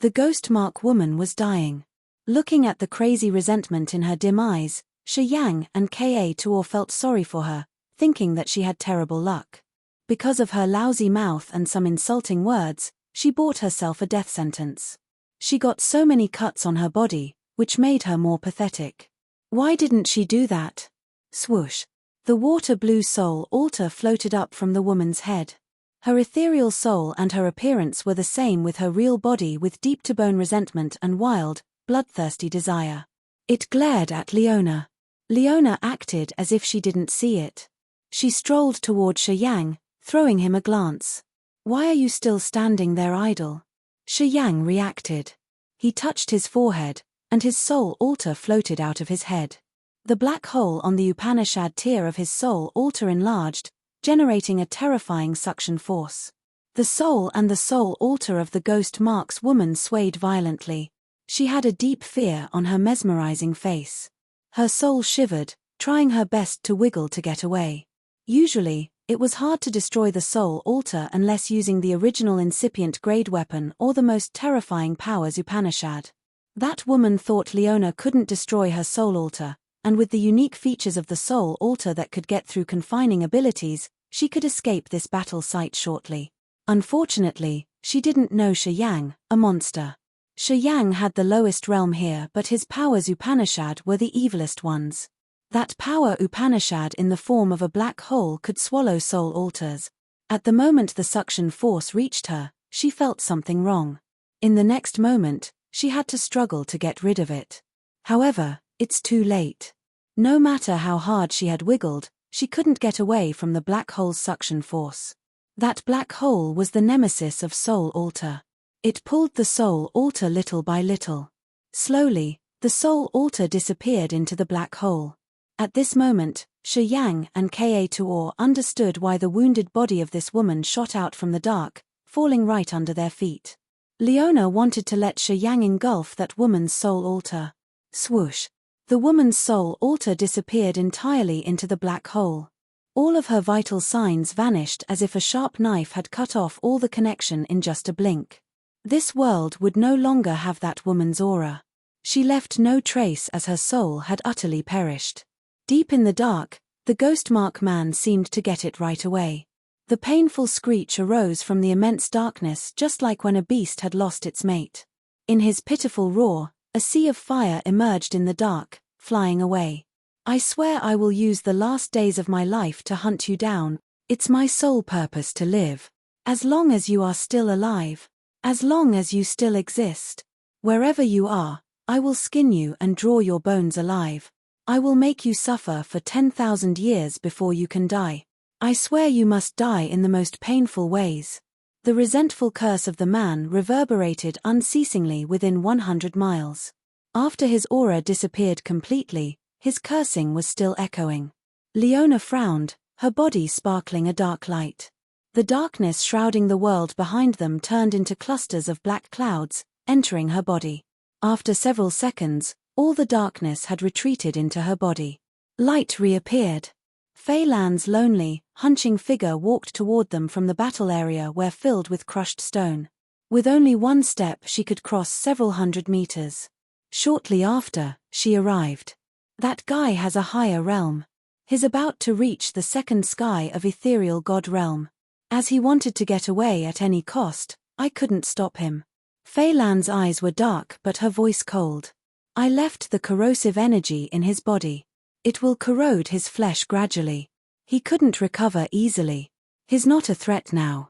The ghost mark woman was dying. Looking at the crazy resentment in her dim eyes, Shi Yang and Ka Tuor felt sorry for her, thinking that she had terrible luck. Because of her lousy mouth and some insulting words, she bought herself a death sentence. She got so many cuts on her body, which made her more pathetic. Why didn't she do that? Swoosh. The water-blue soul altar floated up from the woman's head. Her ethereal soul and her appearance were the same with her real body, with deep-to-bone resentment and wild, bloodthirsty desire. It glared at Leona. Leona acted as if she didn't see it. She strolled toward Shi Yang, throwing him a glance. Why are you still standing there idle? Shi Yang reacted. He touched his forehead, and his soul altar floated out of his head. The black hole on the Upanishad tier of his soul altar enlarged, generating a terrifying suction force. The soul and the soul altar of the ghost marks woman swayed violently. She had a deep fear on her mesmerizing face. Her soul shivered, trying her best to wiggle to get away. Usually, it was hard to destroy the soul altar unless using the original incipient grade weapon or the most terrifying powers Upanishad. That woman thought Leona couldn't destroy her soul altar, and with the unique features of the soul altar that could get through confining abilities, she could escape this battle site shortly. Unfortunately, she didn't know Shi Yang, a monster. Shi Yang had the lowest realm here, but his powers Upanishad were the evilest ones. That power Upanishad in the form of a black hole could swallow soul altars. At the moment the suction force reached her, she felt something wrong. In the next moment, she had to struggle to get rid of it. However, it's too late. No matter how hard she had wiggled, she couldn't get away from the black hole's suction force. That black hole was the nemesis of soul altar. It pulled the soul altar little by little. Slowly, the soul altar disappeared into the black hole. At this moment, Shi Yang and Ka Tuor understood why the wounded body of this woman shot out from the dark, falling right under their feet. Leona wanted to let Shi Yang engulf that woman's soul altar. Swoosh. The woman's soul altar disappeared entirely into the black hole. All of her vital signs vanished as if a sharp knife had cut off all the connection in just a blink. This world would no longer have that woman's aura. She left no trace as her soul had utterly perished. Deep in the dark, the ghost mark man seemed to get it right away. The painful screech arose from the immense darkness, just like when a beast had lost its mate. In his pitiful roar, a sea of fire emerged in the dark, flying away. I swear I will use the last days of my life to hunt you down. It's my sole purpose to live. As long as you are still alive. As long as you still exist. Wherever you are, I will skin you and draw your bones alive. I will make you suffer for 10,000 years before you can die. I swear you must die in the most painful ways. The resentful curse of the man reverberated unceasingly within 100 miles. After his aura disappeared completely, His cursing was still echoing. Leona frowned, her body sparkling a dark light. The darkness shrouding the world behind them turned into clusters of black clouds, entering her body. After several seconds, all the darkness had retreated into her body. Light reappeared. Fei Lan's lonely, hunching figure walked toward them from the battle area where filled with crushed stone. With only one step she could cross several hundred meters. Shortly after, she arrived. That guy has a higher realm. He's about to reach the second sky of ethereal god realm. As he wanted to get away at any cost, I couldn't stop him. Fei Lan's eyes were dark but her voice cold. I left the corrosive energy in his body. It will corrode his flesh gradually. He couldn't recover easily. He's not a threat now.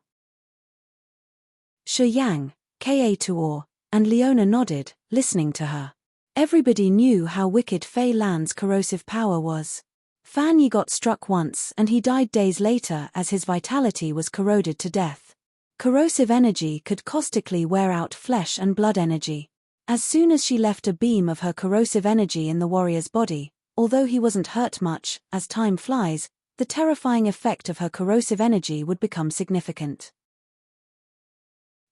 Shi Yang, Ka Tuor, and Leona nodded, listening to her. Everybody knew how wicked Fei Lan's corrosive power was. Fan Yi got struck once and he died days later as his vitality was corroded to death. Corrosive energy could caustically wear out flesh and blood energy. As soon as she left a beam of her corrosive energy in the warrior's body, although he wasn't hurt much, as time flies, the terrifying effect of her corrosive energy would become significant.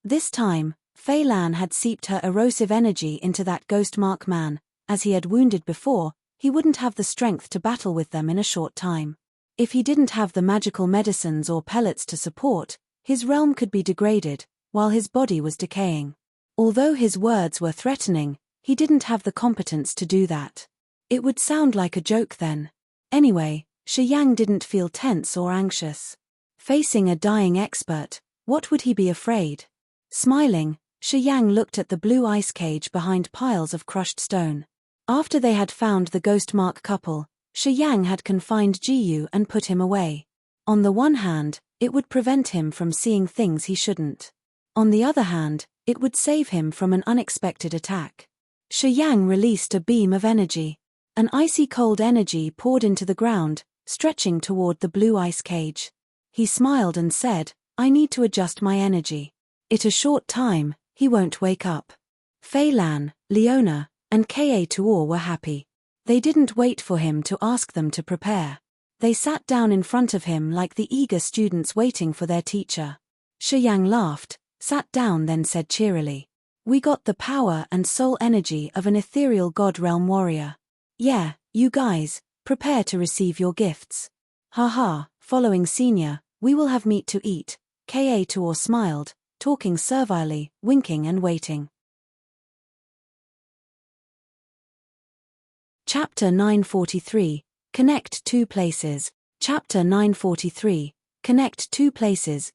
This time, Fei Lan had seeped her erosive energy into that ghost mark man. As he had wounded before, he wouldn't have the strength to battle with them in a short time. If he didn't have the magical medicines or pellets to support, his realm could be degraded, while his body was decaying. Although his words were threatening, he didn't have the competence to do that. It would sound like a joke then. Anyway, Shi Yang didn't feel tense or anxious. Facing a dying expert, what would he be afraid? Smiling, Shi Yang looked at the blue ice cage behind piles of crushed stone. After they had found the ghost mark couple, Shi Yang had confined Jiyu and put him away. On the one hand, it would prevent him from seeing things he shouldn't. On the other hand, it would save him from an unexpected attack. Shi Yang released a beam of energy. An icy cold energy poured into the ground, stretching toward the blue ice cage. He smiled and said, "I need to adjust my energy. In a short time, he won't wake up." Fei Lan, Leona, and Ka Tuor were happy. They didn't wait for him to ask them to prepare. They sat down in front of him like the eager students waiting for their teacher. Shi Yang laughed, sat down then said cheerily, "We got the power and soul energy of an ethereal god realm warrior. Yeah, you guys, prepare to receive your gifts. Haha, following senior, we will have meat to eat." Ka Tuor smiled, talking servilely, winking and waiting. Chapter 943, Connect Two Places. Chapter 943, Connect Two Places.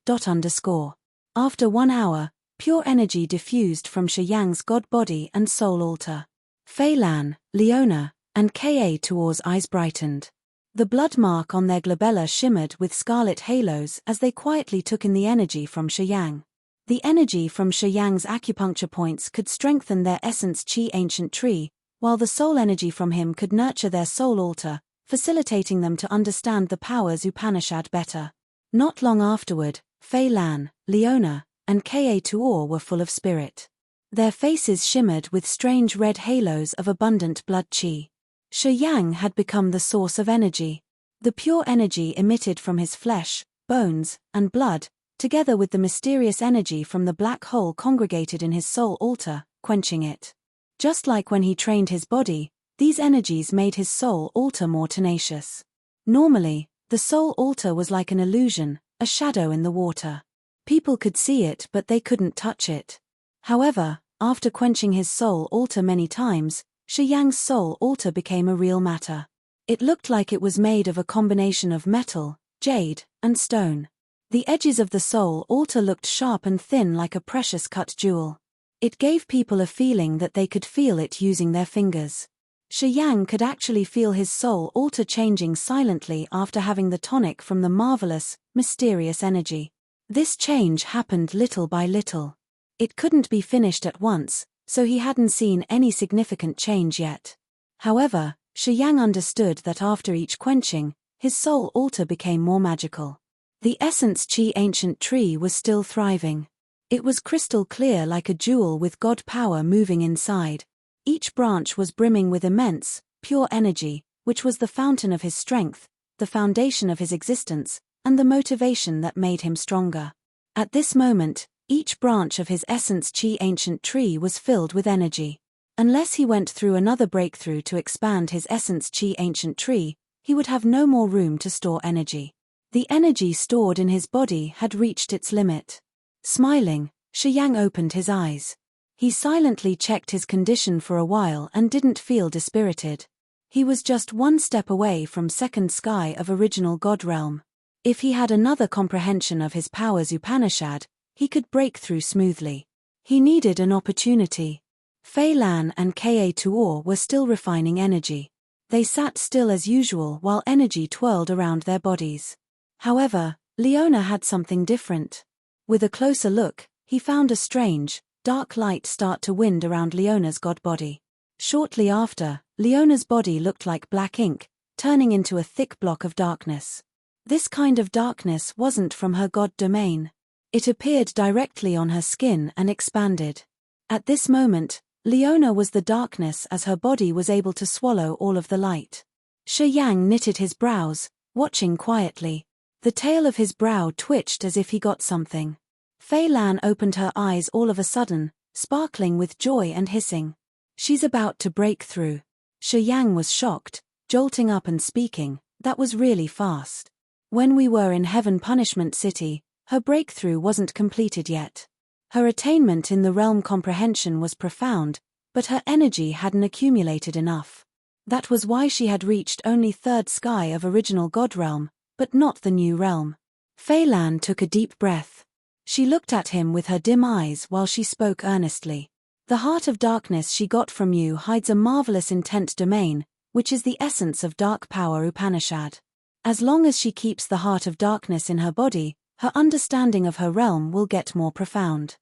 After 1 hour, pure energy diffused from Shi Yang's god body and soul altar. Fei Lan, Leona, and Ka Tuor's eyes brightened. The blood mark on their glabella shimmered with scarlet halos as they quietly took in the energy from Shi Yang. The energy from Shi Yang's acupuncture points could strengthen their essence chi ancient tree, while the soul energy from him could nurture their soul altar, facilitating them to understand the powers Upanishad better. Not long afterward, Fei Lan, Leona, and Ka Tuor were full of spirit. Their faces shimmered with strange red halos of abundant blood chi. Shi Yang had become the source of energy. The pure energy emitted from his flesh, bones, and blood, together with the mysterious energy from the black hole congregated in his soul altar, quenching it. Just like when he trained his body, these energies made his soul altar more tenacious. Normally, the soul altar was like an illusion, a shadow in the water. People could see it but they couldn't touch it. However, after quenching his soul altar many times, Shi Yang's soul altar became a real matter. It looked like it was made of a combination of metal, jade, and stone. The edges of the soul altar looked sharp and thin like a precious cut jewel. It gave people a feeling that they could feel it using their fingers. Shi Yang could actually feel his soul altar changing silently after having the tonic from the marvelous, mysterious energy. This change happened little by little. It couldn't be finished at once, so he hadn't seen any significant change yet. However, Shi Yang understood that after each quenching, his soul altar became more magical. The essence chi ancient tree was still thriving. It was crystal clear like a jewel with god power moving inside. Each branch was brimming with immense, pure energy, which was the fountain of his strength, the foundation of his existence, and the motivation that made him stronger. At this moment, each branch of his essence chi ancient tree was filled with energy. Unless he went through another breakthrough to expand his essence chi ancient tree, he would have no more room to store energy. The energy stored in his body had reached its limit. Smiling, Shi Yang opened his eyes. He silently checked his condition for a while and didn't feel dispirited. He was just one step away from second sky of original God realm. If he had another comprehension of his powers Upanishad, he could break through smoothly. He needed an opportunity. Fei Lan and Ka Tuor were still refining energy. They sat still as usual while energy twirled around their bodies. However, Leona had something different. With a closer look, he found a strange, dark light start to wind around Leona's god body. Shortly after, Leona's body looked like black ink, turning into a thick block of darkness. This kind of darkness wasn't from her god domain. It appeared directly on her skin and expanded. At this moment, Leona was the darkness as her body was able to swallow all of the light. Shi Yang knitted his brows, watching quietly. The tail of his brow twitched as if he got something. Fei Lan opened her eyes all of a sudden, sparkling with joy and hissing. She's about to break through. Shi Yang was shocked, jolting up and speaking, that was really fast. When we were in Heaven Punishment City, her breakthrough wasn't completed yet. Her attainment in the realm comprehension was profound, but her energy hadn't accumulated enough. That was why she had reached only third sky of original God realm, but not the new realm. Fei Lan took a deep breath. She looked at him with her dim eyes while she spoke earnestly. The heart of darkness she got from you hides a marvelous intent domain, which is the essence of dark power Upanishad. As long as she keeps the heart of darkness in her body, her understanding of her realm will get more profound.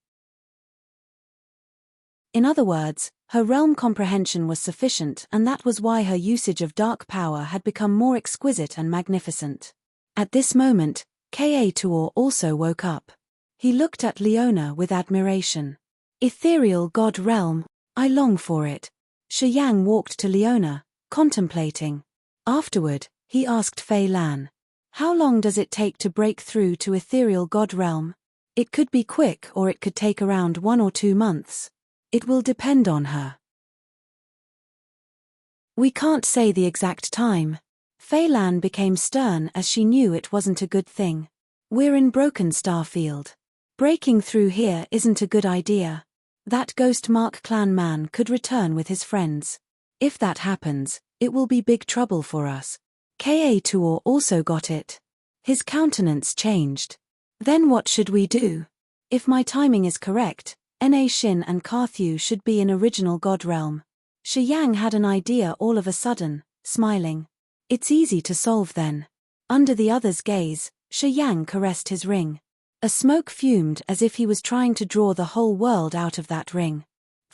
In other words, her realm comprehension was sufficient, and that was why her usage of dark power had become more exquisite and magnificent. At this moment, Ka Tuor also woke up. He looked at Leona with admiration. Ethereal God realm, I long for it. Shi Yang walked to Leona, contemplating. Afterward, he asked Fei Lan, how long does it take to break through to ethereal God realm? It could be quick or it could take around 1 or 2 months. It will depend on her. We can't say the exact time. Fei Lan became stern as she knew it wasn't a good thing. We're in Broken Star Field. Breaking through here isn't a good idea. That ghost Mark clan man could return with his friends. If that happens, it will be big trouble for us. Ka Tuor also got it. His countenance changed. Then what should we do? If my timing is correct, Na Shin and Carthew should be in original God realm. Shi Yang had an idea all of a sudden, smiling. It's easy to solve then. Under the other's gaze, Shi Yang caressed his ring. A smoke fumed as if he was trying to draw the whole world out of that ring.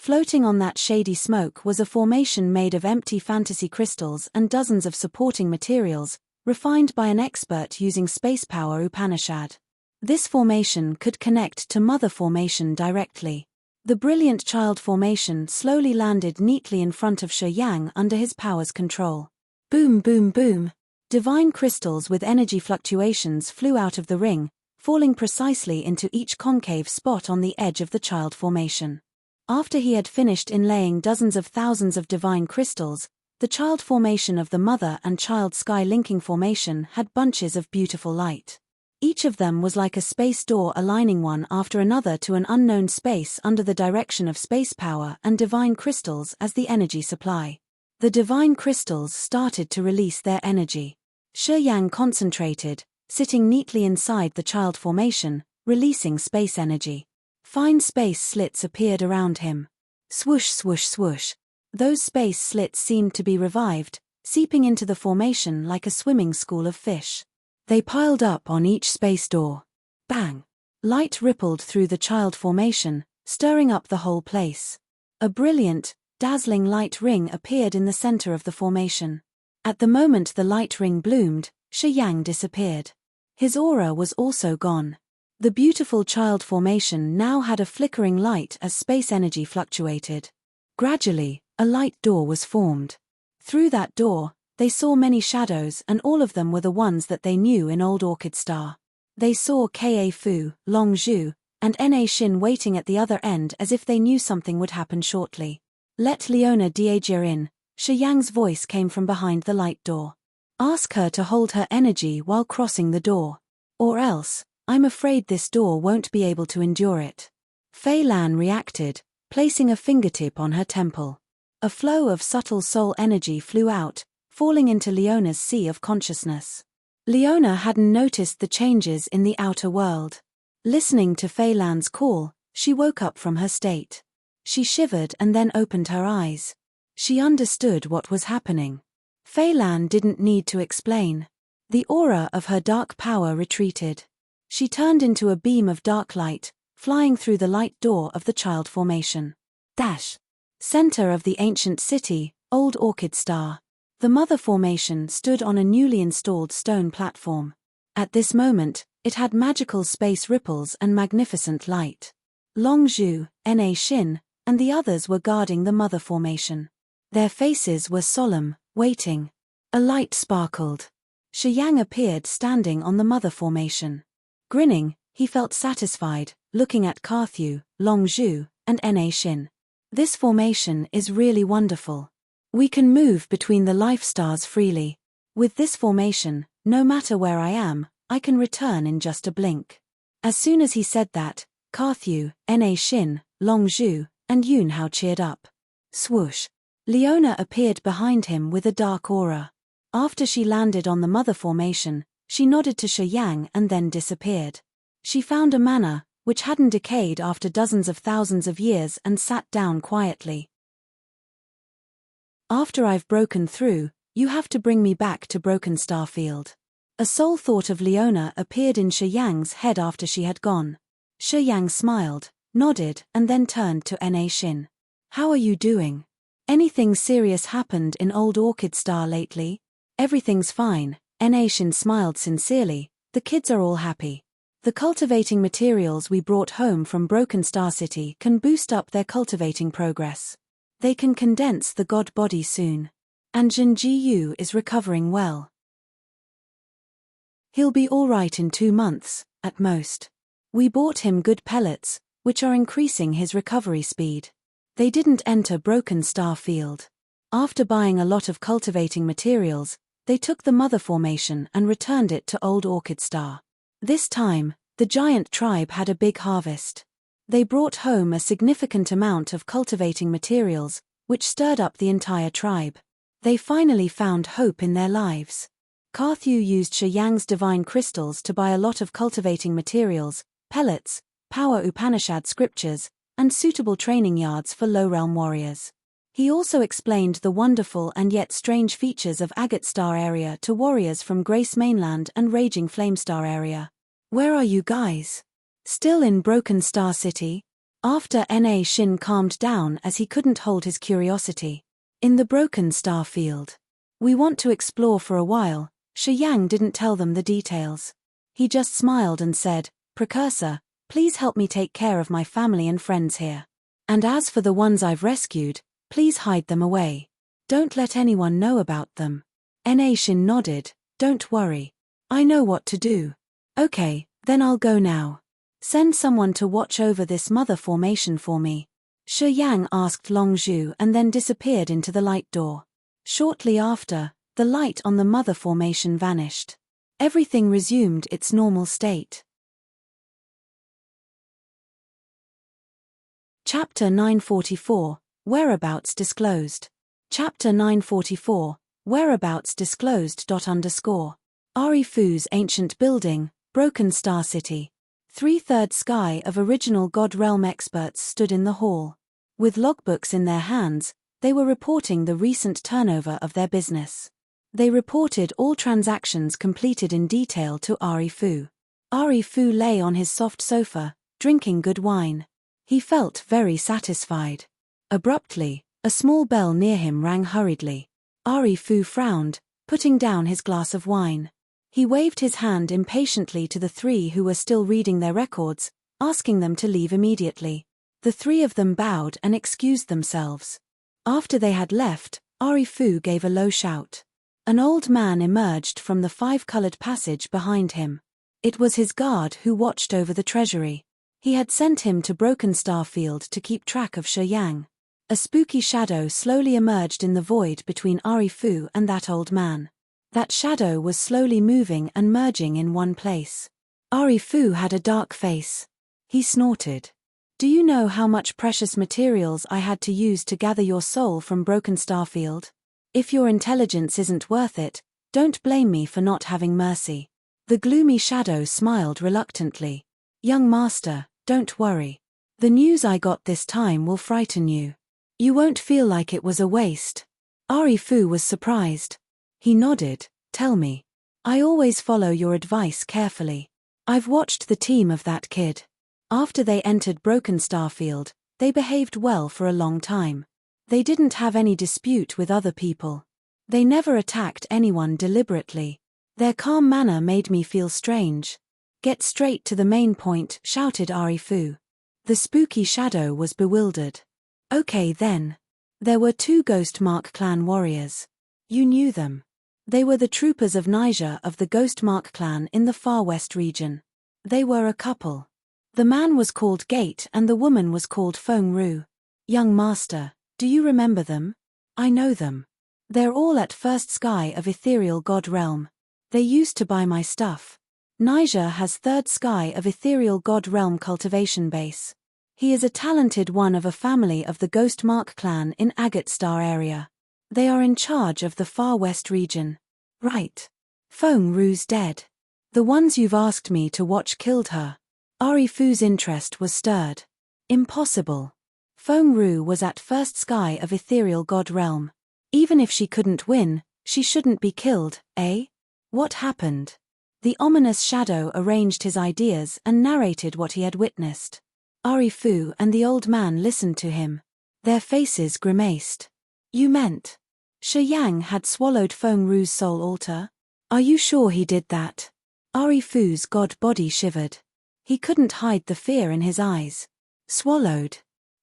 Floating on that shady smoke was a formation made of empty fantasy crystals and dozens of supporting materials, refined by an expert using space power Upanishad. This formation could connect to Mother Formation directly. The brilliant Child Formation slowly landed neatly in front of Shi Yang under his power's control. Boom boom boom. Divine crystals with energy fluctuations flew out of the ring, falling precisely into each concave spot on the edge of the Child Formation. After he had finished inlaying dozens of thousands of divine crystals, the Child Formation of the Mother and Child Sky Linking Formation had bunches of beautiful light. Each of them was like a space door aligning one after another to an unknown space under the direction of space power and divine crystals as the energy supply. The divine crystals started to release their energy. Shi Yang concentrated, sitting neatly inside the Child Formation, releasing space energy. Fine space slits appeared around him. Swoosh swoosh swoosh. Those space slits seemed to be revived, seeping into the formation like a swimming school of fish. They piled up on each space door. Bang! Light rippled through the Child Formation, stirring up the whole place. A brilliant, dazzling light ring appeared in the center of the formation. At the moment the light ring bloomed, Shi Yang disappeared. His aura was also gone. The beautiful Child Formation now had a flickering light as space energy fluctuated. Gradually, a light door was formed. Through that door, They saw many shadows, and all of them were the ones that they knew in Old Orchid Star. They saw Ka Fu, Long Zhu, and Na Xin waiting at the other end as if they knew something would happen shortly. Let Leona Diajia in, Shi Yang's voice came from behind the light door. Ask her to hold her energy while crossing the door. Or else, I'm afraid this door won't be able to endure it. Fei Lan reacted, placing a fingertip on her temple. A flow of subtle soul energy flew out, falling into Leona's sea of consciousness. Leona hadn't noticed the changes in the outer world. Listening to Fei Lan's call, she woke up from her state. She shivered and then opened her eyes. She understood what was happening. Fei Lan didn't need to explain. The aura of her dark power retreated. She turned into a beam of dark light, flying through the light door of the child formation. Center of the ancient city, Old Orchid Star. The mother formation stood on a newly installed stone platform. At this moment, it had magical space ripples and magnificent light. Long Zhu, Na Xin, and the others were guarding the mother formation. Their faces were solemn, waiting. A light sparkled. Shi Yang appeared standing on the mother formation. Grinning, he felt satisfied, looking at Carthew, Long Zhu, and Na Xin. This formation is really wonderful. We can move between the life stars freely. With this formation, no matter where I am, I can return in just a blink. As soon as he said that, Carthew, Na Xin, Long Zhu, and Yun Hao cheered up. Swoosh. Leona appeared behind him with a dark aura. After she landed on the mother formation, she nodded to Shi Yang and then disappeared. She found a manna, which hadn't decayed after dozens of thousands of years, and sat down quietly. After I've broken through, you have to bring me back to Broken Star Field. A soul thought of Leona appeared in Shi Yang's head after she had gone. Shi Yang smiled, nodded, and then turned to Na Xin. How are you doing? Anything serious happened in Old Orchid Star lately? Everything's fine, Na Xin smiled sincerely, the kids are all happy. The cultivating materials we brought home from Broken Star City can boost up their cultivating progress. They can condense the god body soon. And Jin Ji Yu is recovering well. He'll be alright in 2 months, at most. We bought him good pellets, which are increasing his recovery speed. They didn't enter Broken Star Field. After buying a lot of cultivating materials, they took the mother formation and returned it to Old Orchid Star. This time, the giant tribe had a big harvest. They brought home a significant amount of cultivating materials, which stirred up the entire tribe. They finally found hope in their lives. Carthew used Shi Yang's divine crystals to buy a lot of cultivating materials, pellets, power Upanishad scriptures, and suitable training yards for low realm warriors. He also explained the wonderful and yet strange features of Agate Star area to warriors from Grace Mainland and Raging Flame Star area. Where are you guys? Still in Broken Star City? After Na Xin calmed down as he couldn't hold his curiosity. In the Broken Star Field. We want to explore for a while. Shi Yang didn't tell them the details. He just smiled and said, Precursor, please help me take care of my family and friends here. And as for the ones I've rescued, please hide them away. Don't let anyone know about them. Na Xin nodded, don't worry. I know what to do. Okay, then I'll go now. Send someone to watch over this mother formation for me. Shi Yang asked Long Zhu and then disappeared into the light door. Shortly after, the light on the mother formation vanished. Everything resumed its normal state. Chapter 944, Whereabouts Disclosed. Chapter 944, Whereabouts Disclosed. Ari Fu's ancient building, Broken Star City. 3/3 sky of original God Realm experts stood in the hall. With logbooks in their hands, they were reporting the recent turnover of their business. They reported all transactions completed in detail to Ari Fu. Ari Fu lay on his soft sofa, drinking good wine. He felt very satisfied. Abruptly, a small bell near him rang hurriedly. Ari Fu frowned, putting down his glass of wine. He waved his hand impatiently to the 3 who were still reading their records, asking them to leave immediately. The 3 of them bowed and excused themselves. After they had left, Ari Fu gave a low shout. An old man emerged from the five-colored passage behind him. It was his guard who watched over the treasury. He had sent him to Broken Star Field to keep track of Shi Yang. A spooky shadow slowly emerged in the void between Ari Fu and that old man. That shadow was slowly moving and merging in one place. Ari Fu had a dark face. He snorted. Do you know how much precious materials I had to use to gather your soul from Broken Star Field? If your intelligence isn't worth it, don't blame me for not having mercy. The gloomy shadow smiled reluctantly. Young master, don't worry. The news I got this time will frighten you. You won't feel like it was a waste. Ari Fu was surprised. He nodded. Tell me. I always follow your advice carefully. I've watched the team of that kid. After they entered Broken Star Field, they behaved well for a long time. They didn't have any dispute with other people. They never attacked anyone deliberately. Their calm manner made me feel strange. Get straight to the main point, shouted Ari Fu. The spooky shadow was bewildered. Okay then. There were two Ghost Mark clan warriors. You knew them. They were the troopers of Niger of the Ghost Mark clan in the Far West region. They were a couple. The man was called Gate and the woman was called Feng Ru. Young master, do you remember them? I know them. They're all at First Sky of Ethereal God Realm. They used to buy my stuff. Niger has Third Sky of Ethereal God Realm cultivation base. He is a talented one of a family of the Ghost Mark clan in Agate Star area. They are in charge of the Far West region. Right. Feng Ru's dead. The ones you've asked me to watch killed her. Ari Fu's interest was stirred. Impossible. Feng Ru was at First Sky of Ethereal God Realm. Even if she couldn't win, she shouldn't be killed, eh? What happened? The ominous shadow arranged his ideas and narrated what he had witnessed. Ari Fu and the old man listened to him. Their faces grimaced. You meant Shi Yang had swallowed Feng Ru's soul altar? Are you sure he did that? Ari Fu's god body shivered. He couldn't hide the fear in his eyes. Swallowed?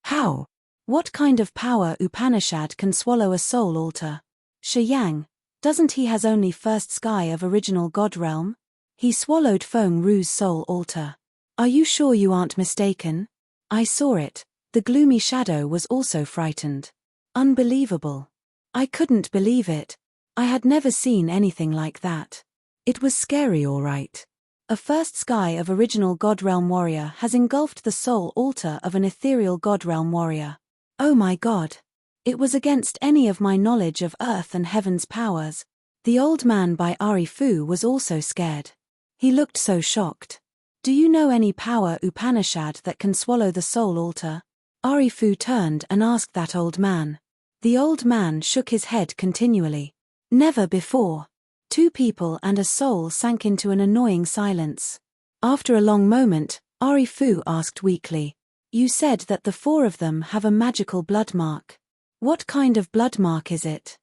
How? What kind of power Upanishad can swallow a soul altar? Shi Yang, doesn't he has only First Sky of Original God Realm? He swallowed Feng Ru's soul altar. Are you sure you aren't mistaken? I saw it. The gloomy shadow was also frightened. Unbelievable. I couldn't believe it. I had never seen anything like that. It was scary, all right. A First Sky of Original God Realm warrior has engulfed the soul altar of an ethereal God Realm warrior. Oh my god. It was against any of my knowledge of earth and heaven's powers. The old man by Ari Fu was also scared. He looked so shocked. Do you know any power Upanishad that can swallow the soul altar? Ari Fu turned and asked that old man. The old man shook his head continually. Never before. Two people and a soul sank into an annoying silence. After a long moment, Ari Fu asked weakly. You said that the four of them have a magical blood mark. What kind of blood mark is it?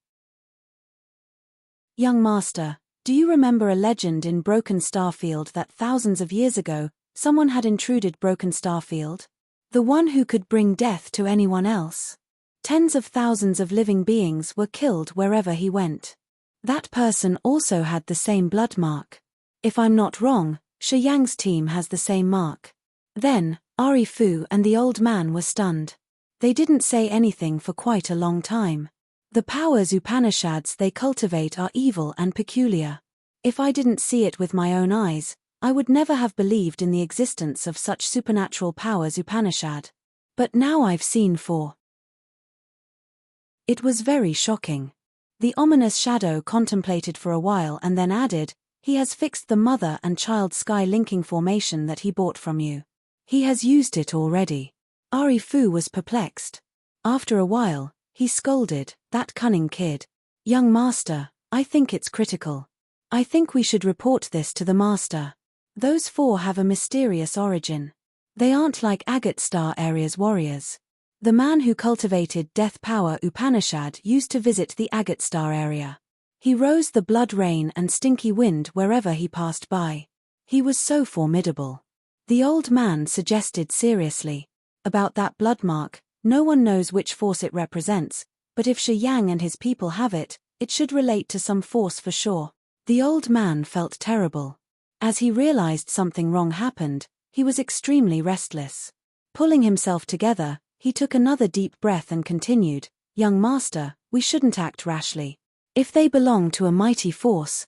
Young master, do you remember a legend in Broken Star Field that thousands of years ago, someone had intruded Broken Star Field? The one who could bring death to anyone else. Tens of thousands of living beings were killed wherever he went. That person also had the same blood mark. If I'm not wrong, Shi Yang's team has the same mark. Then, Ari Fu and the old man were stunned. They didn't say anything for quite a long time. The powers Upanishads they cultivate are evil and peculiar. If I didn't see it with my own eyes, I would never have believed in the existence of such supernatural powers Upanishad. But now I've seen for. It was very shocking. The ominous shadow contemplated for a while and then added, he has fixed the mother and child sky linking formation that he bought from you. He has used it already. Ari Fu was perplexed. After a while, he scolded, that cunning kid. Young master, I think it's critical. I think we should report this to the master. Those four have a mysterious origin. They aren't like Agate Star area's warriors. The man who cultivated death power Upanishad used to visit the Agate Star area. He rose the blood rain and stinky wind wherever he passed by. He was so formidable. The old man suggested seriously. About that blood mark, no one knows which force it represents, but if Shi Yang and his people have it, It should relate to some force for sure. The old man felt terrible. As he realized something wrong happened, he was extremely restless. Pulling himself together, he took another deep breath and continued, "Young master, we shouldn't act rashly. If they belong to a mighty force,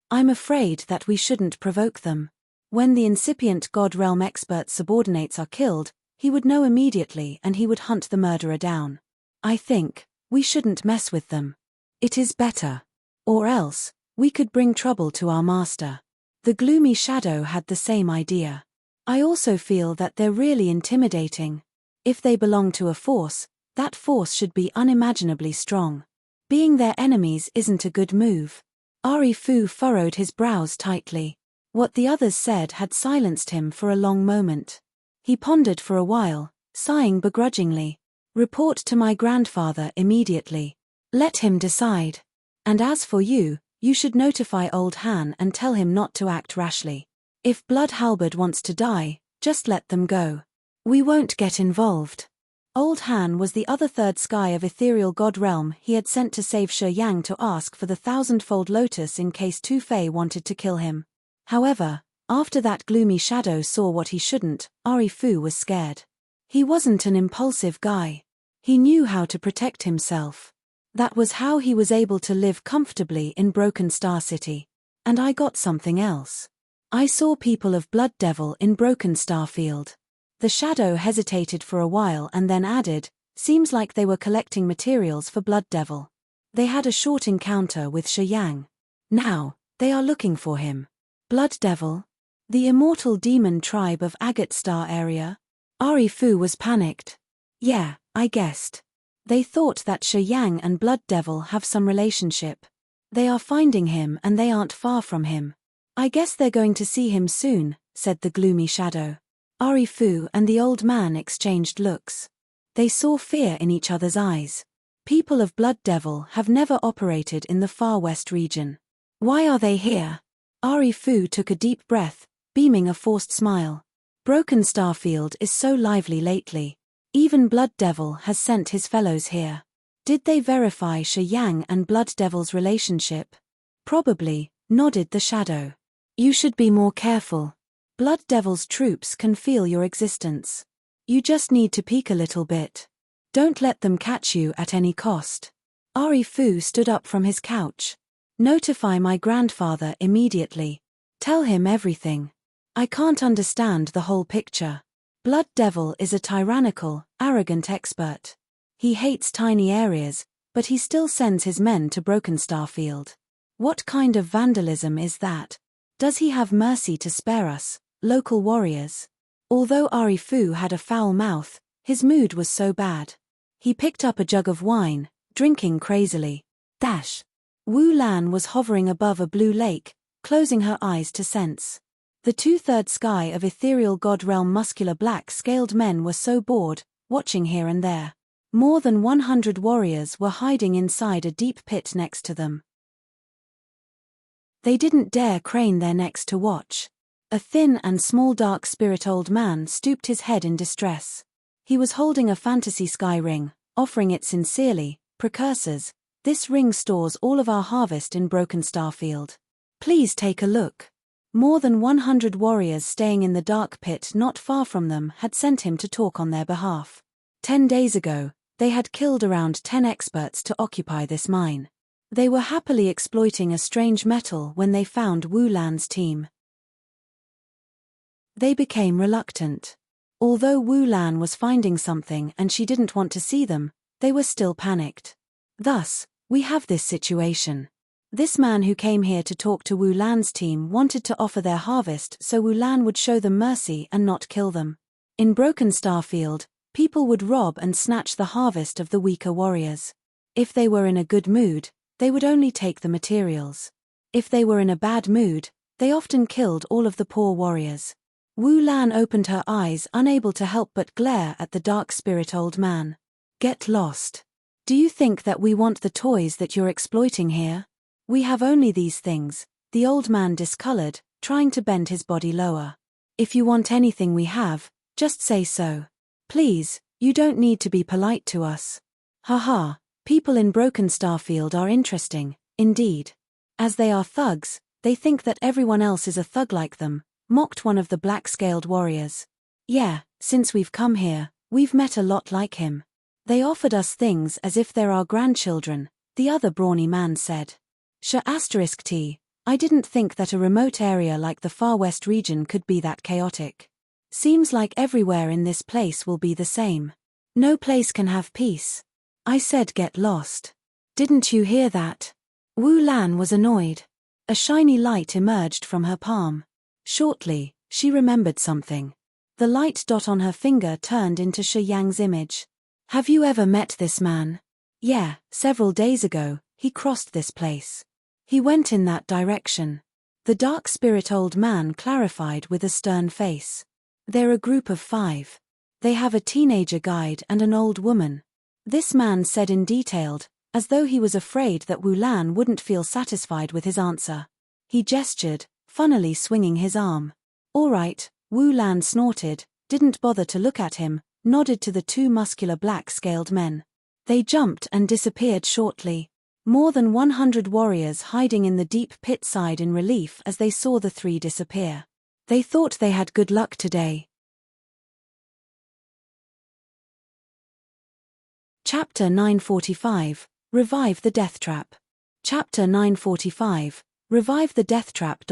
I'm afraid that we shouldn't provoke them. When the incipient God Realm expert subordinates are killed, he would know immediately and he would hunt the murderer down. I think we shouldn't mess with them. It is better. Or else, we could bring trouble to our master." The gloomy shadow had the same idea. "I also feel that they're really intimidating. If they belong to a force, that force should be unimaginably strong. Being their enemies isn't a good move." Ari Fu furrowed his brows tightly. What the others said had silenced him for a long moment. He pondered for a while, sighing begrudgingly. "Report to my grandfather immediately. Let him decide. And as for you, you should notify Old Han and tell him not to act rashly. If Blood Halberd wants to die, just let them go. We won't get involved." Old Han was the other third sky of ethereal god realm he had sent to save Shi Yang to ask for the thousandfold lotus in case Tu Fei wanted to kill him. However, after that gloomy shadow saw what he shouldn't, Ari Fu was scared. He wasn't an impulsive guy. He knew how to protect himself. That was how he was able to live comfortably in Broken Star City. And I got something else. I saw people of Blood Devil in Broken Star Field. The shadow hesitated for a while and then added, "Seems like they were collecting materials for Blood Devil. They had a short encounter with Shi Yang. Now, they are looking for him." Blood Devil? The immortal demon tribe of Agate Star area? Ari Fu was panicked. "Yeah, I guessed. They thought that Shi Yang and Blood Devil have some relationship. They are finding him and they aren't far from him. I guess they're going to see him soon," said the gloomy shadow. Ari Fu and the old man exchanged looks. They saw fear in each other's eyes. People of Blood Devil have never operated in the Far West region. Why are they here? Ari Fu took a deep breath, beaming a forced smile. Broken Starfield is so lively lately. Even Blood Devil has sent his fellows here. Did they verify Shi Yang and Blood Devil's relationship? Probably, nodded the shadow. You should be more careful. Blood Devil's troops can feel your existence. You just need to peek a little bit. Don't let them catch you at any cost. Ari Fu stood up from his couch. Notify my grandfather immediately. Tell him everything. I can't understand the whole picture. Blood Devil is a tyrannical, arrogant expert. He hates tiny areas, but he still sends his men to Broken Starfield. What kind of vandalism is that? Does he have mercy to spare us, local warriors? Although Ari Fu had a foul mouth, his mood was so bad. He picked up a jug of wine, drinking crazily. Wu Lan was hovering above a blue lake, closing her eyes to sense. The two-third sky of ethereal god realm muscular black-scaled men were so bored, watching here and there. More than 100 warriors were hiding inside a deep pit next to them. They didn't dare crane their necks to watch. A thin and small dark spirit old man stooped his head in distress. He was holding a fantasy sky ring, offering it sincerely. "Precursors, this ring stores all of our harvest in Broken Starfield. Please take a look." More than 100 warriors staying in the dark pit not far from them had sent him to talk on their behalf. 10 days ago, they had killed around 10 experts to occupy this mine. They were happily exploiting a strange metal when they found Wu Lan's team. They became reluctant. Although Wu Lan was finding something and she didn't want to see them, they were still panicked. Thus, we have this situation. This man who came here to talk to Wu Lan's team wanted to offer their harvest so Wu Lan would show them mercy and not kill them. In Broken Starfield, people would rob and snatch the harvest of the weaker warriors. If they were in a good mood, they would only take the materials. If they were in a bad mood, they often killed all of the poor warriors. Wu Lan opened her eyes, unable to help but glare at the dark spirit old man. Get lost. Do you think that we want the toys that you're exploiting here? We have only these things, the old man discolored, trying to bend his body lower. If you want anything we have, just say so. Please, you don't need to be polite to us. Haha, People in Broken Starfield are interesting, indeed. As they are thugs, they think that everyone else is a thug like them, mocked one of the black-scaled warriors. Yeah, since we've come here, we've met a lot like him. They offered us things as if they're our grandchildren, the other brawny man said. *T, I didn't think that a remote area like the Far West region could be that chaotic. Seems like everywhere in this place will be the same. No place can have peace. I said get lost. Didn't you hear that? Wu Lan was annoyed. A shiny light emerged from her palm. Shortly, she remembered something. The light dot on her finger turned into Shi Yang's image. Have you ever met this man? Yeah, several days ago, he crossed this place. He went in that direction. The dark spirit old man clarified with a stern face. They're a group of 5. They have a teenager guide and an old woman. This man said in detailed, as though he was afraid that Wu Lan wouldn't feel satisfied with his answer. He gestured, funnily swinging his arm. All right, Wu Lan snorted, didn't bother to look at him, nodded to the 2 muscular black-scaled men. They jumped and disappeared shortly. More than 100 warriors hiding in the deep pit sighed in relief as they saw the 3 disappear. They thought they had good luck today. Chapter 945, Revive the Death Trap. Chapter 945, Revive the Death Trap.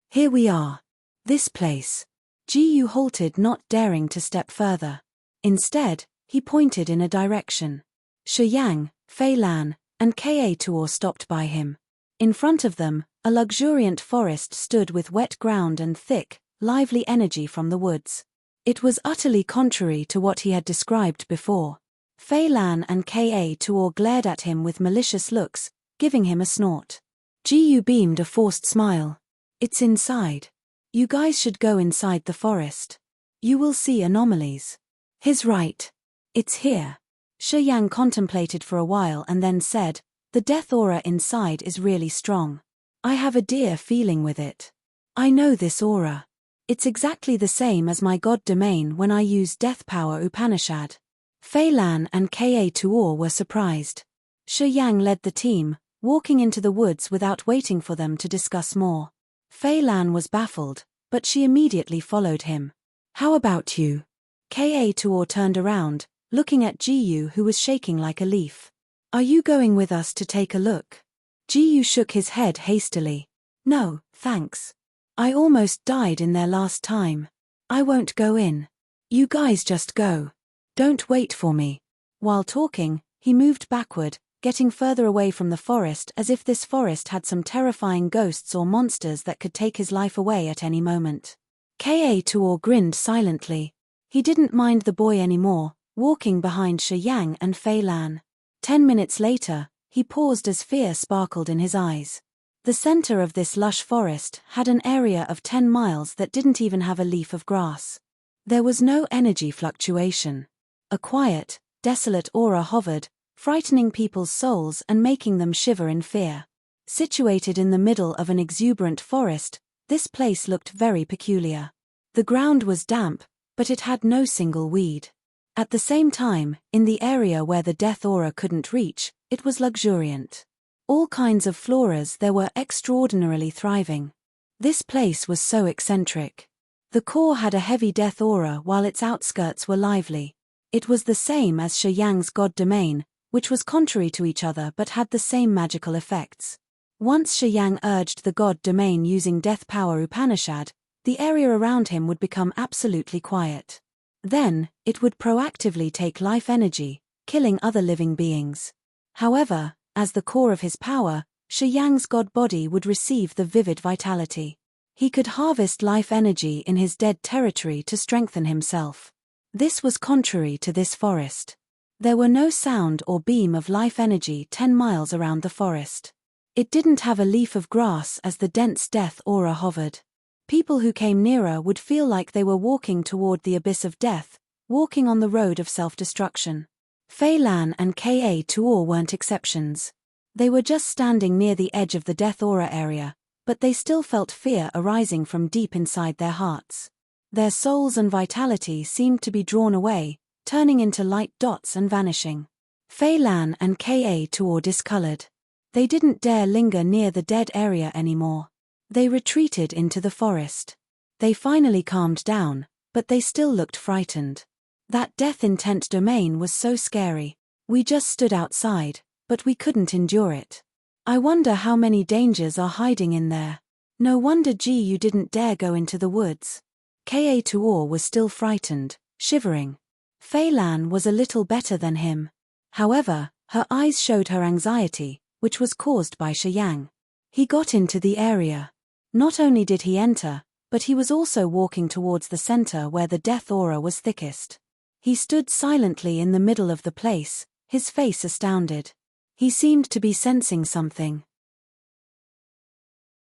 Here we are. This place. Ji halted, not daring to step further. Instead, he pointed in a direction. Shi Yang, Fei Lan, and Ka Tuor stopped by him. In front of them, a luxuriant forest stood with wet ground and thick, lively energy from the woods. It was utterly contrary to what he had described before. Fei Lan and Ka Tuor glared at him with malicious looks, giving him a snort. Ji beamed a forced smile. It's inside. You guys should go inside the forest. You will see anomalies. He's right. It's here. Shi Yang contemplated for a while and then said, the death aura inside is really strong. I have a dear feeling with it. I know this aura. It's exactly the same as my god domain when I used Death Power Upanishad. Fei Lan and Ka Tuor were surprised. Shi Yang led the team, walking into the woods without waiting for them to discuss more. Fei Lan was baffled, but she immediately followed him. How about you? Ka Tuor turned around, looking at Ji who was shaking like a leaf. Are you going with us to take a look? Ji shook his head hastily. No, thanks. I almost died in there last time. I won't go in. You guys just go. Don't wait for me. While talking, he moved backward, getting further away from the forest as if this forest had some terrifying ghosts or monsters that could take his life away at any moment. Ka Tuor grinned silently. He didn't mind the boy anymore, walking behind Shi Yang and Fei Lan. 10 minutes later, he paused as fear sparkled in his eyes. The center of this lush forest had an area of 10 miles that didn't even have a leaf of grass. There was no energy fluctuation. A quiet, desolate aura hovered, frightening people's souls and making them shiver in fear. Situated in the middle of an exuberant forest, this place looked very peculiar. The ground was damp, but it had no single weed. At the same time, in the area where the death aura couldn't reach, it was luxuriant. All kinds of floras there were extraordinarily thriving. This place was so eccentric. The core had a heavy death aura while its outskirts were lively. It was the same as Shi Yang's god domain, which was contrary to each other but had the same magical effects. Once Shi Yang urged the god domain using Death Power Upanishad, the area around him would become absolutely quiet. Then, it would proactively take life energy, killing other living beings. However, as the core of his power, Shi Yang's god body would receive the vivid vitality. He could harvest life energy in his dead territory to strengthen himself. This was contrary to this forest. There were no sound or beam of life energy 10 miles around the forest. It didn't have a leaf of grass as the dense death aura hovered. People who came nearer would feel like they were walking toward the abyss of death, walking on the road of self-destruction. Fei Lan and Ka Tuor weren't exceptions. They were just standing near the edge of the death aura area, but they still felt fear arising from deep inside their hearts. Their souls and vitality seemed to be drawn away, turning into light dots and vanishing. Fei Lan and Ka Tuor discolored. They didn't dare linger near the dead area anymore. They retreated into the forest. They finally calmed down, but they still looked frightened. That death intent domain was so scary. We just stood outside, but we couldn't endure it. I wonder how many dangers are hiding in there. No wonder you didn't dare go into the woods. Ka Tuor was still frightened, shivering. Fei Lan was a little better than him. However, her eyes showed her anxiety, which was caused by Shiyang. He got into the area. Not only did he enter, but he was also walking towards the center where the death aura was thickest. He stood silently in the middle of the place, his face astounded. He seemed to be sensing something.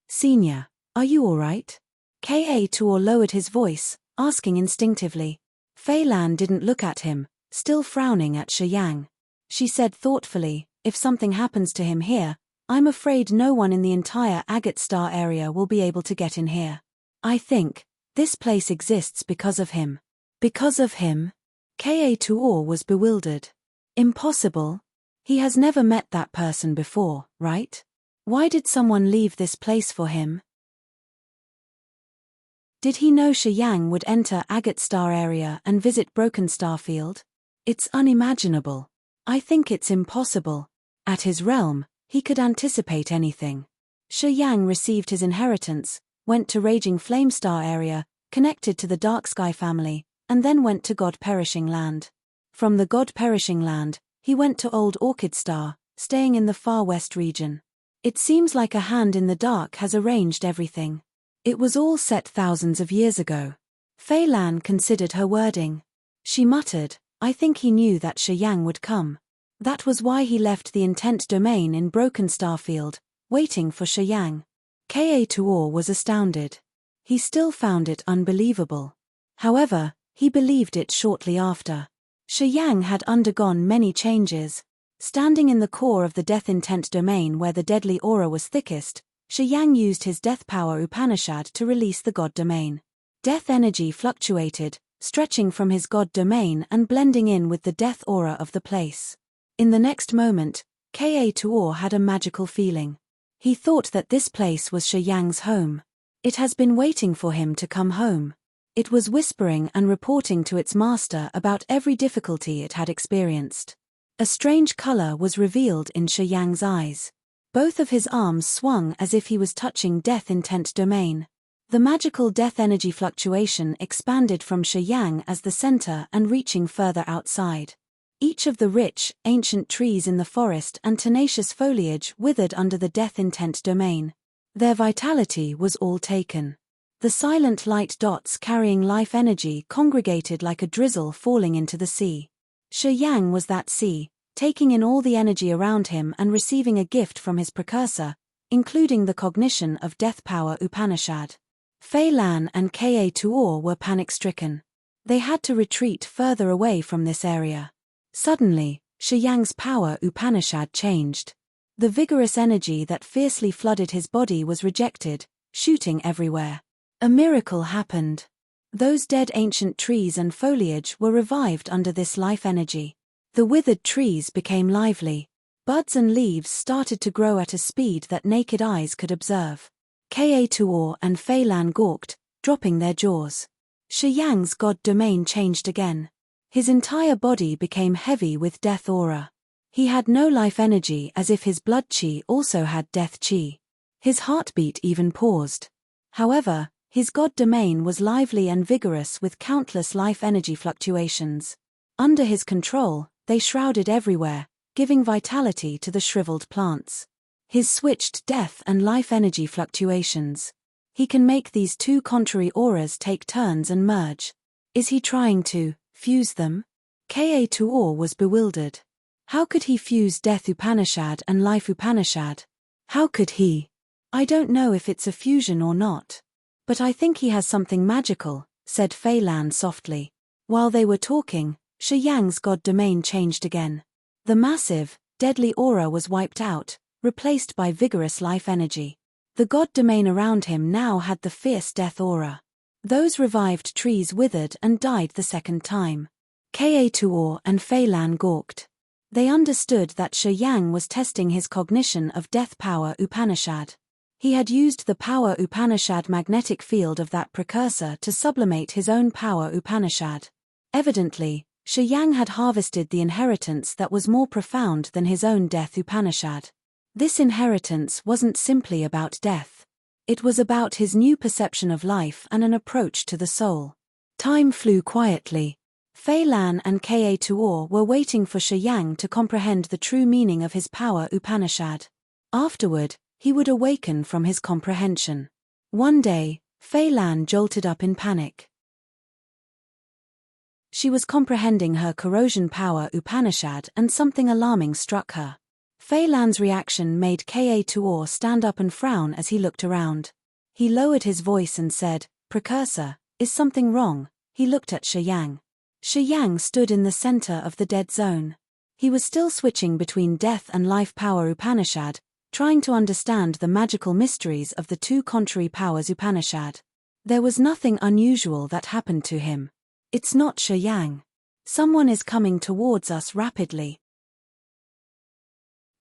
"Senior, are you all right?" Ka Tuor lowered his voice, asking instinctively. Fei Lan didn't look at him, still frowning at Shiyang. She said thoughtfully, "If something happens to him here, I'm afraid no one in the entire Agate Star area will be able to get in here. I think this place exists because of him." Because of him? Ka Tuor was bewildered. Impossible. He has never met that person before, right? Why did someone leave this place for him? Did he know Shiyang would enter Agate Star area and visit Broken Starfield? It's unimaginable. I think it's impossible. At his realm, he could anticipate anything. Shiyang received his inheritance, went to Raging Flame Star area, connected to the Dark Sky family, and then went to God Perishing Land. From the God Perishing Land, he went to Old Orchid Star, staying in the far west region. It seems like a hand in the dark has arranged everything. It was all set thousands of years ago. Fei Lan considered her wording. She muttered, "I think he knew that Shiyang would come. That was why he left the intent domain in Broken Starfield, waiting for Shiyang." Ka Tuor was astounded. He still found it unbelievable. However, he believed it shortly after. Shiyang had undergone many changes. Standing in the core of the death intent domain where the deadly aura was thickest, Shiyang used his death power Upanishad to release the god domain. Death energy fluctuated, stretching from his god domain and blending in with the death aura of the place. In the next moment, Ka Tuor had a magical feeling. He thought that this place was Shiyang's home. It has been waiting for him to come home. It was whispering and reporting to its master about every difficulty it had experienced. A strange color was revealed in Shiyang's eyes. Both of his arms swung as if he was touching death intent domain. The magical death energy fluctuation expanded from Shiyang as the center and reaching further outside. Each of the rich, ancient trees in the forest and tenacious foliage withered under the death intent domain. Their vitality was all taken. The silent light dots carrying life energy congregated like a drizzle falling into the sea. Shiyang was that sea, taking in all the energy around him and receiving a gift from his precursor, including the cognition of death power Upanishad. Fei Lan and Ka Tuor were panic-stricken. They had to retreat further away from this area. Suddenly, Shiyang's power Upanishad changed. The vigorous energy that fiercely flooded his body was rejected, shooting everywhere. A miracle happened. Those dead ancient trees and foliage were revived under this life energy. The withered trees became lively. Buds and leaves started to grow at a speed that naked eyes could observe. Ka Tuor and Fei Lan gawked, dropping their jaws. Shiyang's god domain changed again. His entire body became heavy with death aura. He had no life energy, as if his blood chi also had death chi. His heartbeat even paused. However, his god domain was lively and vigorous with countless life energy fluctuations. Under his control, they shrouded everywhere, giving vitality to the shriveled plants. His switched death and life energy fluctuations. He can make these two contrary auras take turns and merge. Is he trying to fuse them? Ka Tuor was bewildered. How could he fuse Death Upanishad and Life Upanishad? How could he? I don't know if it's a fusion or not. But I think he has something magical, said Fei Lan softly. While they were talking, Shiyang's god domain changed again. The massive, deadly aura was wiped out, replaced by vigorous life energy. The god domain around him now had the fierce death aura. Those revived trees withered and died the second time. Ka Tuor and Fei Lan gawked. They understood that Shi Yang was testing his cognition of Death Power Upanishad. He had used the Power Upanishad magnetic field of that precursor to sublimate his own Power Upanishad. Evidently, Shi Yang had harvested the inheritance that was more profound than his own Death Upanishad. This inheritance wasn't simply about death. It was about his new perception of life and an approach to the soul. Time flew quietly. Fei Lan and Ka Tuor were waiting for Shi Yang to comprehend the true meaning of his Power Upanishad. Afterward, he would awaken from his comprehension. One day, Fei Lan jolted up in panic. She was comprehending her corrosion Power Upanishad and something alarming struck her. Fei Lan's reaction made Ka Tuor stand up and frown as he looked around. He lowered his voice and said, "Precursor, is something wrong?" He looked at Shi Yang. Shi Yang stood in the center of the dead zone. He was still switching between death and life Power Upanishad, trying to understand the magical mysteries of the two contrary powers Upanishad. There was nothing unusual that happened to him. "It's not Shi Yang. Someone is coming towards us rapidly."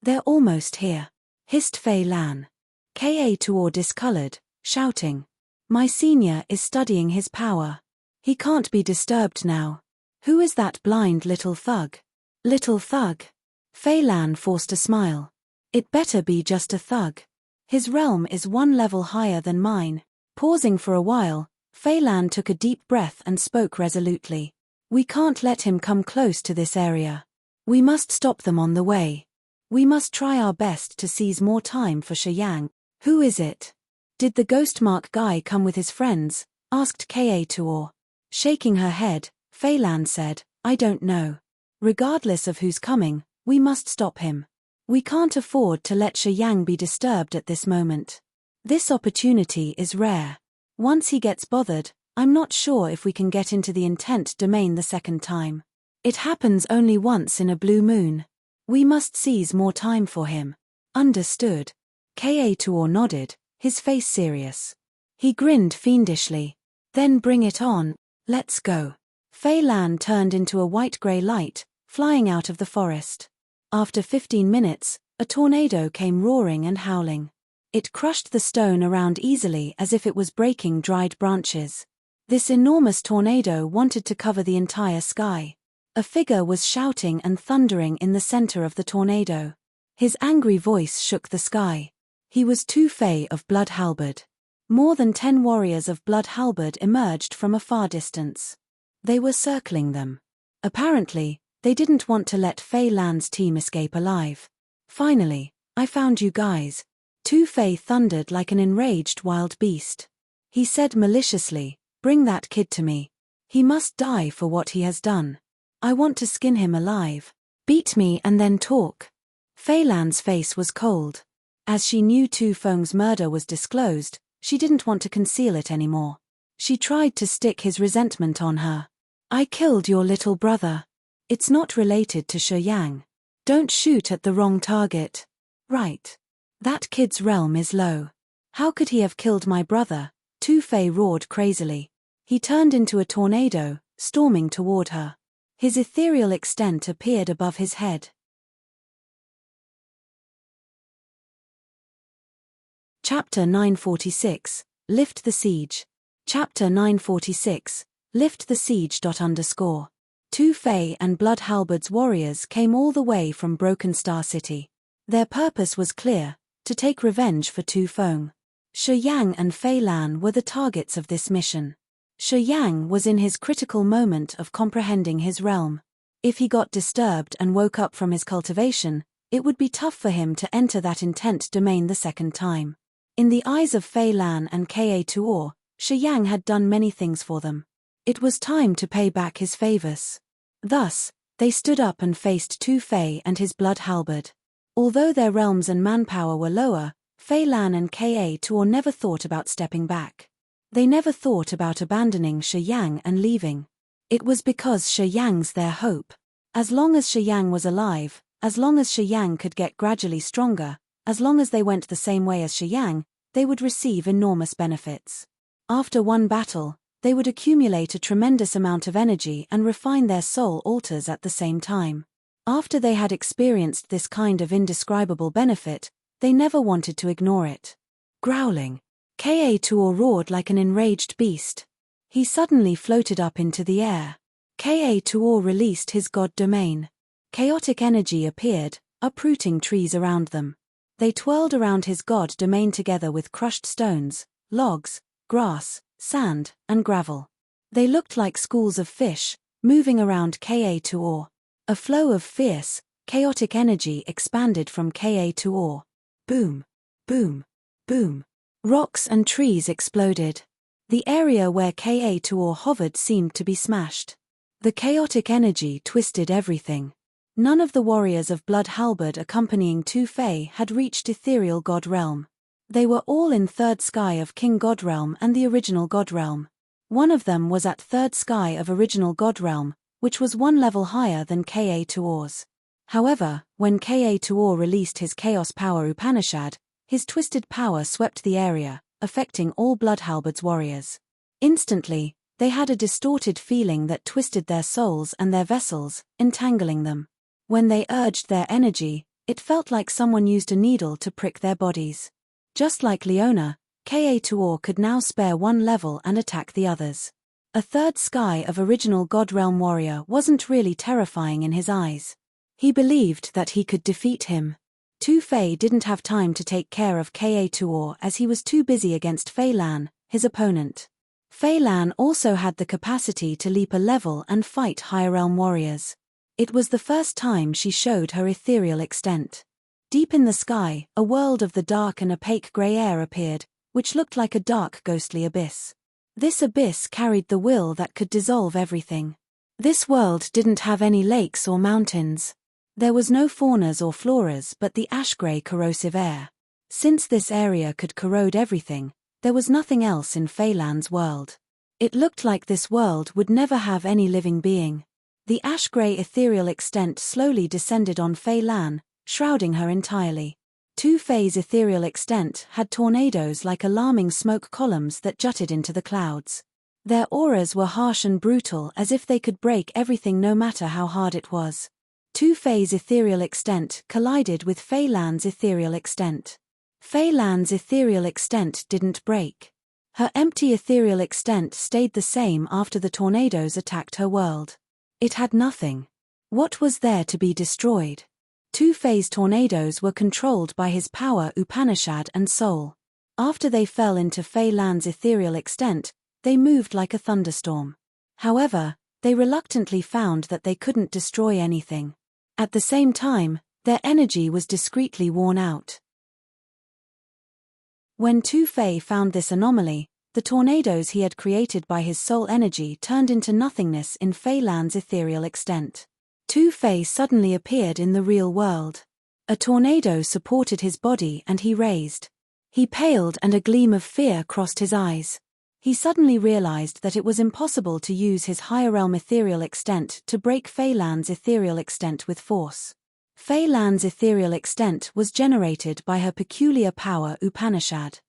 "They're almost here," hissed Fei Lan. Ka Tuor discolored, shouting, "My senior is studying his power. He can't be disturbed now. Who is that blind little thug?" "Little thug?" Fei Lan forced a smile. "It better be just a thug. His realm is one level higher than mine." Pausing for a while, Fei Lan took a deep breath and spoke resolutely. "We can't let him come close to this area. We must stop them on the way. We must try our best to seize more time for Shi Yang." "Who is it? Did the Ghostmark guy come with his friends?" asked Ka Tuor. Shaking her head, Fei Lan said, "I don't know. Regardless of who's coming, we must stop him. We can't afford to let Shi Yang be disturbed at this moment. This opportunity is rare. Once he gets bothered, I'm not sure if we can get into the intent domain the second time. It happens only once in a blue moon. We must seize more time for him." "Understood." Ka Tuor nodded, his face serious. He grinned fiendishly. "Then bring it on. Let's go." Fei Lan turned into a white-gray light, flying out of the forest. After 15 minutes, a tornado came roaring and howling. It crushed the stone around easily as if it was breaking dried branches. This enormous tornado wanted to cover the entire sky. A figure was shouting and thundering in the center of the tornado. His angry voice shook the sky. He was Tu Fei of Blood Halberd. More than 10 warriors of Blood Halberd emerged from a far distance. They were circling them. Apparently, they didn't want to let Fei Lan's team escape alive. "Finally, I found you guys." Tu Fei thundered like an enraged wild beast. He said maliciously, "Bring that kid to me. He must die for what he has done. I want to skin him alive. Beat me and then talk." Fei Lan's face was cold. As she knew Tu Feng's murder was disclosed, she didn't want to conceal it anymore. She tried to stick his resentment on her. "I killed your little brother. It's not related to Shi Yang. Don't shoot at the wrong target." "Right. That kid's realm is low. How could he have killed my brother?" Tu Fei roared crazily. He turned into a tornado, storming toward her. His ethereal extent appeared above his head. Chapter 946, Lift the Siege. Chapter 946, Lift the Siege. Tu Fei and Blood Halberd's warriors came all the way from Broken Star City. Their purpose was clear, to take revenge for Tu Feng. Shi Yang and Fei Lan were the targets of this mission. Shi Yang was in his critical moment of comprehending his realm. If he got disturbed and woke up from his cultivation, it would be tough for him to enter that intent domain the second time. In the eyes of Fei Lan and Ka Tuor, Shi Yang had done many things for them. It was time to pay back his favors. Thus, they stood up and faced Tu Fei and his Blood Halberd. Although their realms and manpower were lower, Fei Lan and Ka Tuor never thought about stepping back. They never thought about abandoning Shi Yang and leaving. It was because Shi Yang's their hope. As long as Shi Yang was alive, as long as Shi Yang could get gradually stronger, as long as they went the same way as Shi Yang, they would receive enormous benefits. After one battle, they would accumulate a tremendous amount of energy and refine their soul altars at the same time. After they had experienced this kind of indescribable benefit, they never wanted to ignore it. Growling, Ka-Tuor roared like an enraged beast. He suddenly floated up into the air. Ka-Tuor released his god domain. Chaotic energy appeared, uprooting trees around them. They twirled around his god domain together with crushed stones, logs, grass, sand, and gravel. They looked like schools of fish, moving around Ka-Tuor. A flow of fierce, chaotic energy expanded from Ka-Tuor. Boom, boom, boom. Rocks and trees exploded. The area where Ka-Tuor hovered seemed to be smashed. The chaotic energy twisted everything. None of the warriors of Blood Halberd accompanying Tu Fei had reached ethereal god realm. They were all in third sky of King God realm and the original god realm. One of them was at third sky of original god realm, which was one level higher than Ka-Tuor's. However, when Ka-Tuor released his chaos power Upanishad, his twisted power swept the area, affecting all Blood Halberd's warriors. Instantly, they had a distorted feeling that twisted their souls and their vessels, entangling them. When they urged their energy, it felt like someone used a needle to prick their bodies. Just like Leona, Ka-Tuor could now spare one level and attack the others. A third sky of original God Realm warrior wasn't really terrifying in his eyes. He believed that he could defeat him. Tu Fei didn't have time to take care of Ka-Tuor as he was too busy against Fei Lan, his opponent. Fei Lan also had the capacity to leap a level and fight higher realm warriors. It was the first time she showed her ethereal extent. Deep in the sky, a world of the dark and opaque grey air appeared, which looked like a dark ghostly abyss. This abyss carried the will that could dissolve everything. This world didn't have any lakes or mountains. There was no faunas or floras but the ash-grey corrosive air. Since this area could corrode everything, there was nothing else in Fei Lan's world. It looked like this world would never have any living being. The ash-grey ethereal extent slowly descended on Fei Lan, shrouding her entirely. Tu Fei's ethereal extent had tornadoes like alarming smoke columns that jutted into the clouds. Their auras were harsh and brutal as if they could break everything no matter how hard it was. Tu Fei's ethereal extent collided with Fei Lan's ethereal extent. Fei Lan's ethereal extent didn't break. Her empty ethereal extent stayed the same after the tornadoes attacked her world. It had nothing. What was there to be destroyed? Tu Fei's tornadoes were controlled by his power Upanishad and soul. After they fell into Fei Lan's ethereal extent, they moved like a thunderstorm. However, they reluctantly found that they couldn't destroy anything. At the same time, their energy was discreetly worn out. When Tu Fei found this anomaly, the tornadoes he had created by his soul energy turned into nothingness in Fei Lan's ethereal extent. Tu Fei suddenly appeared in the real world. A tornado supported his body and he raised. He paled and a gleam of fear crossed his eyes. He suddenly realized that it was impossible to use his higher realm ethereal extent to break Fei Lan's ethereal extent with force. Fei Lan's ethereal extent was generated by her peculiar power Upanishad.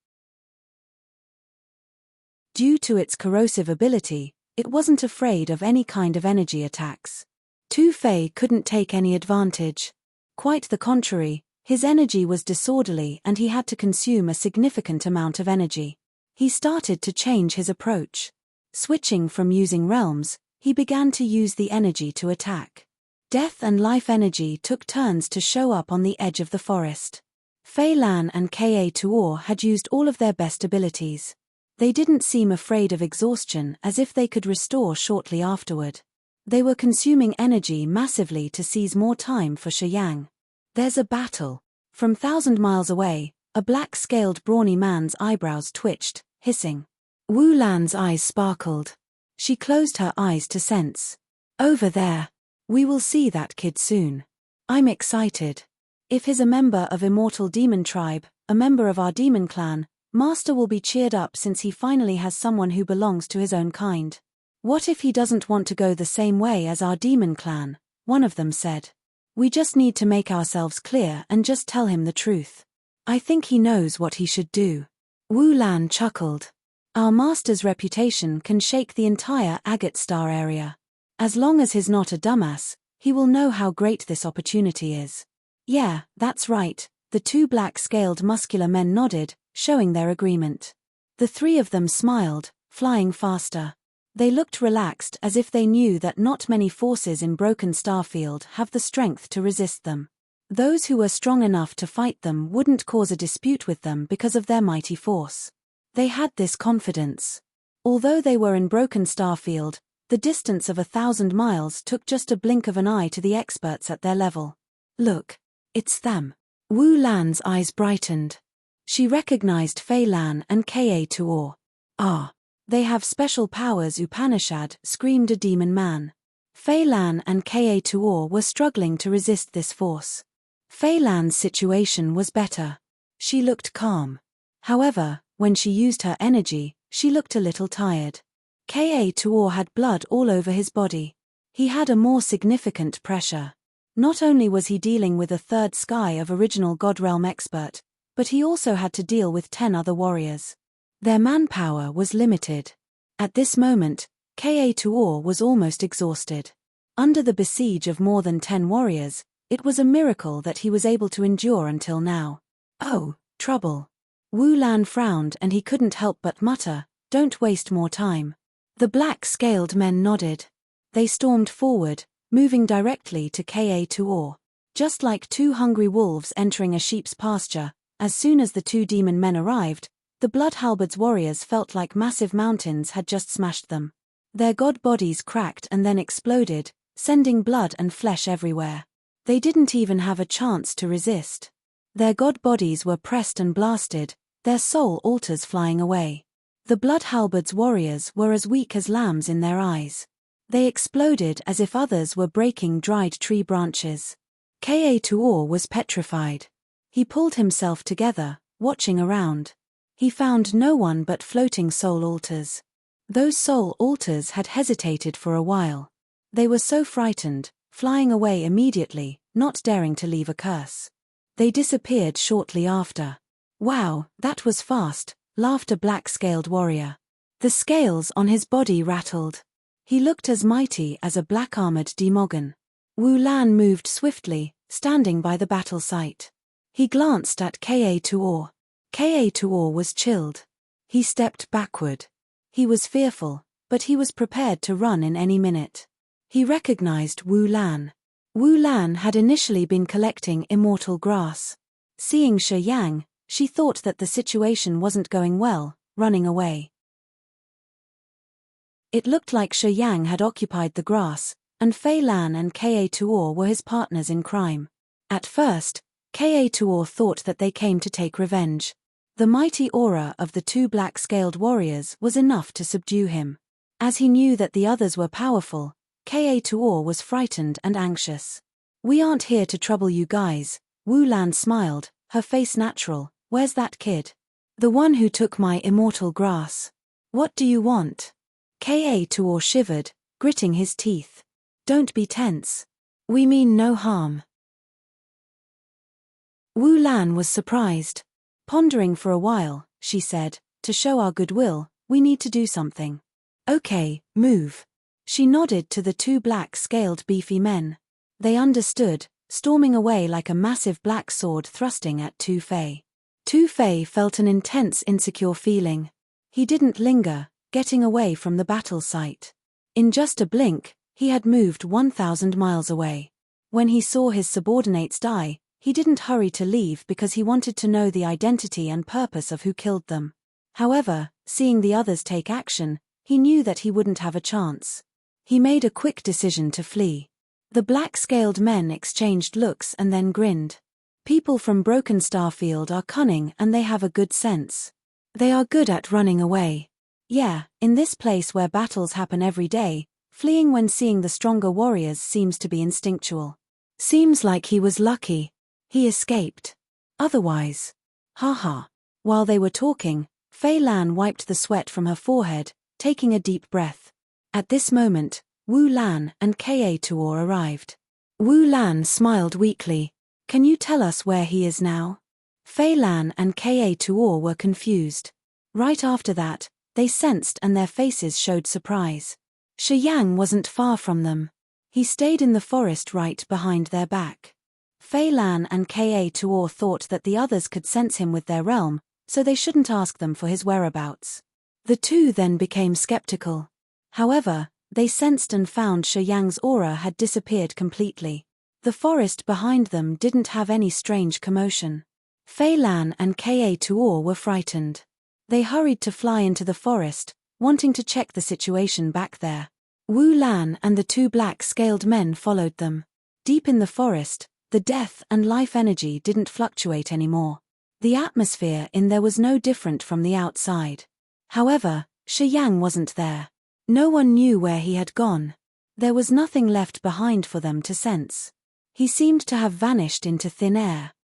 Due to its corrosive ability, it wasn't afraid of any kind of energy attacks. Tu Fei couldn't take any advantage. Quite the contrary, his energy was disorderly and he had to consume a significant amount of energy. He started to change his approach. Switching from using realms, he began to use the energy to attack. Death and life energy took turns to show up on the edge of the forest. Fei Lan and Ka-Tuor had used all of their best abilities. They didn't seem afraid of exhaustion as if they could restore shortly afterward. They were consuming energy massively to seize more time for Shiyang. There's a battle. From 1,000 miles away, a black-scaled brawny man's eyebrows twitched, hissing. Wu Lan's eyes sparkled. She closed her eyes to sense. Over there. We will see that kid soon. I'm excited. If he's a member of Immortal Demon Tribe, a member of our demon clan, Master will be cheered up since he finally has someone who belongs to his own kind. What if he doesn't want to go the same way as our demon clan? One of them said. We just need to make ourselves clear and just tell him the truth. I think he knows what he should do. Wu Lan chuckled. Our master's reputation can shake the entire Agate Star area. As long as he's not a dumbass, He will know how great this opportunity is. Yeah, that's right, the two black-scaled muscular men nodded, showing their agreement. The three of them smiled, flying faster. They looked relaxed as if they knew that not many forces in Broken Starfield have the strength to resist them. Those who were strong enough to fight them wouldn't cause a dispute with them because of their mighty force. They had this confidence. Although they were in Broken Starfield, the distance of 1,000 miles took just a blink of an eye to the experts at their level. Look. It's them. Wu Lan's eyes brightened. She recognized Fei Lan and Ka Tuor. Ah. They have special powers, Upanishad, screamed a demon man. Fei Lan and Ka Tuor were struggling to resist this force. Fei Lan's situation was better. She looked calm. However, when she used her energy, she looked a little tired. Ka Tuor had blood all over his body. He had a more significant pressure. Not only was he dealing with a third sky of original God Realm expert, but he also had to deal with 10 other warriors. Their manpower was limited. At this moment, Ka Tuor was almost exhausted. Under the besiege of more than 10 warriors, it was a miracle that he was able to endure until now. Oh, trouble. Wu Lan frowned and he couldn't help but mutter, "Don't waste more time." The black-scaled men nodded. They stormed forward, moving directly to Ka Tuor. Just like two hungry wolves entering a sheep's pasture, as soon as the two demon men arrived, the Blood Halberd's warriors felt like massive mountains had just smashed them. Their god bodies cracked and then exploded, sending blood and flesh everywhere. They didn't even have a chance to resist. Their god bodies were pressed and blasted, their soul altars flying away. The Blood Halberd's warriors were as weak as lambs in their eyes. They exploded as if others were breaking dried tree branches. Ka Tuor was petrified. He pulled himself together, watching around. He found no one but floating soul altars. Those soul altars had hesitated for a while. They were so frightened, flying away immediately, not daring to leave a curse. They disappeared shortly after. Wow, that was fast, laughed a black-scaled warrior. The scales on his body rattled. He looked as mighty as a black-armored Demogon. Wu Lan moved swiftly, standing by the battle site. He glanced at Ka Tuor. Ka Tuor was chilled. He stepped backward. He was fearful, but he was prepared to run in any minute. He recognized Wu Lan. Wu Lan had initially been collecting immortal grass. Seeing Shi Yang, she thought that the situation wasn't going well, running away. It looked like Shi Yang had occupied the grass, and Fei Lan and Ka Tuor were his partners in crime. At first, Ka Tuor thought that they came to take revenge. The mighty aura of the two black-scaled warriors was enough to subdue him. As he knew that the others were powerful, Ka Tuor was frightened and anxious. "We aren't here to trouble you guys," Wu Lan smiled, her face natural. "Where's that kid?" "The one who took my immortal grass." "What do you want?" Ka Tuor shivered, gritting his teeth. "Don't be tense. We mean no harm." Wu Lan was surprised. Pondering for a while, she said, "To show our goodwill, we need to do something." "Okay, move." She nodded to the two black-scaled beefy men. They understood, storming away like a massive black sword thrusting at Tu Fei. Tu Fei felt an intense insecure feeling. He didn't linger, getting away from the battle site. In just a blink, he had moved 1,000 miles away. When he saw his subordinates die, he didn't hurry to leave because he wanted to know the identity and purpose of who killed them. However, seeing the others take action, he knew that he wouldn't have a chance. He made a quick decision to flee. The black-scaled men exchanged looks and then grinned. People from Broken Starfield are cunning and they have a good sense. They are good at running away. Yeah, in this place where battles happen every day, fleeing when seeing the stronger warriors seems to be instinctual. Seems like he was lucky. He escaped. Otherwise. Haha. While they were talking, Fei Lan wiped the sweat from her forehead, taking a deep breath. At this moment, Wu Lan and Ka Tuor arrived. Wu Lan smiled weakly. "Can you tell us where he is now?" Fei Lan and Ka Tuor were confused. Right after that, they sensed and their faces showed surprise. Shi Yang wasn't far from them. He stayed in the forest right behind their back. Fei Lan and Ka Tuor thought that the others could sense him with their realm, so they shouldn't ask them for his whereabouts. The two then became skeptical. However, they sensed and found Shi Yang's aura had disappeared completely. The forest behind them didn't have any strange commotion. Fei Lan and Ka Tuor were frightened. They hurried to fly into the forest, wanting to check the situation back there. Wu Lan and the two black-scaled men followed them. Deep in the forest, the death and life energy didn't fluctuate anymore. The atmosphere in there was no different from the outside. However, Shi Yang wasn't there. No one knew where he had gone. There was nothing left behind for them to sense. He seemed to have vanished into thin air.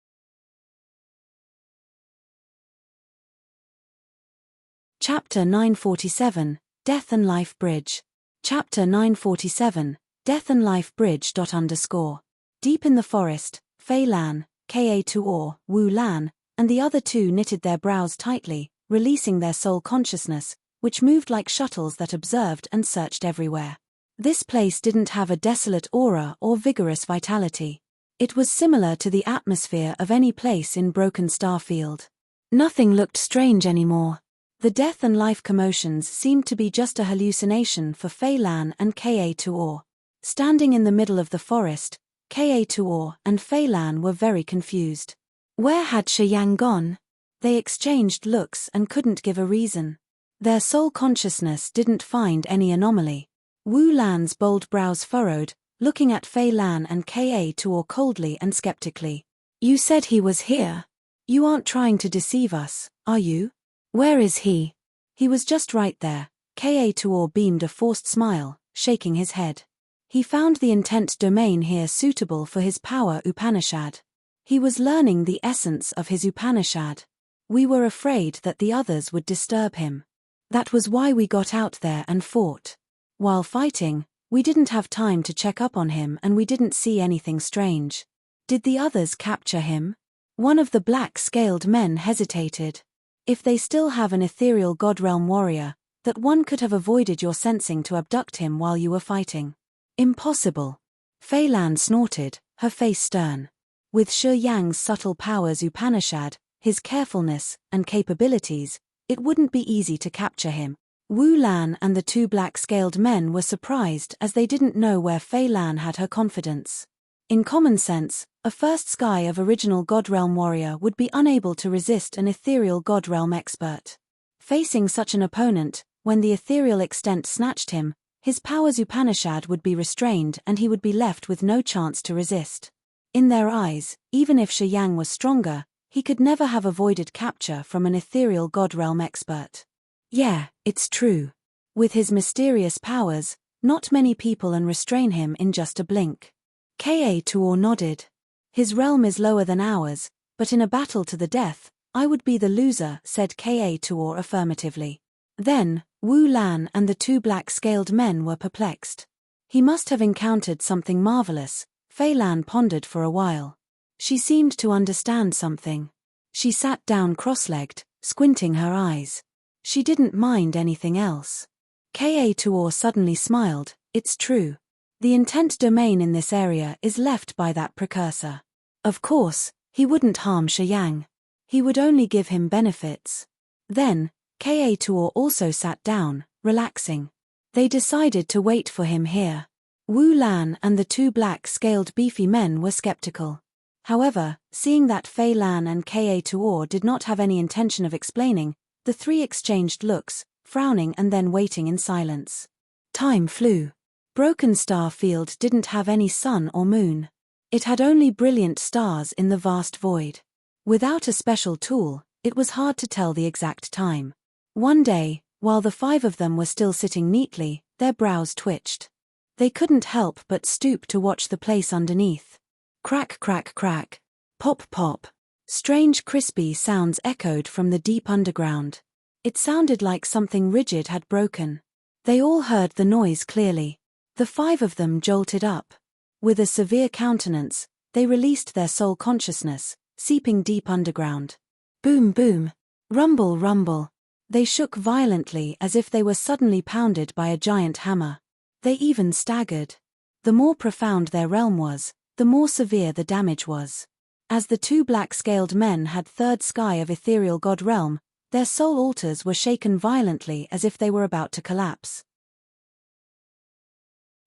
Chapter 947, Death and Life Bridge. Chapter 947, Death and Life Bridge. Deep in the forest, Fei Lan, Ka Tuor, Wu Lan, and the other two knitted their brows tightly, releasing their soul consciousness, which moved like shuttles that observed and searched everywhere. This place didn't have a desolate aura or vigorous vitality. It was similar to the atmosphere of any place in Broken Starfield. Nothing looked strange anymore. The death and life commotions seemed to be just a hallucination for Fei Lan and Ka Tuor. Standing in the middle of the forest, Ka Tuor and Fei Lan were very confused. Where had Shi Yang gone? They exchanged looks and couldn't give a reason. Their soul consciousness didn't find any anomaly. Wu Lan's bold brows furrowed, looking at Fei Lan and Ka Tuor coldly and skeptically. You said he was here. You aren't trying to deceive us, are you? Where is he? He was just right there. Ka Tuor beamed a forced smile, shaking his head. He found the intent domain here suitable for his power Upanishad. He was learning the essence of his Upanishad. We were afraid that the others would disturb him. That was why we got out there and fought. While fighting, we didn't have time to check up on him and we didn't see anything strange. Did the others capture him? One of the black-scaled men hesitated. If they still have an ethereal God Realm warrior, that one could have avoided your sensing to abduct him while you were fighting. Impossible. Fei Lan snorted, her face stern. With Shi Yang's subtle powers Upanishad, his carefulness, and capabilities, it wouldn't be easy to capture him. Wu Lan and the two black-scaled men were surprised as they didn't know where Fei Lan had her confidence. In common sense, a first sky of original God Realm warrior would be unable to resist an ethereal God Realm expert. Facing such an opponent, when the ethereal extent snatched him, his powers Upanishad would be restrained and he would be left with no chance to resist. In their eyes, even if Shi Yang was stronger, he could never have avoided capture from an ethereal God Realm expert. Yeah, it's true. With his mysterious powers, not many people can restrain him in just a blink. Ka Tuor nodded. His realm is lower than ours, but in a battle to the death, I would be the loser, said Ka Tuor affirmatively. Then, Wu Lan and the two black-scaled men were perplexed. He must have encountered something marvelous. Fei Lan pondered for a while. She seemed to understand something. She sat down cross-legged, squinting her eyes. She didn't mind anything else. Ka Tuor suddenly smiled. It's true. The intent domain in this area is left by that precursor. Of course, he wouldn't harm Shi Yang. He would only give him benefits. Then, Ka Tuor also sat down, relaxing. They decided to wait for him here. Wu Lan and the two black-scaled beefy men were skeptical. However, seeing that Fei Lan and Ka Tuor did not have any intention of explaining, the three exchanged looks, frowning and then waiting in silence. Time flew. Broken Starfield didn't have any sun or moon. It had only brilliant stars in the vast void. Without a special tool, it was hard to tell the exact time. One day, while the five of them were still sitting neatly, their brows twitched. They couldn't help but stoop to watch the place underneath. Crack, crack, crack. Pop, pop. Strange crispy sounds echoed from the deep underground. It sounded like something rigid had broken. They all heard the noise clearly. The five of them jolted up. With a severe countenance, they released their soul consciousness, seeping deep underground. Boom, boom. Rumble, rumble. They shook violently as if they were suddenly pounded by a giant hammer. They even staggered. The more profound their realm was, the more severe the damage was. As the two black-scaled men had third sky of ethereal god realm, their soul altars were shaken violently as if they were about to collapse.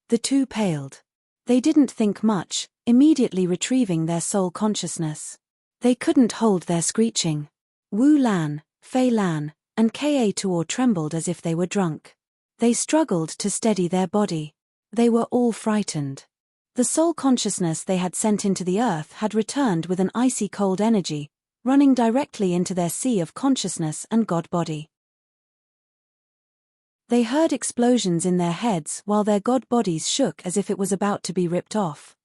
The two paled. They didn't think much, immediately retrieving their soul consciousness. They couldn't hold their screeching. Wu Lan, Fei Lan, and Ka Tuor trembled as if they were drunk. They struggled to steady their body. They were all frightened. The soul consciousness they had sent into the earth had returned with an icy cold energy, running directly into their sea of consciousness and god body. They heard explosions in their heads while their god bodies shook as if it was about to be ripped off.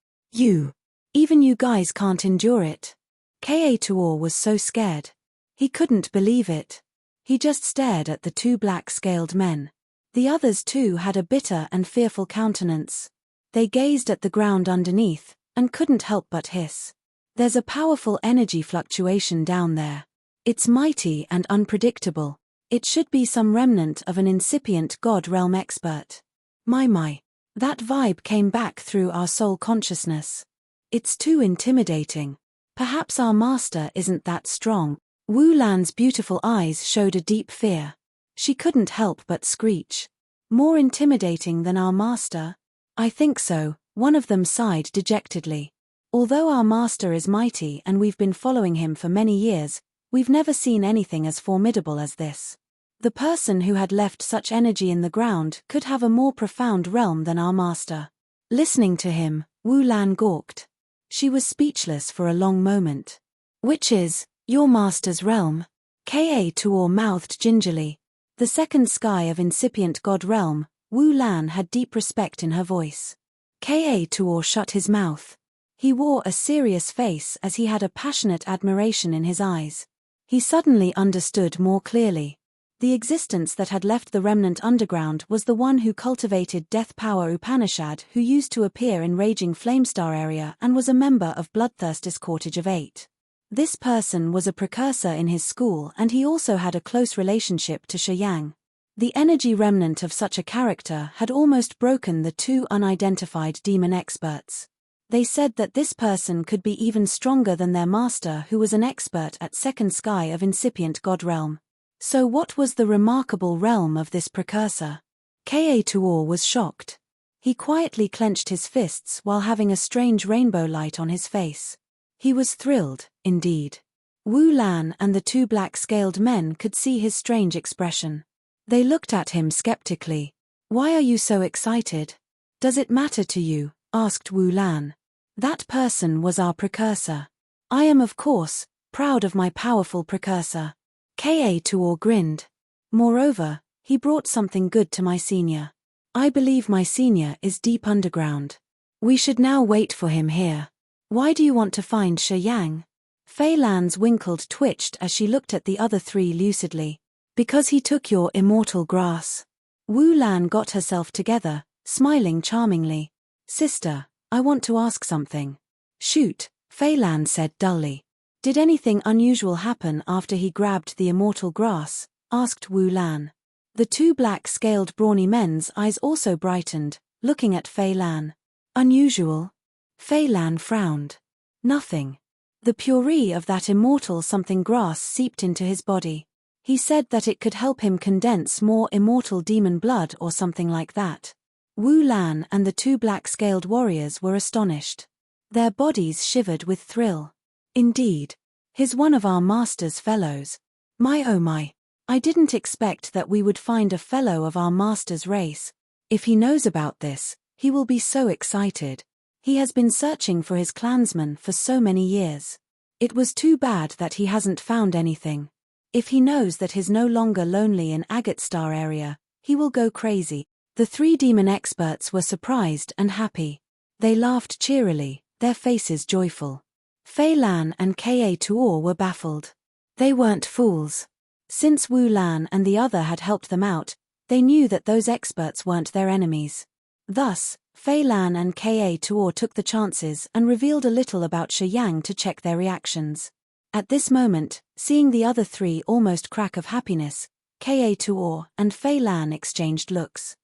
Even you guys can't endure it. Ka Tuor was so scared. He couldn't believe it. He just stared at the two black-scaled men. The others too had a bitter and fearful countenance. They gazed at the ground underneath, and couldn't help but hiss. There's a powerful energy fluctuation down there. It's mighty and unpredictable. It should be some remnant of an incipient god realm expert. My. That vibe came back through our soul consciousness. It's too intimidating. Perhaps our master isn't that strong. Wu Lan's beautiful eyes showed a deep fear. She couldn't help but screech. More intimidating than our master? I think so, one of them sighed dejectedly. Although our master is mighty and we've been following him for many years, we've never seen anything as formidable as this. The person who had left such energy in the ground could have a more profound realm than our master. Listening to him, Wu Lan gawked. She was speechless for a long moment. Which is your master's realm? Ka Tuor mouthed gingerly. The second sky of incipient god realm, Wu Lan had deep respect in her voice. Ka Tuor shut his mouth. He wore a serious face as he had a passionate admiration in his eyes. He suddenly understood more clearly. The existence that had left the remnant underground was the one who cultivated Death Power Upanishad, who used to appear in Raging Flamestar area and was a member of Bloodthirst's Cortege of Eight. This person was a precursor in his school and he also had a close relationship to Shi Yang. The energy remnant of such a character had almost broken the two unidentified demon experts. They said that this person could be even stronger than their master, who was an expert at second sky of incipient god realm. So what was the remarkable realm of this precursor? Ka Tuor was shocked. He quietly clenched his fists while having a strange rainbow light on his face. He was thrilled, indeed. Wu Lan and the two black-scaled men could see his strange expression. They looked at him skeptically. Why are you so excited? Does it matter to you? Asked Wu Lan. That person was our precursor. I am, of course, proud of my powerful precursor. Ka Tuor grinned. Moreover, he brought something good to my senior. I believe my senior is deep underground. We should now wait for him here. Why do you want to find Shi Yang? Fei Lan's wrinkled twitched as she looked at the other three lucidly. Because he took your immortal grass. Wu Lan got herself together, smiling charmingly. Sister, I want to ask something. Shoot, Fei Lan said dully. Did anything unusual happen after he grabbed the immortal grass? Asked Wu Lan. The two black-scaled brawny men's eyes also brightened, looking at Fei Lan. Unusual? Fei Lan frowned. Nothing. The puree of that immortal something grass seeped into his body. He said that it could help him condense more immortal demon blood or something like that. Wu Lan and the two black-scaled warriors were astonished. Their bodies shivered with thrill. Indeed. He's one of our master's fellows. My oh my. I didn't expect that we would find a fellow of our master's race. If he knows about this, he will be so excited. He has been searching for his clansmen for so many years. It was too bad that he hasn't found anything. If he knows that he's no longer lonely in Agatstar area, he will go crazy. The three demon experts were surprised and happy. They laughed cheerily, their faces joyful. Fei Lan and Ka Tuor were baffled. They weren't fools. Since Wu Lan and the other had helped them out, they knew that those experts weren't their enemies. Thus, Fei Lan and Ka Tuor took the chances and revealed a little about Shi Yang to check their reactions. At this moment, seeing the other three almost crack of happiness, Ka Tuor and Fei Lan exchanged looks.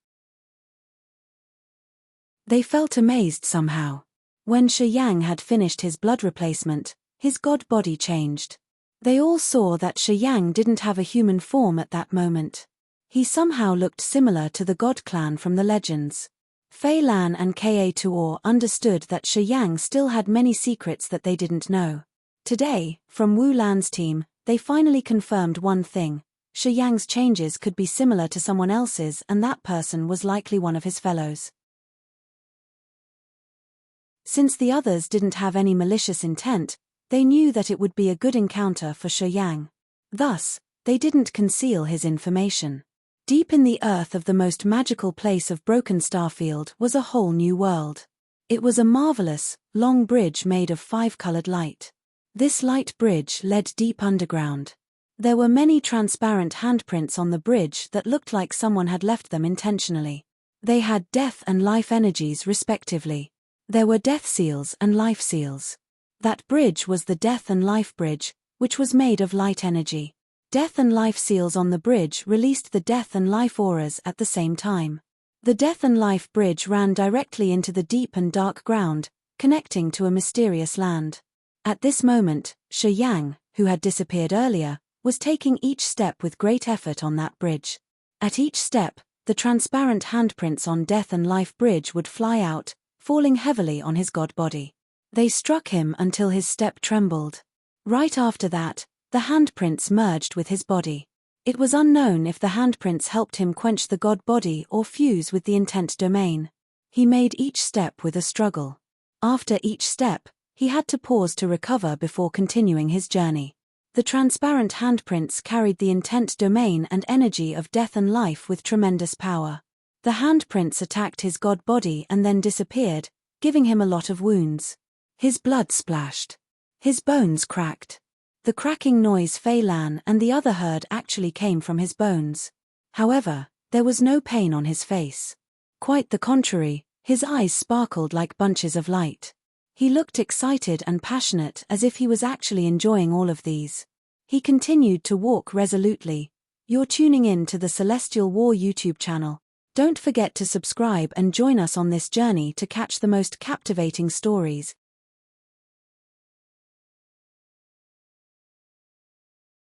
They felt amazed somehow. When Shi Yang had finished his blood replacement, his god body changed. They all saw that Shi Yang didn't have a human form at that moment. He somehow looked similar to the god clan from the legends. Fei Lan and Ka Tuor understood that Shi Yang still had many secrets that they didn't know. Today, from Wu Lan's team, they finally confirmed one thing: Shi Yang's changes could be similar to someone else's, and that person was likely one of his fellows. Since the others didn't have any malicious intent, they knew that it would be a good encounter for Shi Yang. Thus, they didn't conceal his information. Deep in the earth of the most magical place of Broken Starfield was a whole new world. It was a marvelous, long bridge made of 5-colored light. This light bridge led deep underground. There were many transparent handprints on the bridge that looked like someone had left them intentionally. They had death and life energies respectively. There were death seals and life seals. That bridge was the death and life bridge, which was made of light energy. Death and life seals on the bridge released the death and life auras at the same time. The death and life bridge ran directly into the deep and dark ground, connecting to a mysterious land. At this moment, Shi Yang, who had disappeared earlier, was taking each step with great effort on that bridge. At each step, the transparent handprints on death and life bridge would fly out, falling heavily on his god body. They struck him until his step trembled. Right after that, the handprints merged with his body. It was unknown if the handprints helped him quench the god body or fuse with the intent domain. He made each step with a struggle. After each step, he had to pause to recover before continuing his journey. The transparent handprints carried the intent domain and energy of death and life with tremendous power. The handprints attacked his god body and then disappeared, giving him a lot of wounds. His blood splashed. His bones cracked. The cracking noise Fei Lan and the other heard actually came from his bones. However, there was no pain on his face. Quite the contrary, his eyes sparkled like bunches of light. He looked excited and passionate, as if he was actually enjoying all of these. He continued to walk resolutely. You're tuning in to the Celestial War YouTube channel. Don't forget to subscribe and join us on this journey to catch the most captivating stories.